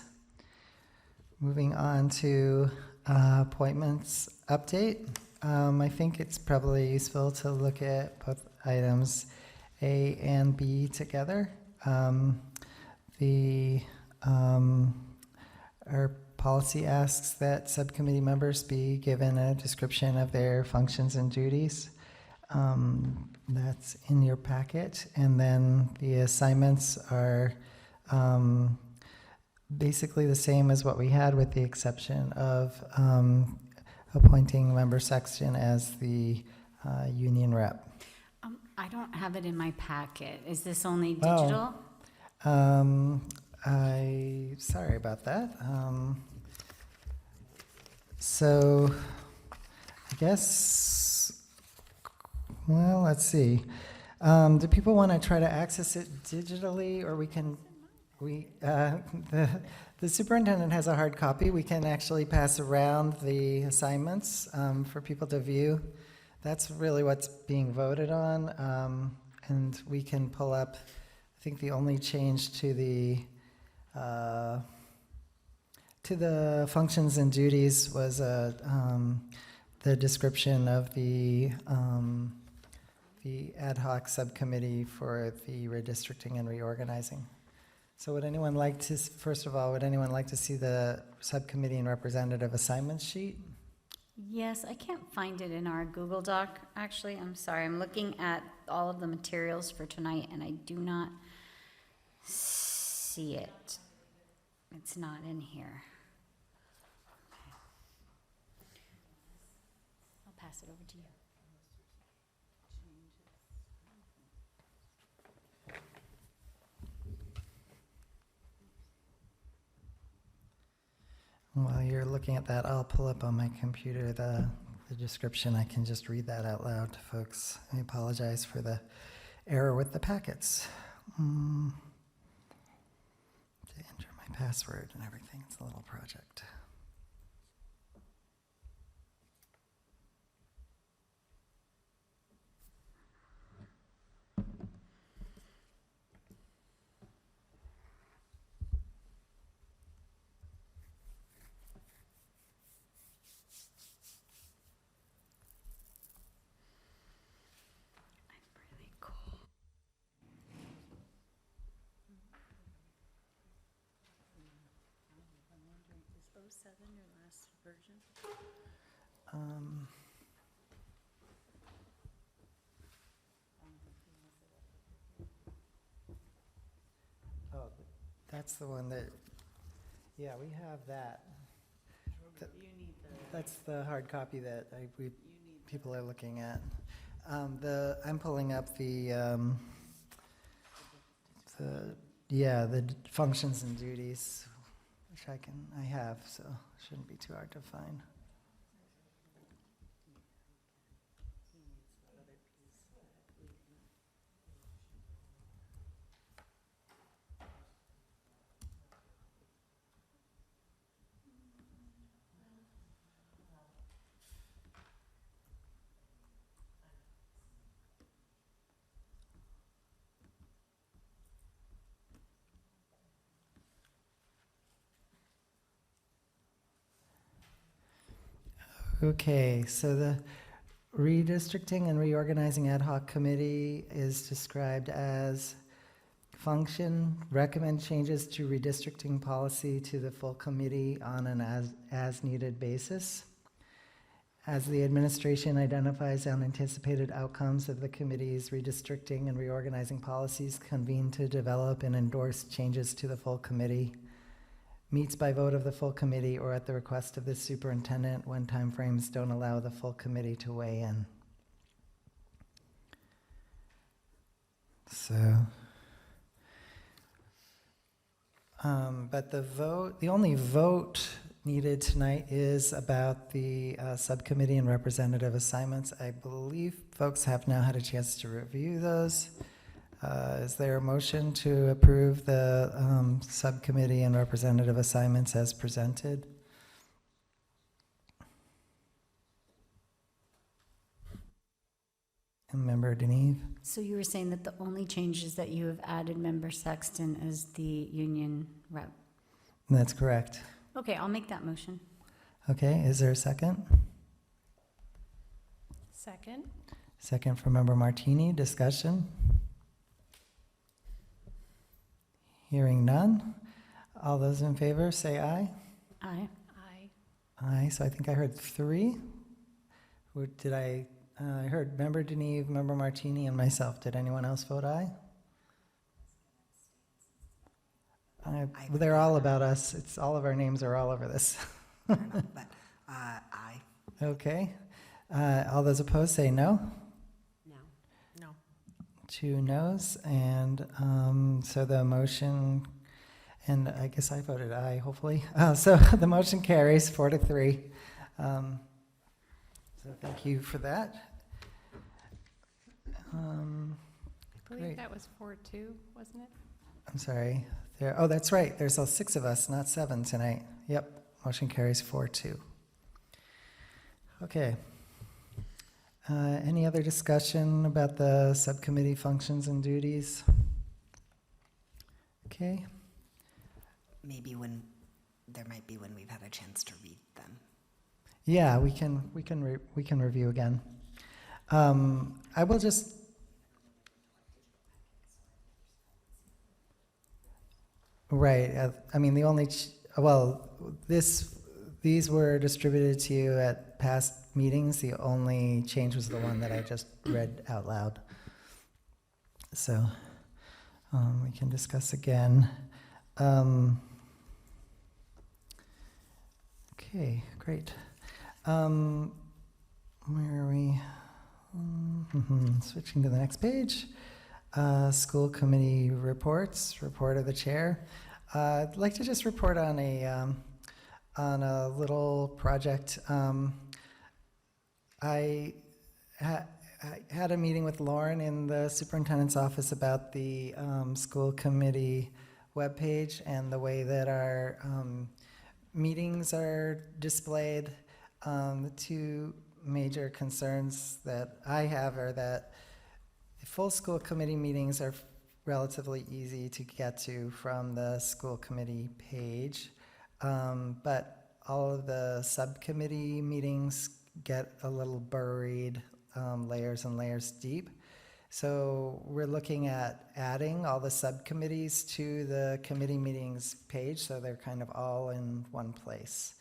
Moving on to appointments update. I think it's probably useful to look at both items A and B together. Our policy asks that subcommittee members be given a description of their functions and duties. That's in your packet. And then the assignments are basically the same as what we had, with the exception of appointing Member Sexton as the union rep. I don't have it in my packet. Is this only Oh. digital? Sorry about that. So I guess, well, let's see. Do people want to try to access it digitally, or the superintendent has a hard copy. We can actually pass around the assignments for people to view. That's really what's being voted on, and we can pull up. I think the only change to the functions and duties was the description of the ad hoc subcommittee for the redistricting and reorganizing. So would anyone like to, first of all, would anyone like to see the subcommittee and representative assignments sheet? Yes, I can't find it in our Google Doc, actually. I'm sorry. I'm looking at all of the materials for tonight, and I do not see it. It's not in here. I'll pass it over to you. While you're looking at that, I'll pull up on my computer the description. I can just read that out loud to folks. I apologize for the error with the packets. To enter my password and everything, it's a little project. Really cool. Is 07 your last version? Um, oh, that's the one that, yeah, we have that. You need That's the hard copy that people are looking at. I'm pulling up the functions and duties, which I have, so shouldn't be too hard to find. Okay, so the redistricting and reorganizing ad hoc committee is described as function, recommend changes to redistricting policy to the full committee on an as needed basis. As the administration identifies unanticipated outcomes of the committee's redistricting and reorganizing policies, convene to develop and endorse changes to the full committee. Meets by vote of the full committee or at the request of the superintendent when timeframes don't allow the full committee to weigh in. So, but the only vote needed tonight is about the subcommittee and representative assignments. I believe folks have now had a chance to review those. Is there a motion to approve the subcommittee and representative assignments as presented? And Member Deneve? So you were saying that the only changes that you have added Member Sexton as the union rep? That's correct. Okay, I'll make that motion. Okay, is there a second? Second? Second from Member Martini. Discussion? Hearing none. All those in favor say aye. Aye. Aye. Aye, so I think I heard 3. Did I heard Member Deneve, Member Martini, and myself. Did anyone else vote aye? They're all about us. It's all of our names are all over this. But aye. Okay. All those opposed say no. No. No. 2 noes, and so the motion, and I guess I voted aye, hopefully. So the motion carries 4-3. So thank you for that. I believe Great. that was 4-2, wasn't it? I'm sorry. Oh, that's right. There's all 6 of us, not 7 tonight. Yep. Motion carries 4-2. Okay. Any other discussion about the subcommittee functions and duties? Okay. Maybe there might be when we've had a chance to read them. Yeah, we can review again. I will just. Right. I mean, the only these were distributed to you at past meetings. The only change was the one that I just read out loud. So we can discuss again. Okay, great. Where are we? Switching to the next page. School committee reports. Report of the chair. I'd like to just report on a little project. I had a meeting with Lauren in the superintendent's office about the school committee webpage and the way that our meetings are displayed. The 2 major concerns that I have are that the full school committee meetings are relatively easy to get to from the school committee page, but all of the subcommittee meetings get a little buried, layers and layers deep. So we're looking at adding all the subcommittees to the committee meetings page, so they're kind of all in one place.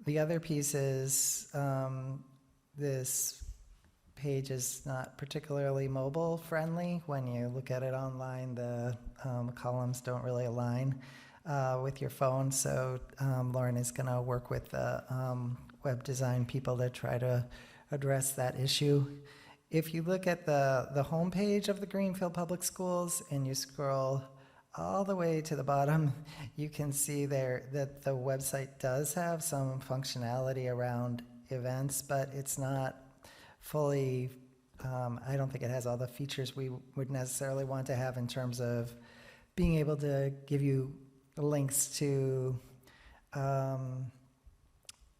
The other piece is this page is not particularly mobile friendly. When you look at it online, the columns don't really align with your phone. So Lauren is going to work with the web design people to try to address that issue. If you look at the homepage of the Greenfield Public Schools and you scroll all the way to the bottom, you can see there that the website does have some functionality around events, but it's not fully, I don't think it has all the features we would necessarily want to have in terms of being able to give you links to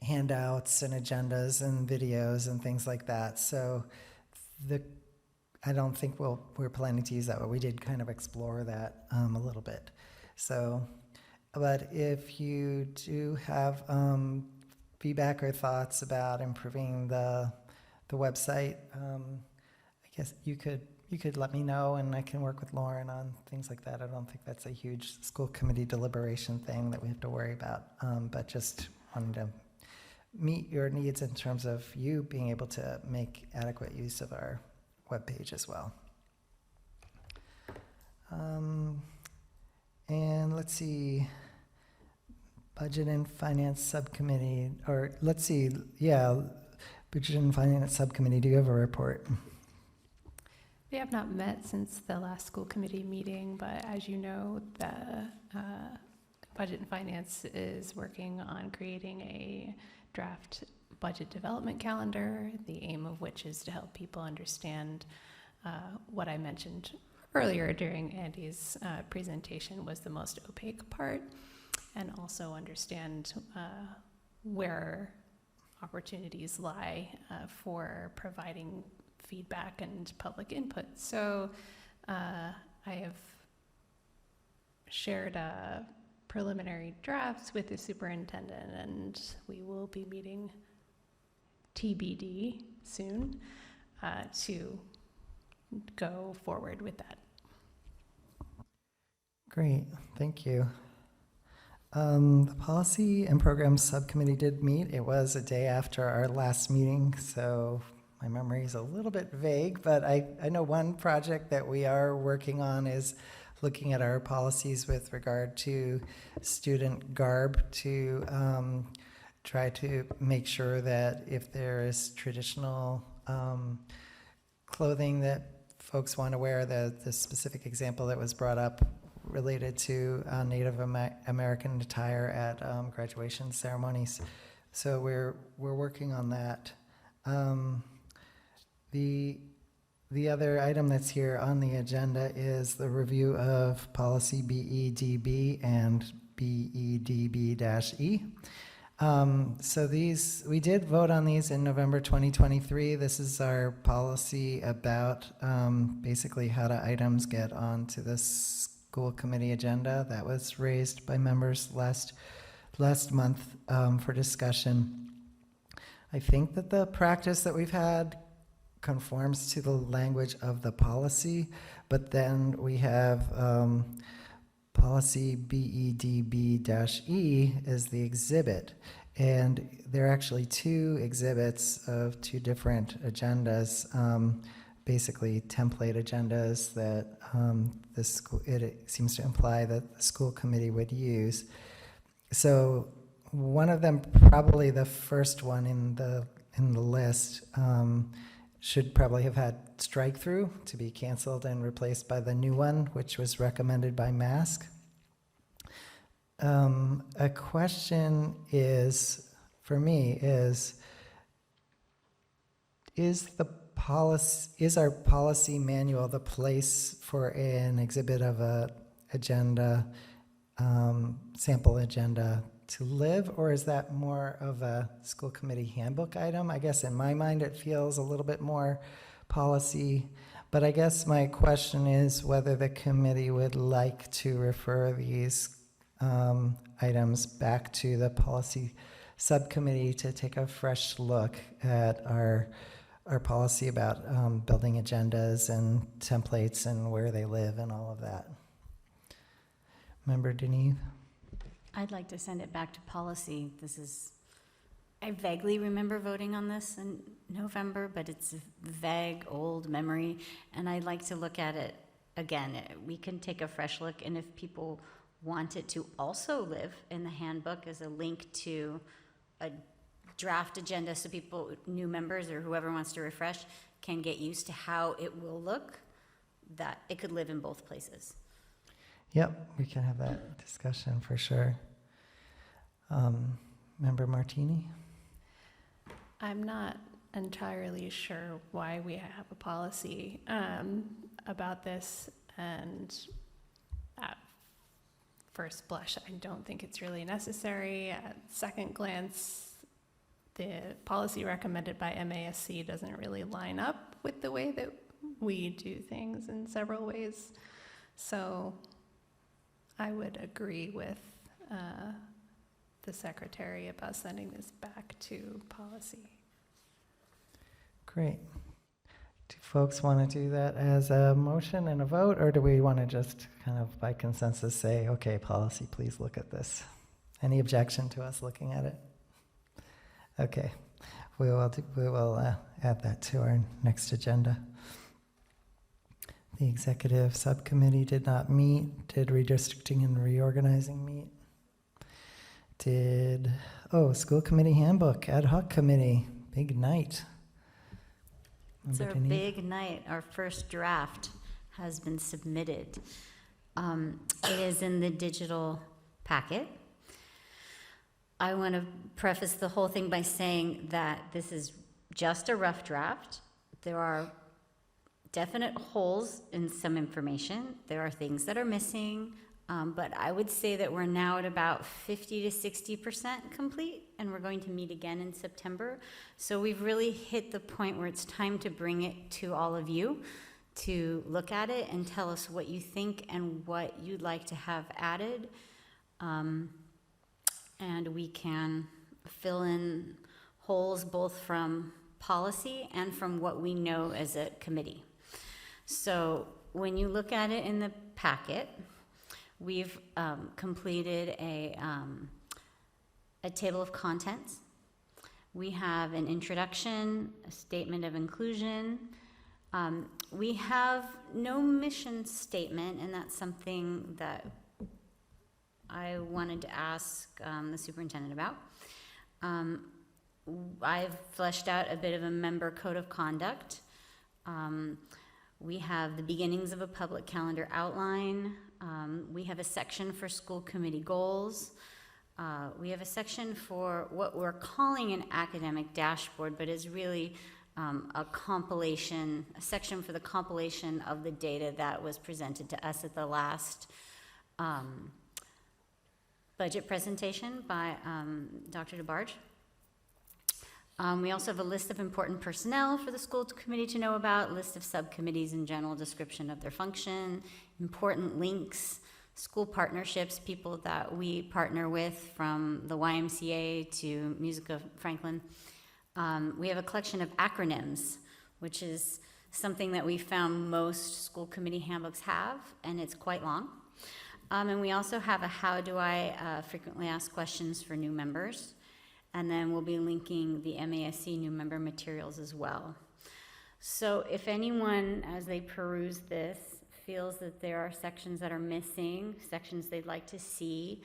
handouts and agendas and videos and things like that. So I don't think we're planning to use that, but we did kind of explore that a little bit. So, but if you do have feedback or thoughts about improving the website, I guess you could let me know, and I can work with Lauren on things like that. I don't think that's a huge school committee deliberation thing that we have to worry about, but just wanted to meet your needs in terms of you being able to make adequate use of our webpage as well. And let's see, Budget and Finance Subcommittee, or let's see, yeah, Budget and Finance Subcommittee, do you have a report? We have not met since the last school committee meeting, but as you know, the Budget and Finance is working on creating a draft budget development calendar, the aim of which is to help people understand what I mentioned earlier during Andy's presentation was the most opaque part, and also understand where opportunities lie for providing feedback and public input. So I have shared preliminary drafts with the superintendent, and we will be meeting TBD soon to go forward with that. Great, thank you. The Policy and Programs Subcommittee did meet. It was a day after our last meeting, so my memory is a little bit vague, but I know one project that we are working on is looking at our policies with regard to student garb to try to make sure that if there is traditional clothing that folks want to wear, the specific example that was brought up related to Native American attire at graduation ceremonies. So we're working on that. The other item that's here on the agenda is the review of policy BEDB and BEDB-E. So these, we did vote on these in November 2023. This is our policy about basically how do items get onto the school committee agenda. That was raised by members last month for discussion. I think that the practice that we've had conforms to the language of the policy, but then we have policy BEDB-E is the exhibit, and there are actually two exhibits of two different agendas, basically template agendas that it seems to imply that the school committee would use. So one of them, probably the first one in the list, should probably have had strike through to be canceled and replaced by the new one, which was recommended by MASC. A question is, for me, is our policy manual the place for an exhibit of a agenda, sample agenda to live, or is that more of a school committee handbook item? I guess in my mind it feels a little bit more policy, but I guess my question is whether the committee would like to refer these items back to the policy subcommittee to take a fresh look at our policy about building agendas and templates and where they live and all of that. Member Deneve? I'd like to send it back to policy. This is I vaguely remember voting on this in November, but it's a vague, old memory, and I'd like to look at it again. We can take a fresh look, and if people want it to also live in the handbook as a link to a draft agenda, so people, new members or whoever wants to refresh, can get used to how it will look, that it could live in both places. Yep, we can have that discussion for sure. Member Martini? I'm not entirely sure why we have a policy about this, and at first blush, I don't think it's really necessary. At second glance, the policy recommended by MASC doesn't really line up with the way that we do things in several ways. So I would agree with the secretary about sending this back to policy. Great. Do folks want to do that as a motion and a vote, or do we want to just kind of by consensus say, okay, policy, please look at this? Any objection to us looking at it? Okay, we will add that to our next agenda. The executive subcommittee did not meet. Did redistricting and reorganizing meet? School committee handbook, ad hoc committee, big night. It's Member our Denise? big night. Our first draft has been submitted. It is in the digital packet. I want to preface the whole thing by saying that this is just a rough draft. There are definite holes in some information. There are things that are missing, but I would say that we're now at about 50 to 60% complete, and we're going to meet again in September. So we've really hit the point where it's time to bring it to all of you to look at it and tell us what you think and what you'd like to have added. And we can fill in holes both from policy and from what we know as a committee. So when you look at it in the packet, we've completed a table of contents. We have an introduction, a statement of inclusion. We have no mission statement, and that's something that I wanted to ask the superintendent about. I've fleshed out a bit of a member code of conduct. We have the beginnings of a public calendar outline. We have a section for school committee goals. We have a section for what we're calling an academic dashboard, but is really a compilation, a section for the compilation of the data that was presented to us at the last budget presentation by Dr. DeBarge. We also have a list of important personnel for the school committee to know about, list of subcommittees and general description of their function, important links, school partnerships, people that we partner with from the YMCA to Music of Franklin. We have a collection of acronyms, which is something that we found most school committee handbooks have, and it's quite long. And we also have a how do I frequently asked questions for new members. And then we'll be linking the MASC new member materials as well. So if anyone, as they peruse this, feels that there are sections that are missing, sections they'd like to see,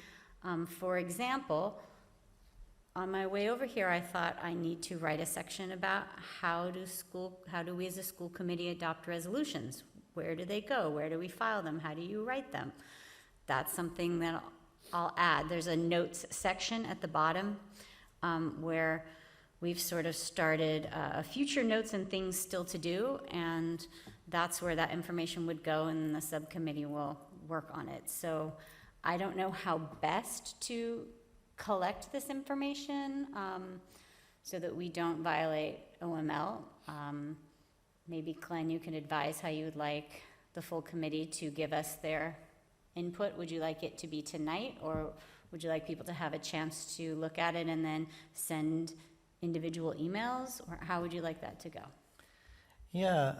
for example, on my way over here, I thought I need to write a section about how do we as a school committee adopt resolutions? Where do they go? Where do we file them? How do you write them? That's something that I'll add. There's a notes section at the bottom where we've sort of started future notes and things still to do, and that's where that information would go, and the subcommittee will work on it. So I don't know how best to collect this information so that we don't violate OML. Maybe Glenn, you can advise how you would like the full committee to give us their input. Would you like it to be tonight, or would you like people to have a chance to look at it and then send individual emails, or how would you like that to go? Yeah,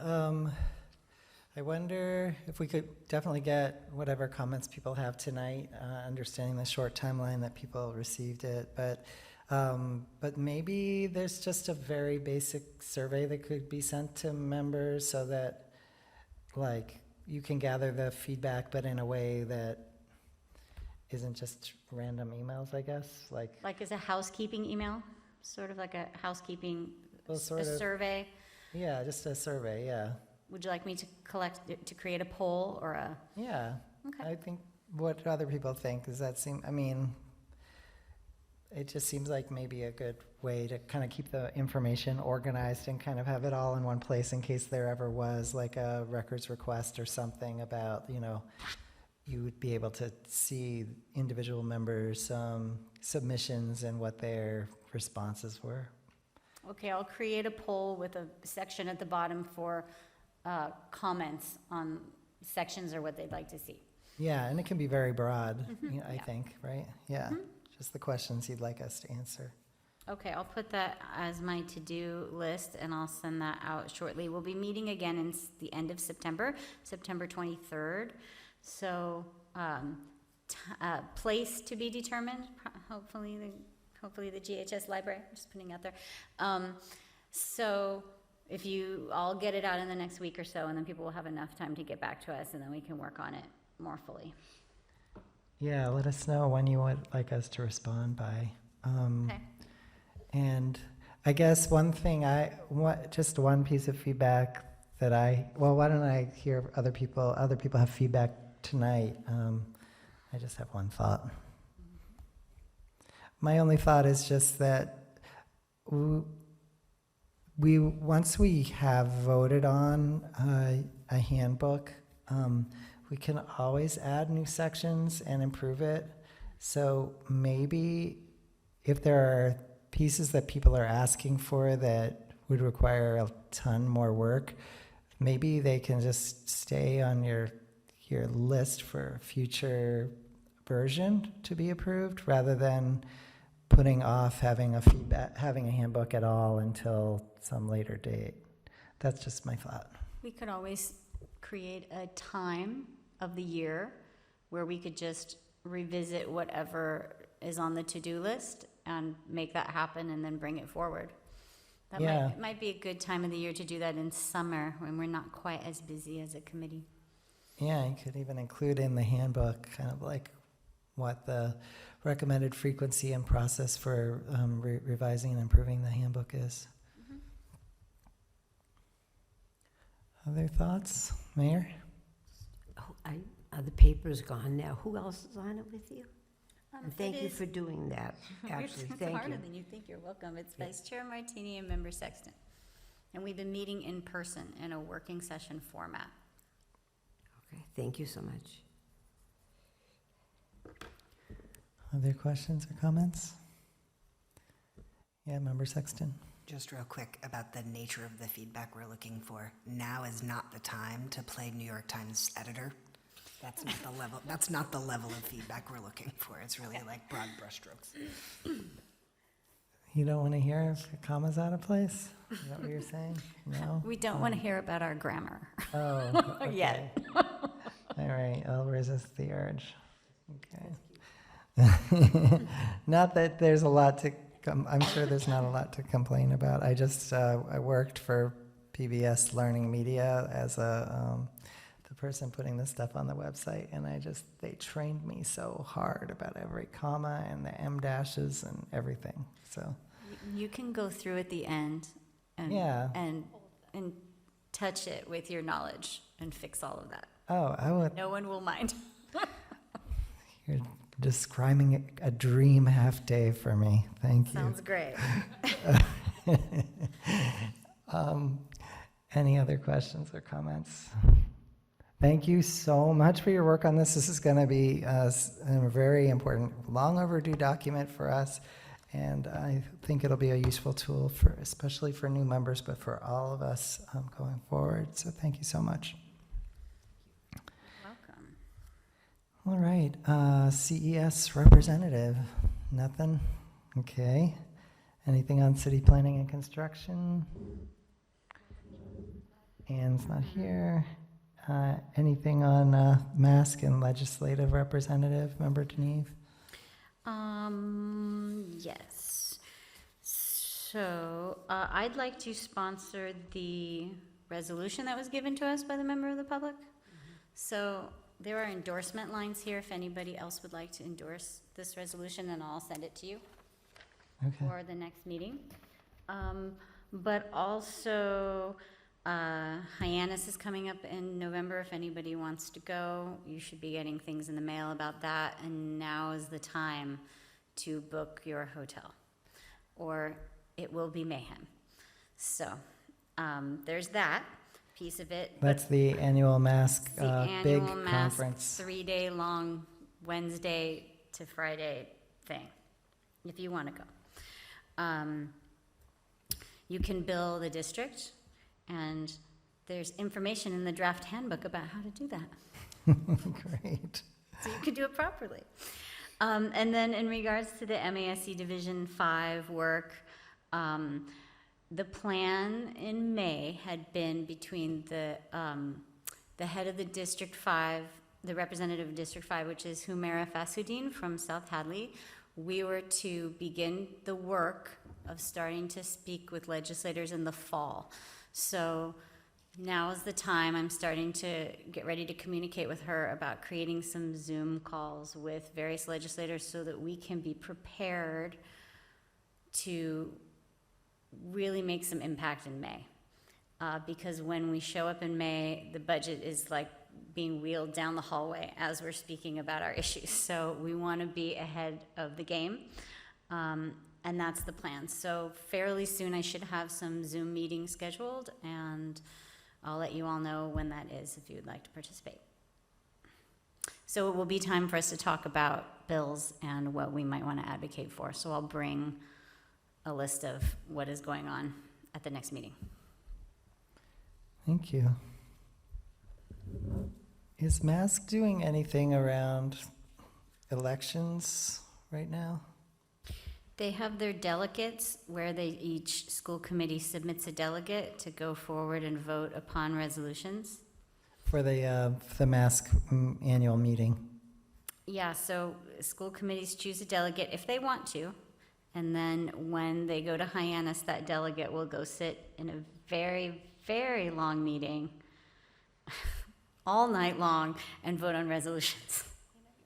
I wonder if we could definitely get whatever comments people have tonight, understanding the short timeline that people received it. But But maybe there's just a very basic survey that could be sent to members so that, like, you can gather the feedback, but in a way that isn't just random emails, I guess, like. Like as a housekeeping email, sort of like a housekeeping, Well, a sort of. survey? Yeah, just a survey, yeah. Would you like me to to create a poll or a? Yeah. Okay. I think what other people think, does that seem, I mean, it just seems like maybe a good way to kind of keep the information organized and kind of have it all in one place in case there ever was like a records request or something about, you know, you would be able to see individual members' submissions and what their responses were. Okay, I'll create a poll with a section at the bottom for comments on sections or what they'd like to see. Yeah, and it can be very broad, I Yeah. think, right? Yeah, just the questions you'd like us to answer. Okay, I'll put that as my to-do list, and I'll send that out shortly. We'll be meeting again in the end of September, September 23rd. So, place to be determined, hopefully the GHS library, just putting it out there. So if you all get it out in the next week or so, and then people will have enough time to get back to us, and then we can work on it more fully. Yeah, let us know when you would like us to respond by. Okay. And I guess one thing just one piece of feedback that why don't I hear other people have feedback tonight. I just have one thought. My only thought is just that once we have voted on a handbook, we can always add new sections and improve it. So maybe if there are pieces that people are asking for that would require a ton more work, maybe they can just stay on your list for a future version to be approved, rather than putting off having a handbook at all until some later date. That's just my thought. We could always create a time of the year where we could just revisit whatever is on the to-do list and make that happen and then bring it forward. That Yeah. might be a good time of the year to do that in summer when we're not quite as busy as a committee. Yeah, you could even include in the handbook kind of like what the recommended frequency and process for revising and improving the handbook is. Other thoughts, Mayor? The paper's gone now. Who else is on it with you? And thank you for doing that, actually, It's thank harder you. than you think. You're welcome. It's Vice Chair Martini and Member Sexton. And we've been meeting in person in a working session format. Okay, thank you so much. Other questions or comments? Yeah, Member Sexton. Just real quick about the nature of the feedback we're looking for. Now is not the time to play New York Times editor. That's not the level of feedback we're looking for. It's really like broad brushstrokes. You don't want to hear if your comma's out of place? Is that what you're saying? No? We don't want to hear about our grammar. Oh, okay. Yet. All right, I'll resist the urge. Okay. Not that there's a lot to, I'm sure there's not a lot to complain about. I just, I worked for PBS Learning Media as the person putting this stuff on the website, and they trained me so hard about every comma and the M dashes and everything, so. You can go through at the end and, Yeah. and touch it with your knowledge and fix all of that. Oh, I would, No one will mind. you're describing a dream half-day for me, thank you. Sounds great. Any other questions or comments? Thank you so much for your work on this. This is going to be a very important, long overdue document for us, and I think it'll be a useful tool especially for new members, but for all of us going forward. So thank you so much. Welcome. All right, CES representative, nothing? Okay. Anything on city planning and construction? Ann's not here. Anything on mask and legislative representative, Member Deneve? Yes. So, I'd like to sponsor the resolution that was given to us by the member of the public. So, there are endorsement lines here if anybody else would like to endorse this resolution, and I'll send it to you Okay. for the next meeting. But also, Hyannis is coming up in November. If anybody wants to go, you should be getting things in the mail about that, and now is the time to book your hotel, or it will be mayhem. So, there's that piece of it. That's the annual mask, It's the big annual mask, conference. 3-day-long, Wednesday to Friday thing, if you want to go. You can bill the district, and there's information in the draft handbook about how to do that. Great. So you can do it properly. And then in regards to the MASC Division 5 work, the plan in May had been between the head of the District 5, the representative of District 5, which is Humaira Fasudin from South Hadley. We were to begin the work of starting to speak with legislators in the fall. So now is the time. I'm starting to get ready to communicate with her about creating some Zoom calls with various legislators so that we can be prepared to really make some impact in May. Because when we show up in May, the budget is like being wheeled down the hallway as we're speaking about our issues. So we want to be ahead of the game. And that's the plan. So fairly soon I should have some Zoom meetings scheduled, and I'll let you all know when that is if you would like to participate. So it will be time for us to talk about bills and what we might want to advocate for. So I'll bring a list of what is going on at the next meeting. Thank you. Is MASC doing anything around elections right now? They have their delegates where each school committee submits a delegate to go forward and vote upon resolutions. For the MASC annual meeting? Yeah, so school committees choose a delegate if they want to. And then when they go to Hyannis, that delegate will go sit in a very, very long meeting all night long and vote on resolutions.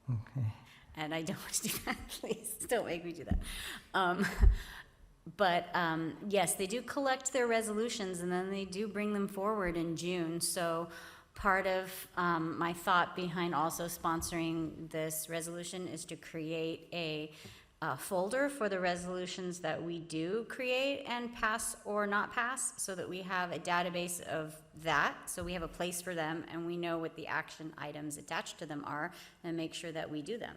Okay. And I don't want to do that, please, don't make me do that. But yes, they do collect their resolutions and then they do bring them forward in June. So part of my thought behind also sponsoring this resolution is to create a folder for the resolutions that we do create and pass or not pass, so that we have a database of that, so we have a place for them and we know what the action items attached to them are and make sure that we do them.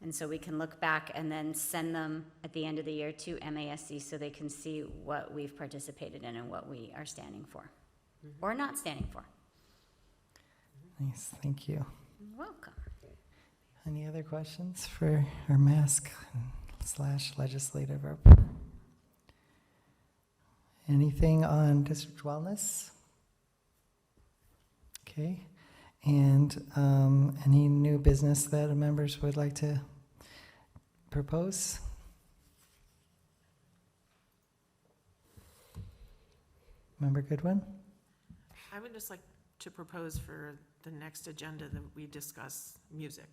And so we can look back and then send them at the end of the year to MASC so they can see what we've participated in and what we are standing for or not standing for. Nice, thank you. You're welcome. Any other questions for our MASC / legislative rep? Anything on district wellness? Okay. And any new business that members would like to propose? Member Goodwin? I would just like to propose for the next agenda that we discuss music.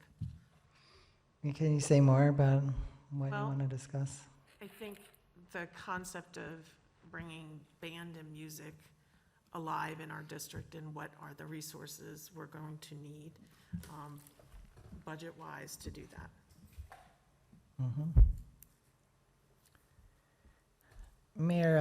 Can you say more about what you Well- want to discuss? I think the concept of bringing band and music alive in our district and what are the resources we're going to need budget-wise to do that. Mayor,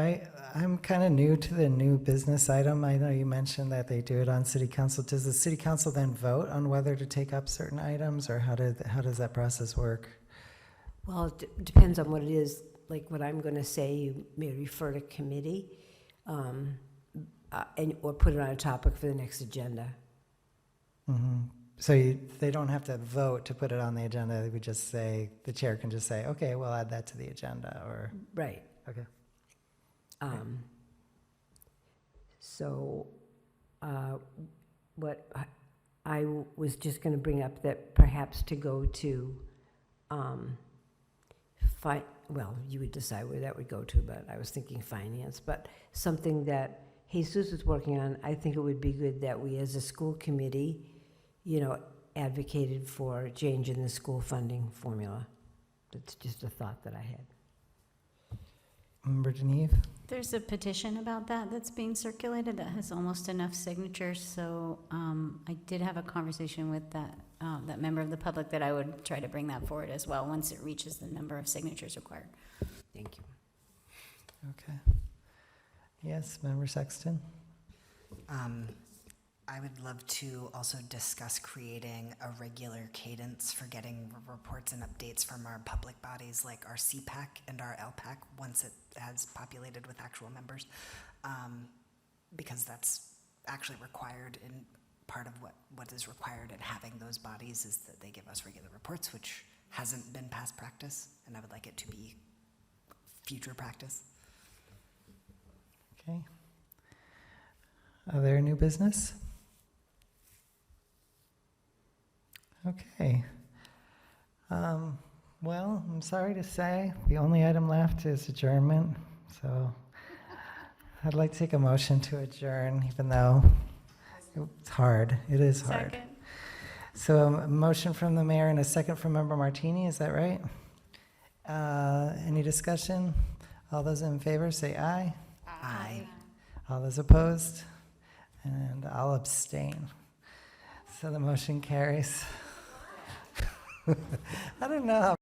I'm kind of new to the new business item. I know you mentioned that they do it on city council. Does the city council then vote on whether to take up certain items, or how does that process work? Well, it depends on what it is. Like what I'm going to say, you may refer to committee or put it on a topic for the next agenda. So they don't have to vote to put it on the agenda. They would just say, the chair can just say, okay, we'll add that to the agenda, or, Right. okay. So what I was just going to bring up, that perhaps to go to well, you would decide where that would go to, but I was thinking finance, but something that Jesus is working on, I think it would be good that we as a school committee, advocated for change in the school funding formula. That's just a thought that I had. Member Deneve? There's a petition about that that's being circulated that has almost enough signatures, so I did have a conversation with that member of the public that I would try to bring that forward as well once it reaches the number of signatures required. Thank you. Okay. Yes, Member Sexton? I would love to also discuss creating a regular cadence for getting reports and updates from our public bodies like our CPAC and our LPAC once it has populated with actual members, because that's actually required, and part of what is required in having those bodies is that they give us regular reports, which hasn't been past practice, and I would like it to be future practice. Okay. Other new business? Okay. Well, I'm sorry to say, the only item left is adjournment, so I'd like to take a motion to adjourn, even though it's hard. It is hard. Second. So a motion from the mayor and a second from Member Martini, is that right? Any discussion? All those in favor say aye. Aye. All those opposed? And I'll abstain. So the motion carries. I don't know how